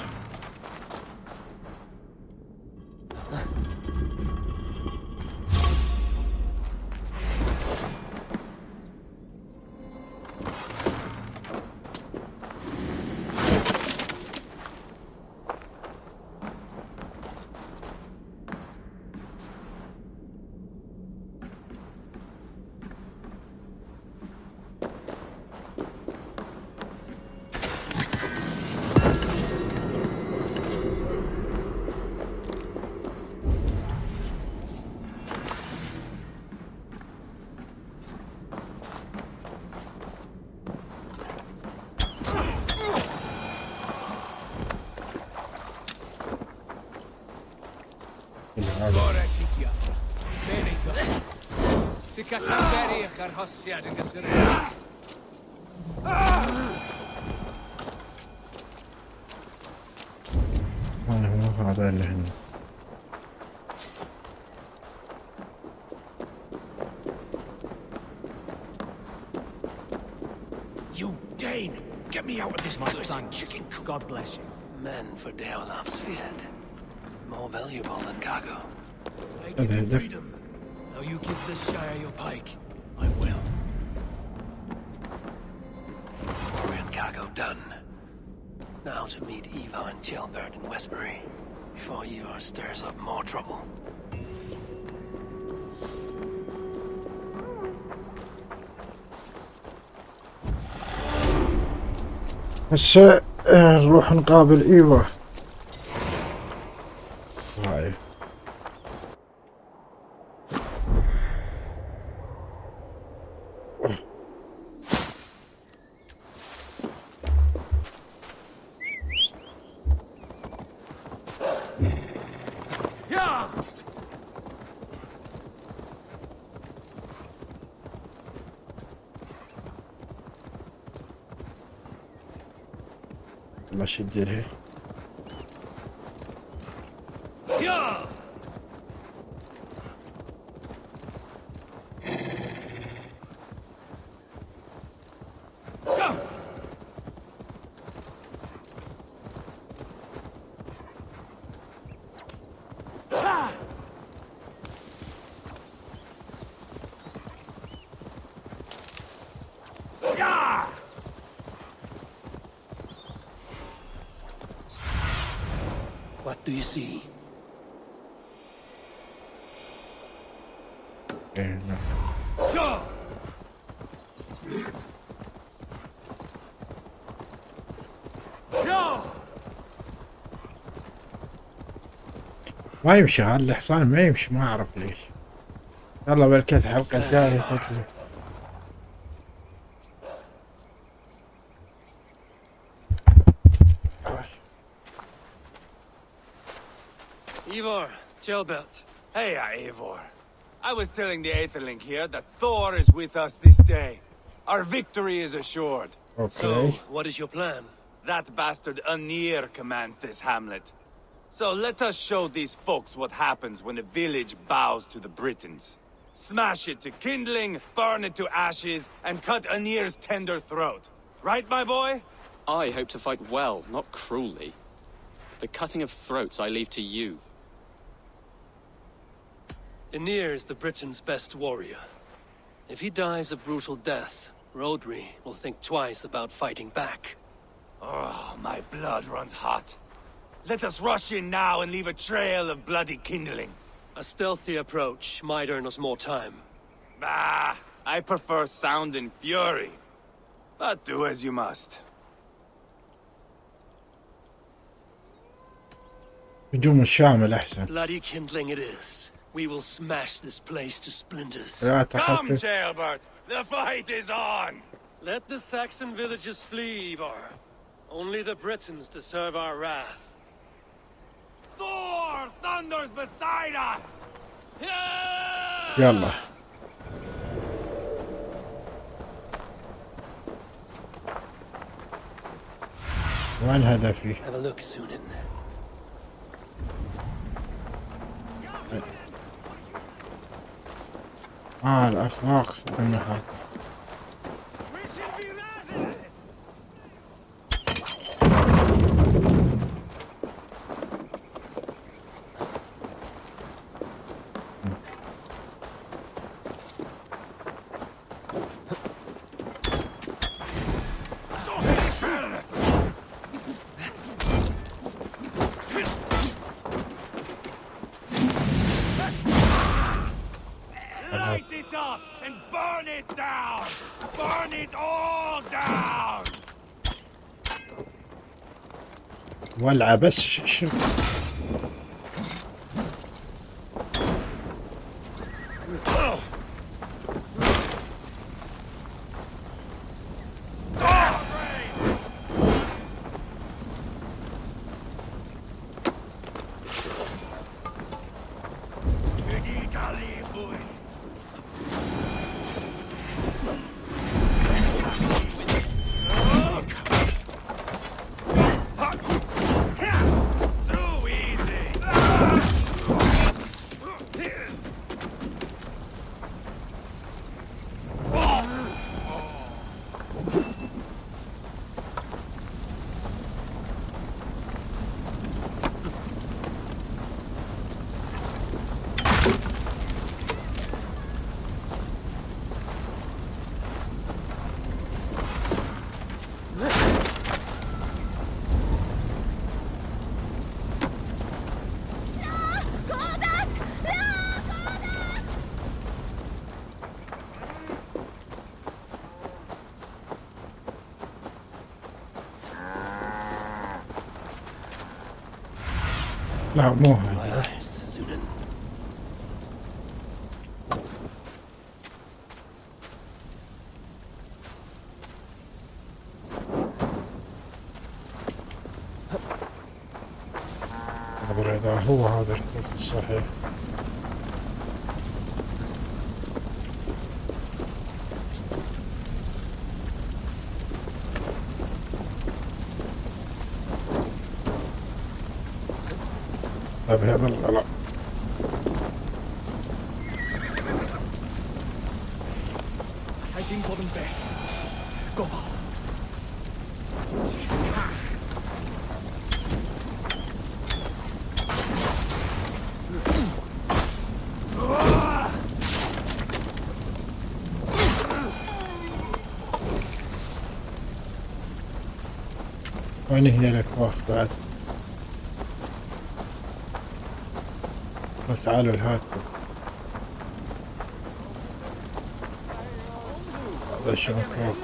gallan beri'ch arhosiad yn gysylltu. هذا اللي هنا. You Dane! Get me out of this cursed chicken coop. God bless you. Men for Deolaf's Fiat. More valuable than cargo. I give you freedom. Now you give this Shire your pike. I will. Warrior cargo done. Now to meet Eva and Tilbert in Westbury, before Eva stirs up more trouble. هسه نروح نقابل ايفا. هاي ماشي تديرها. What do you see? ما يمشي هذا الحصان، ما يمشي، ما اعرف ليش. يلا بالكت الحلقة الجاية قتله. Eivor, Tilbert. Hey, Eivor. I was telling the Aetherling here that Thor is with us this day. Our victory is assured. Okay. So, what is your plan? That bastard Anir commands this hamlet. So let us show these folks what happens when a village bows to the Britons. Smash it to kindling, burn it to ashes, and cut Anir's tender throat. Right, my boy? I hope to fight well, not cruelly. The cutting of throats I leave to you. Anir is the Britons' best warrior. If he dies a brutal death, Rodri will think twice about fighting back. Oh, my blood runs hot. Let us rush in now and leave a trail of bloody kindling. A stealthy approach might earn us more time. Bah, I prefer sound and fury. But do as you must. هجوم الشامل أحسن. Bloody kindling it is. We will smash this place to splinters. Come, Jailbert! The fight is on! Let the Saxon villages flee, Ivar. Only the Britons deserve our wrath. Thor thunders beside us! يلا. وين هدفي؟ Have a look, Sunan. الأخلاق المحاكم. Light it up and burn it down! Burn it all down! ولعة بس شو لا مو هذا. إذا هو هذا الكوخ الصحيح. طيب هذا الغلط. وين هي الأكواخ بعد؟ تعالوا الهاتف. هذا شو أكواخ؟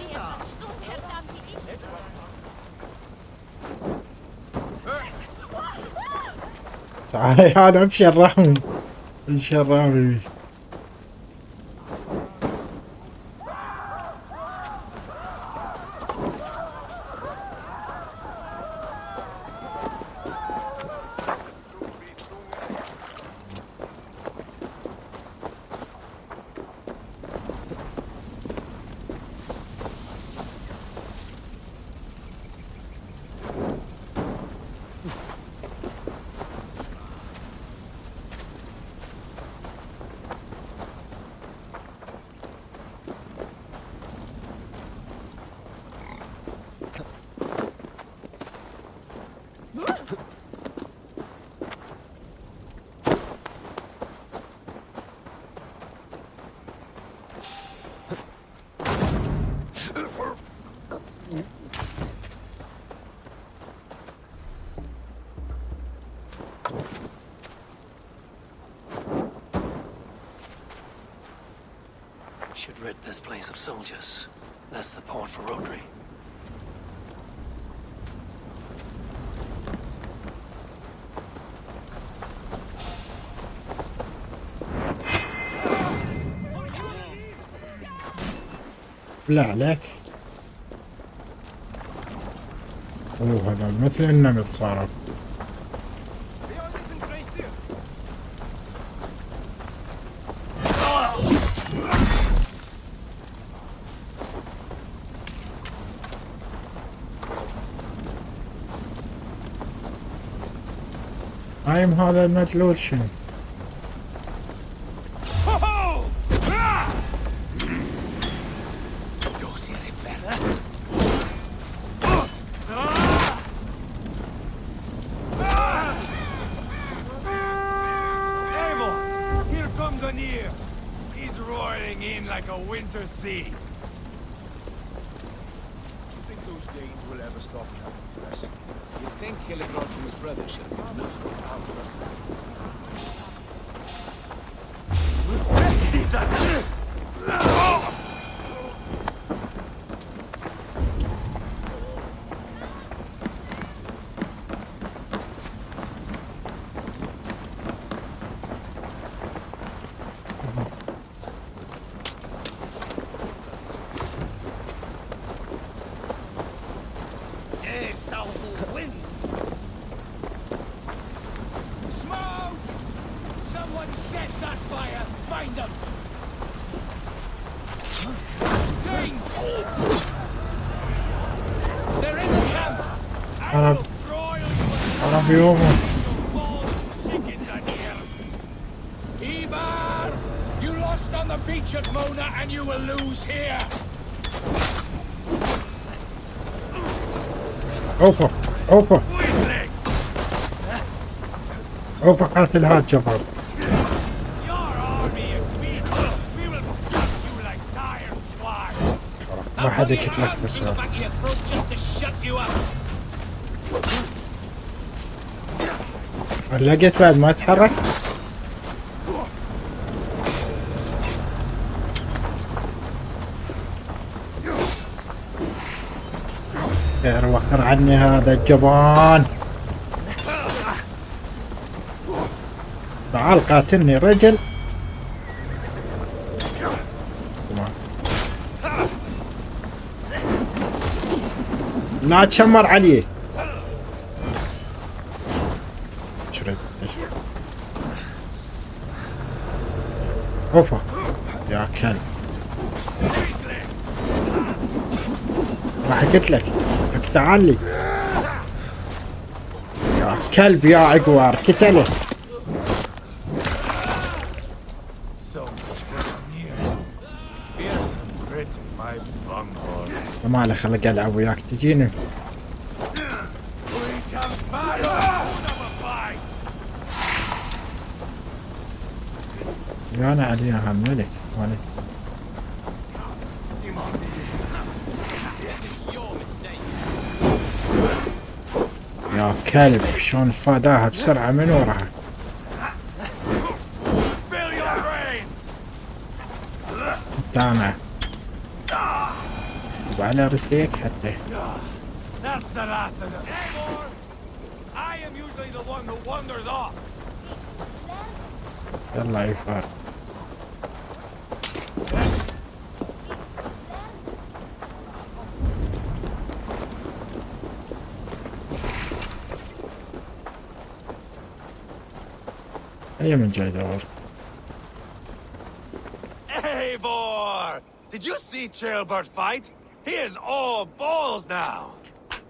تعالي أنا أمشي الرامي. امشي الرامي. Should rid this place of soldiers. Less support for Rodri. لا عليك. اوه هذا مثل النمر صار. نايم هذا المجلول شنو؟ He's roaring in like a winter sea. You think those Danes will ever stop coming for us? You think Hilligrod and his brother should have given us what out of us? أنا بيومه. Ivar, you lost on the beach at Mona and you will lose here. اوفا اوفا اوفا قاتل هاد جبار. ما حد يكتلك بس لقيت بعد ما يتحرك. خير وخر عني هذا الجبان. تعال قاتلني رجل. لا تشمر عليه. شريت اوفا يا كلب. راح قلت لك تعال لي يا كلب يا عقوار. قتله. ما له خلق العب وياك تجيني. انا عليها ملك وانا يا كلب. شلون تفاداها بسرعة من وراها. تانا وعلى رجليك حتى. يلا يفار. هيا من جاي دور. Eivor! Did you see Jailbird fight? He is all balls now!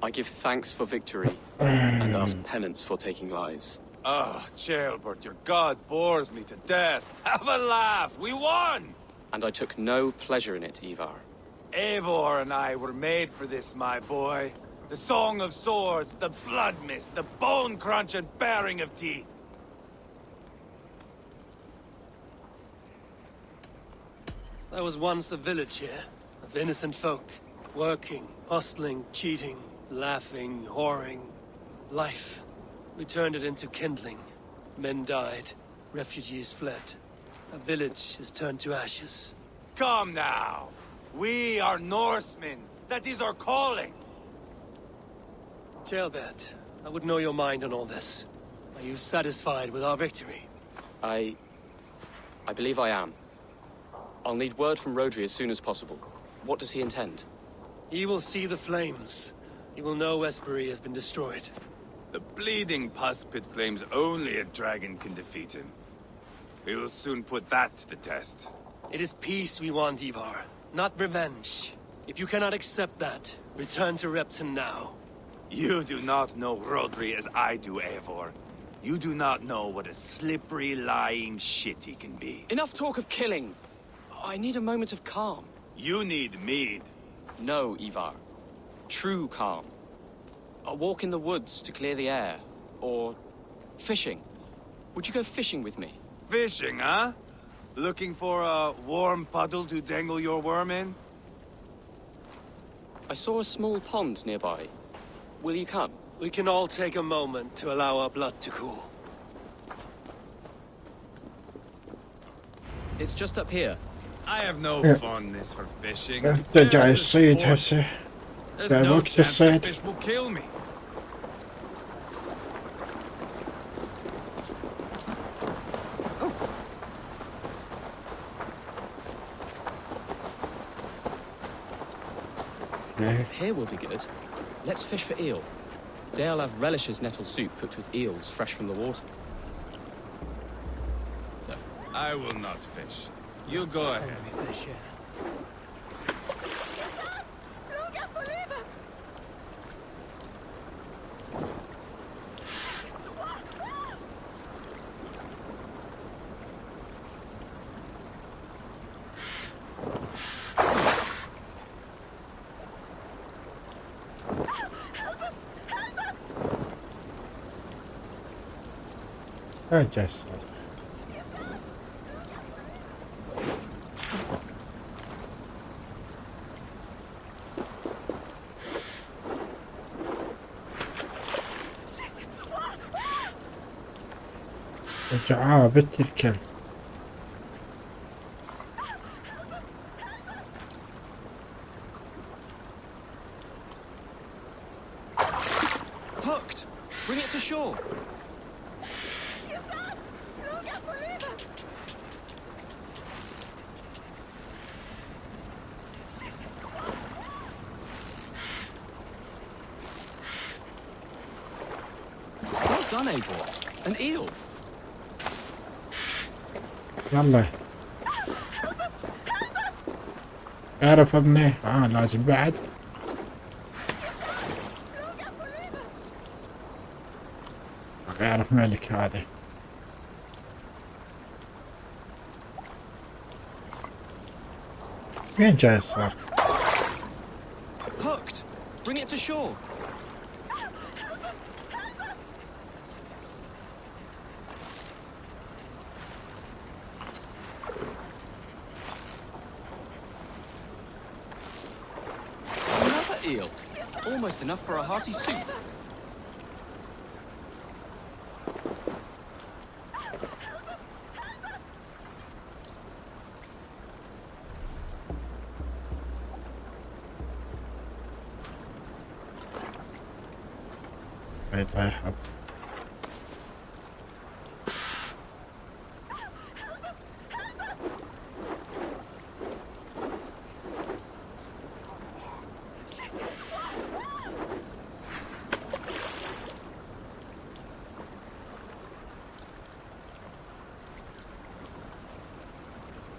I give thanks for victory and ask penance for taking lives. Oh, Jailbird, your god bores me to death. Have a laugh! We won! And I took no pleasure in it, Ivar. Eivor and I were made for this, my boy. The song of swords, the blood mist, the bone crunch and baring of teeth. There was once a village here, of innocent folk, working, hustling, cheating, laughing, whoring. Life. We turned it into kindling. Men died, refugees fled. A village is turned to ashes. Come now! We are Norsemen. That is our calling. Jailbird, I would know your mind on all this. Are you satisfied with our victory? I believe I am. I'll need word from Rodri as soon as possible. What does he intend? He will see the flames. He will know Espery has been destroyed. The bleeding pus pit claims only a dragon can defeat him. We will soon put that to the test. It is peace we want, Ivar, not revenge. If you cannot accept that, return to Repton now. You do not know Rodri as I do, Eivor. You do not know what a slippery, lying shit he can be. Enough talk of killing! I need a moment of calm. You need mead. No, Ivar. True calm. A walk in the woods to clear the air. Or fishing. Would you go fishing with me? Fishing, huh? Looking for a warm puddle to dangle your worm in? I saw a small pond nearby. Will you come? We can all take a moment to allow our blood to cool. It's just up here. I have no fondness for fishing. جاي الصيد هسه. جاي وقت الصيد. Fish will kill me. Here will be good. Let's fish for eel. Dale have relishes nettle soup cooked with eels fresh from the water. No, I will not fish. You go ahead. جالس. رجعها بنت الكلب. Hooked! Bring it to shore! done, Eivor? An eel. يلا اعرف اظني لازم بعد. يعرف ملك هذا. فين جاي الصار؟ Hooked. Bring it to shore. Another eel. Almost enough for a hearty soup. يطيح.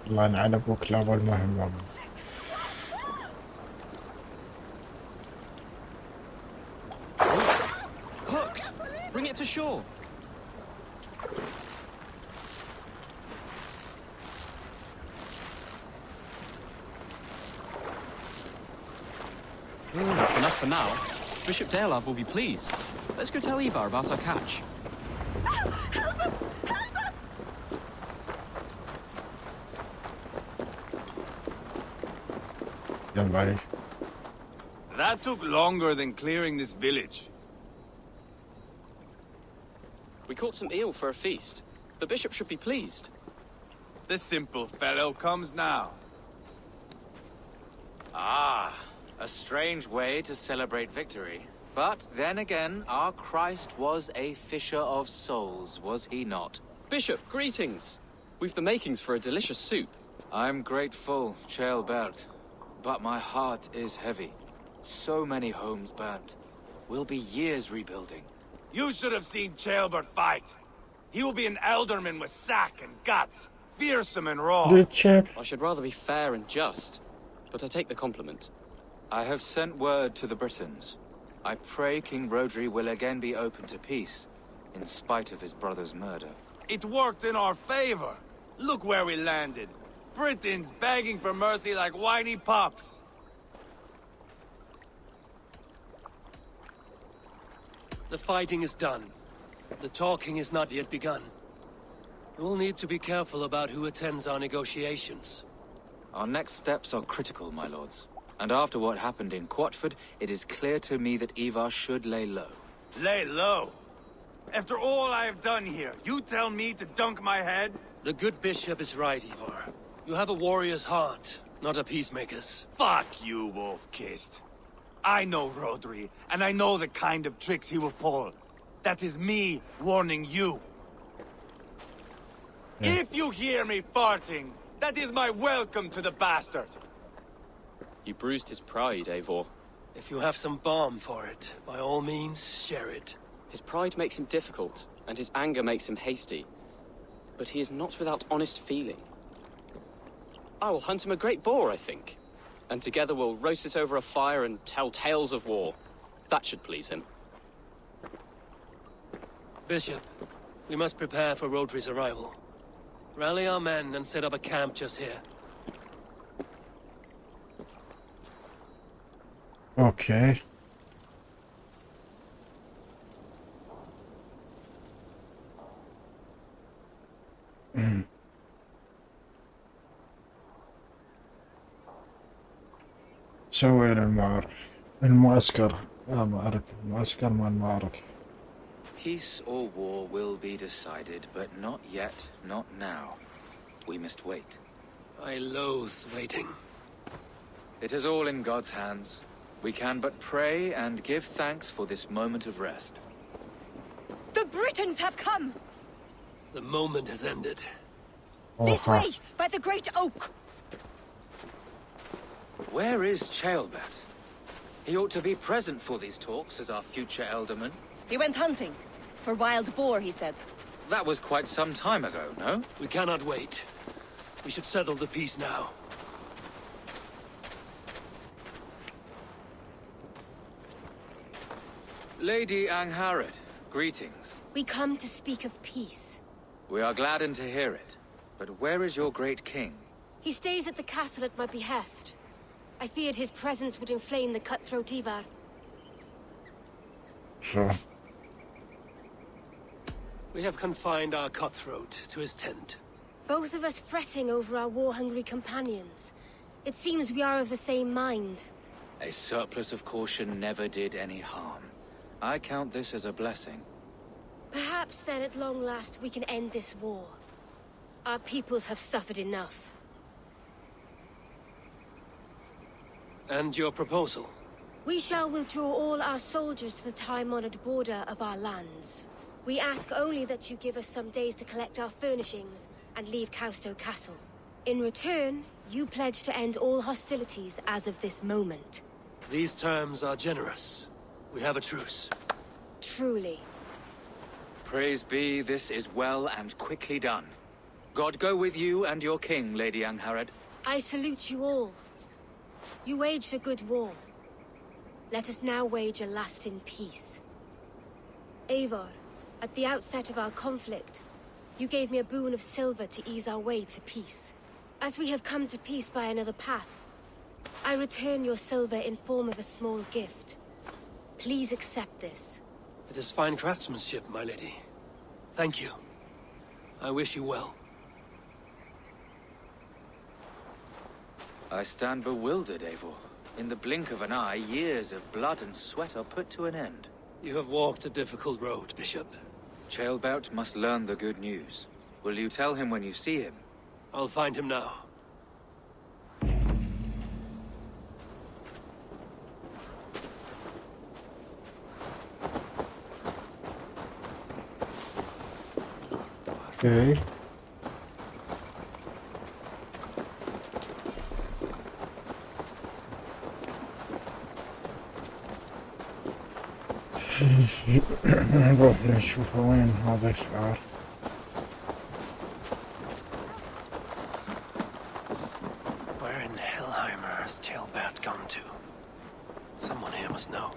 الله ينعل ابوك لابو المهمة. Bring it to shore. That's enough for now. Bishop Daelav will be pleased. Let's go tell Ivar about our catch. That took longer than clearing this village. We caught some eel for a feast. The bishop should be pleased. The simple fellow comes now. Ah, a strange way to celebrate victory. But then again, our Christ was a fisher of souls, was he not? Bishop, greetings. We've the makings for a delicious soup. I'm grateful, Ceolbert, but my heart is heavy. So many homes burnt. We'll be years rebuilding. You should have seen Ceolbert fight. He will be an alderman with sack and guts, fearsome and raw. Good chap. I should rather be fair and just, but I take the compliment. I have sent word to the Britons. I pray King Rodri will again be open to peace, in spite of his brother's murder. It worked in our favor. Look where we landed. Britons begging for mercy like whiny pups. The fighting is done. The talking is not yet begun. We'll need to be careful about who attends our negotiations. Our next steps are critical, my lords. And after what happened in Quatford, it is clear to me that Ivar should lay low. Lay low? After all I have done here, you tell me to dunk my head? The good bishop is right, Ivar. You have a warrior's heart, not a peacemaker's. Fuck you, wolf-kissed. I know Rodri, and I know the kind of tricks he will pull. That is me warning you. If you hear me farting, that is my welcome to the bastard. You bruised his pride, Eivor. If you have some balm for it, by all means, share it. His pride makes him difficult, and his anger makes him hasty. But he is not without honest feeling. I will hunt him a great boar, I think. And together we'll roast it over a fire and tell tales of war. That should please him. Bishop, we must prepare for Rodri's arrival. Rally our men and set up a camp just here. Okay. سوي المعسكر المعسكر مال المعركة. Peace or war will be decided, but not yet, not now. We must wait. I loathe waiting. It is all in God's hands. We can but pray and give thanks for this moment of rest. The Britons have come! The moment has ended. This way, by the great oak! Where is Ceolbert? He ought to be present for these talks as our future elderman. He went hunting. For wild boar, he said. That was quite some time ago, no? We cannot wait. We should settle the peace now. Lady Angharad, greetings. We come to speak of peace. We are gladdened to hear it. But where is your great king? He stays at the castle at my behest. I feared his presence would inflame the cutthroat Ivar. Sure. We have confined our cutthroat to his tent. Both of us fretting over our war-hungry companions. It seems we are of the same mind. A surplus of caution never did any harm. I count this as a blessing. Perhaps then at long last we can end this war. Our peoples have suffered enough. And your proposal? We shall withdraw all our soldiers to the time-honored border of our lands. We ask only that you give us some days to collect our furnishings and leave Kausto Castle. In return, you pledge to end all hostilities as of this moment. These terms are generous. We have a truce. Truly. Praise be, this is well and quickly done. God go with you and your king, Lady Angharad. I salute you all. You waged a good war. Let us now wage a lasting peace. Eivor, at the outset of our conflict, you gave me a boon of silver to ease our way to peace. As we have come to peace by another path, I return your silver in form of a small gift. Please accept this. It is fine craftsmanship, my lady. Thank you. I wish you well. I stand bewildered, Eivor. In the blink of an eye, years of blood and sweat are put to an end. You have walked a difficult road, Bishop. Ceolbert must learn the good news. Will you tell him when you see him? I'll find him now. Okay. نروح نشوف وين هذا الشعار. Where in Hellheimer has Ceolbert gone to? Someone here must know.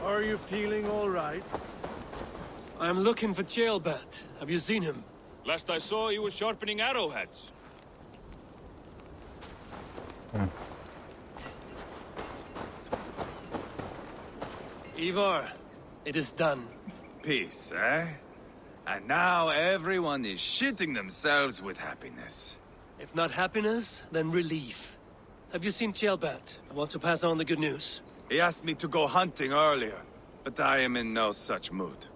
Are you feeling all right? I'm looking for Ceolbert. Have you seen him? Last I saw, he was sharpening arrowheads. Ivar, it is done. Peace, eh? And now everyone is shitting themselves with happiness. If not happiness, then relief. Have you seen Ceolbert? I want to pass on the good news. He asked me to go hunting earlier, but I am in no such mood.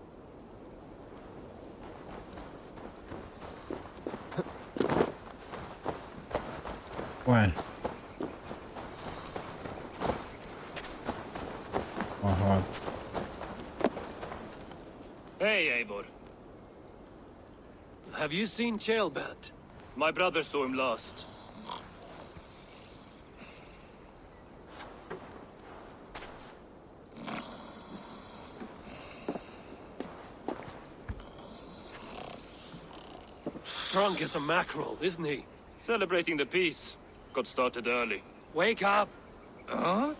وين؟ هذا. Hey, Eivor. Have you seen Ceolbert? My brother saw him last. Drunk as a mackerel, isn't he? Celebrating the peace. Got started early. Wake up! Huh?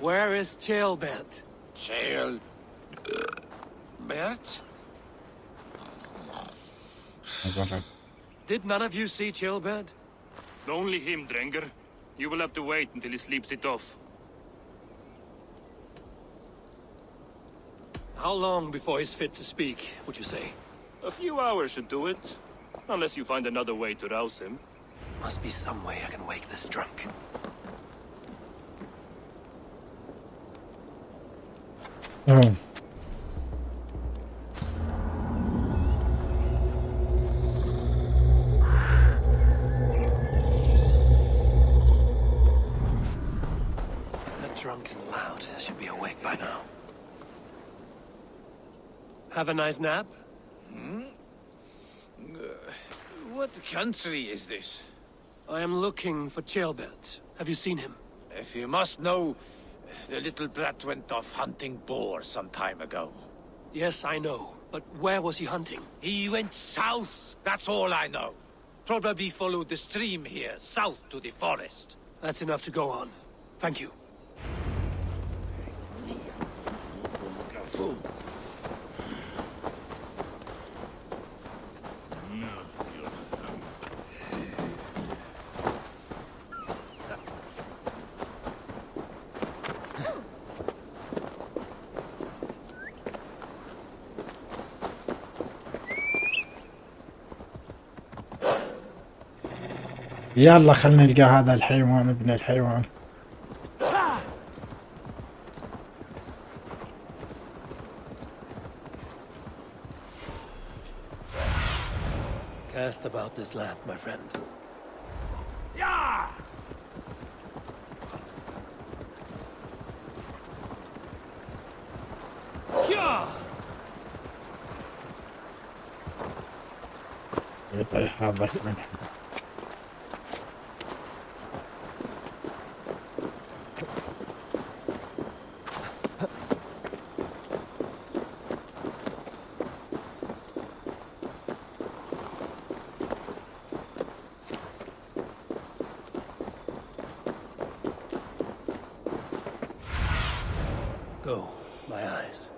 Where is Ceolbert? Bert? Did none of you see Ceolbert? Only him, Drenger. You will have to wait until he sleeps it off. How long before he's fit to speak, would you say? A few hours should do it. Unless you find another way to rouse him. Must be some way I can wake this drunk. Oh. That drunk and loud should be awake by now. Have a nice nap? What country is this? I am looking for Ceolbert. Have you seen him? If you must know, the little brat went off hunting boar some time ago. Yes, I know. But where was he hunting? He went south, that's all I know. Probably followed the stream here, south to the forest. That's enough to go on. Thank you. يلا خلنا نلقى هذا الحيوان ابن الحيوان. Cast about this land, my friend. Yeah! يطيح هذا منه. Go, my eyes.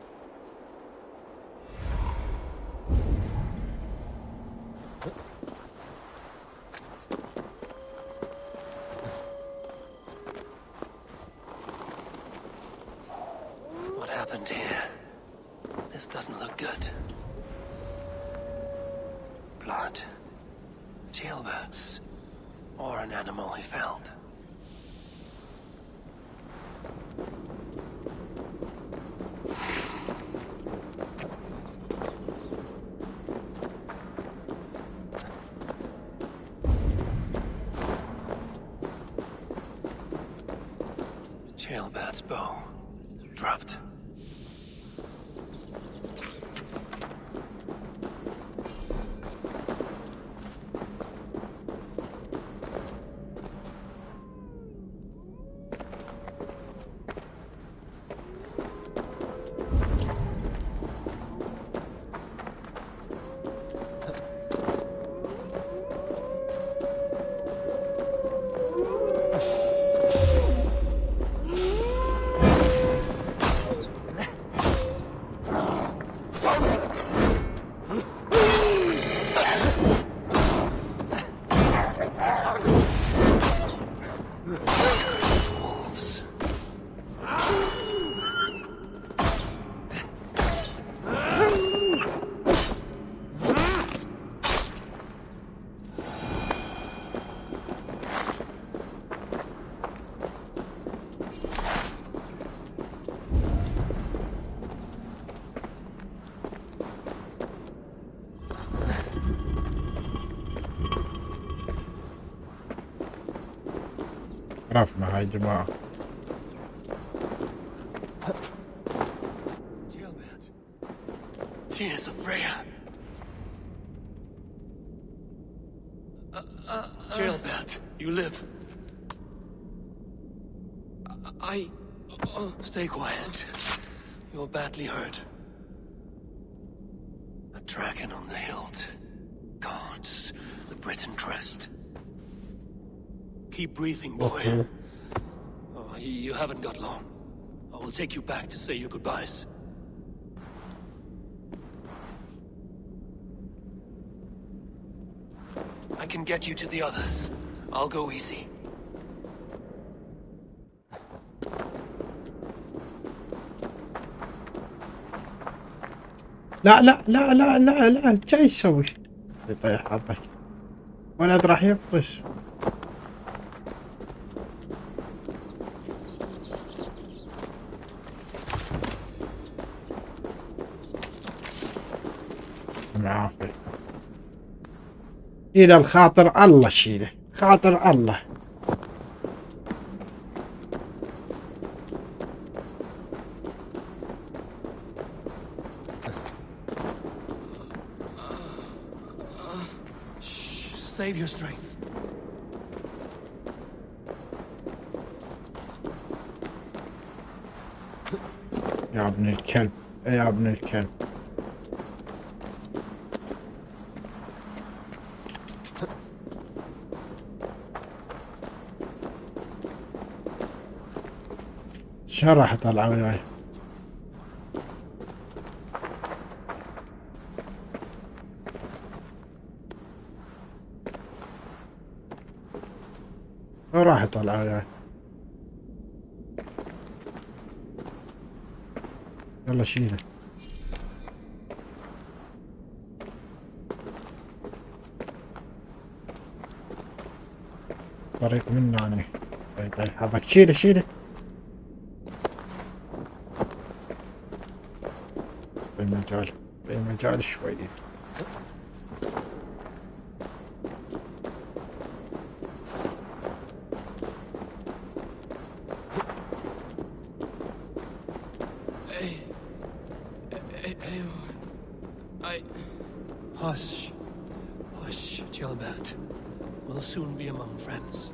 What happened here? This doesn't look good. Blood. Jailbirds. Or an animal he found. Jailbird's bow. Dropped. عرفنا هاي جماعة. Tears of Freya. Jailbert, you live. Stay quiet. You're badly hurt. A dragon on the hilt. Guards the Britain trust. Keep breathing, boy. Okay. Oh, you haven't got long. I will take you back to say your goodbyes. I can get you to the others. I'll go easy. لا لا لا لا لا لا جاي يسوي يطيح حظك ولد راح يفطش. معافي إلى الخاطر الله شيله خاطر الله. save your strength. يا ابن الكلب يا ابن الكلب. شو راح اطلع وياي؟ شو راح اطلع وياي؟ يلا شيله. طريق منه يعني. طيب هذاك شيله شيله. في مجال شوي. Hush. Hush, Gilbert. We'll soon be among friends.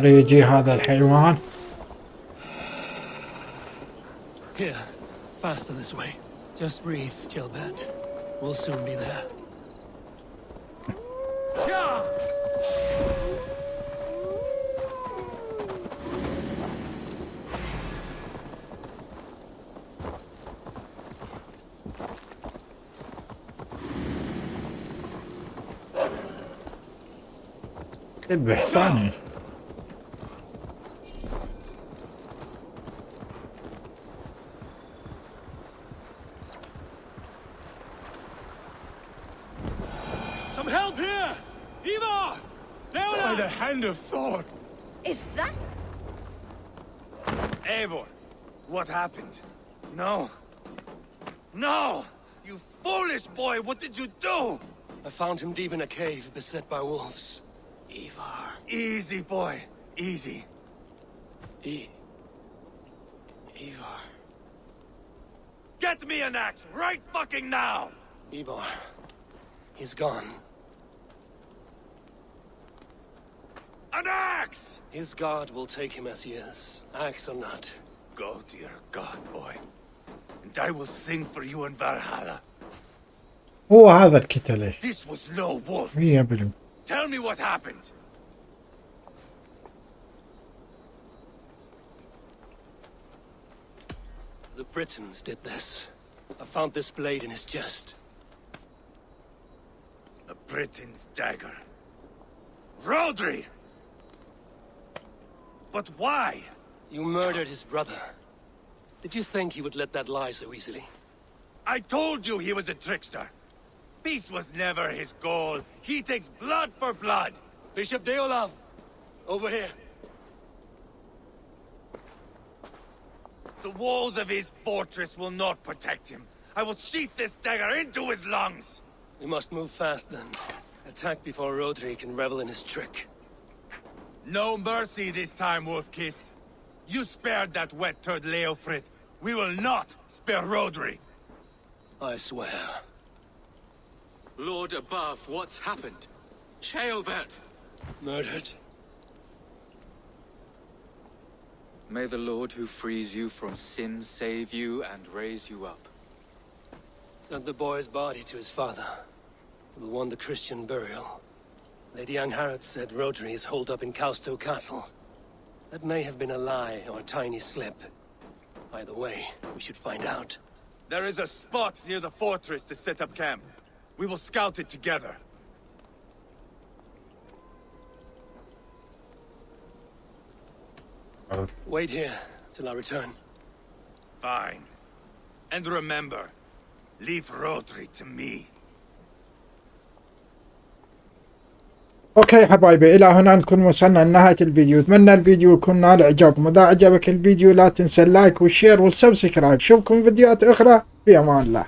يجي هذا الحيوان. Here, faster this way. Just breathe, Gilbert. We'll soon be there. بحصاني. Some help here! Eva! By the hand of Thor! Is that... Eivor, what happened? No. No! You foolish boy, what did you do? I found him deep in a cave, beset by wolves. Ivar. Easy, boy. Easy. Ivar. Get me an axe right fucking now! Ivar. He's gone. An axe! His god will take him as he is, axe or not. Go to your god, boy. And I will sing for you in Valhalla. هو هذا الكتلة. This was no wolf. يا بلم. Tell me what happened. The Britons did this. I found this blade in his chest. The Briton's dagger. Rodri! But why? You murdered his brother. Did you think he would let that lie so easily? I told you he was a trickster. Peace was never his goal. He takes blood for blood. Bishop Deolav, over here. The walls of his fortress will not protect him. I will sheath this dagger into his lungs. We must move fast then. Attack before Rodri can revel in his trick. No mercy this time, Wolf-Kissed. You spared that wet turd Leofrith. We will not spare Rodri. I swear. Lord above, what's happened? Ceolbert! Murdered. May the Lord who frees you from sin save you and raise you up. Sent the boy's body to his father. Will want the Christian burial. Lady Angharad said Rodri is holed up in Kausto Castle. That may have been a lie or a tiny slip. Either way, we should find out. There is a spot near the fortress to set up camp. We will scout it together. Wait here till I return. Fine. And remember, leave Rodri to me. اوكي حبايبي، الى هنا نكون وصلنا لنهاية الفيديو. اتمنى الفيديو يكون نال اعجابكم. اذا عجبك الفيديو لا تنسى اللايك والشير والسبسكرايب. اشوفكم فيديوهات اخرى، في امان الله.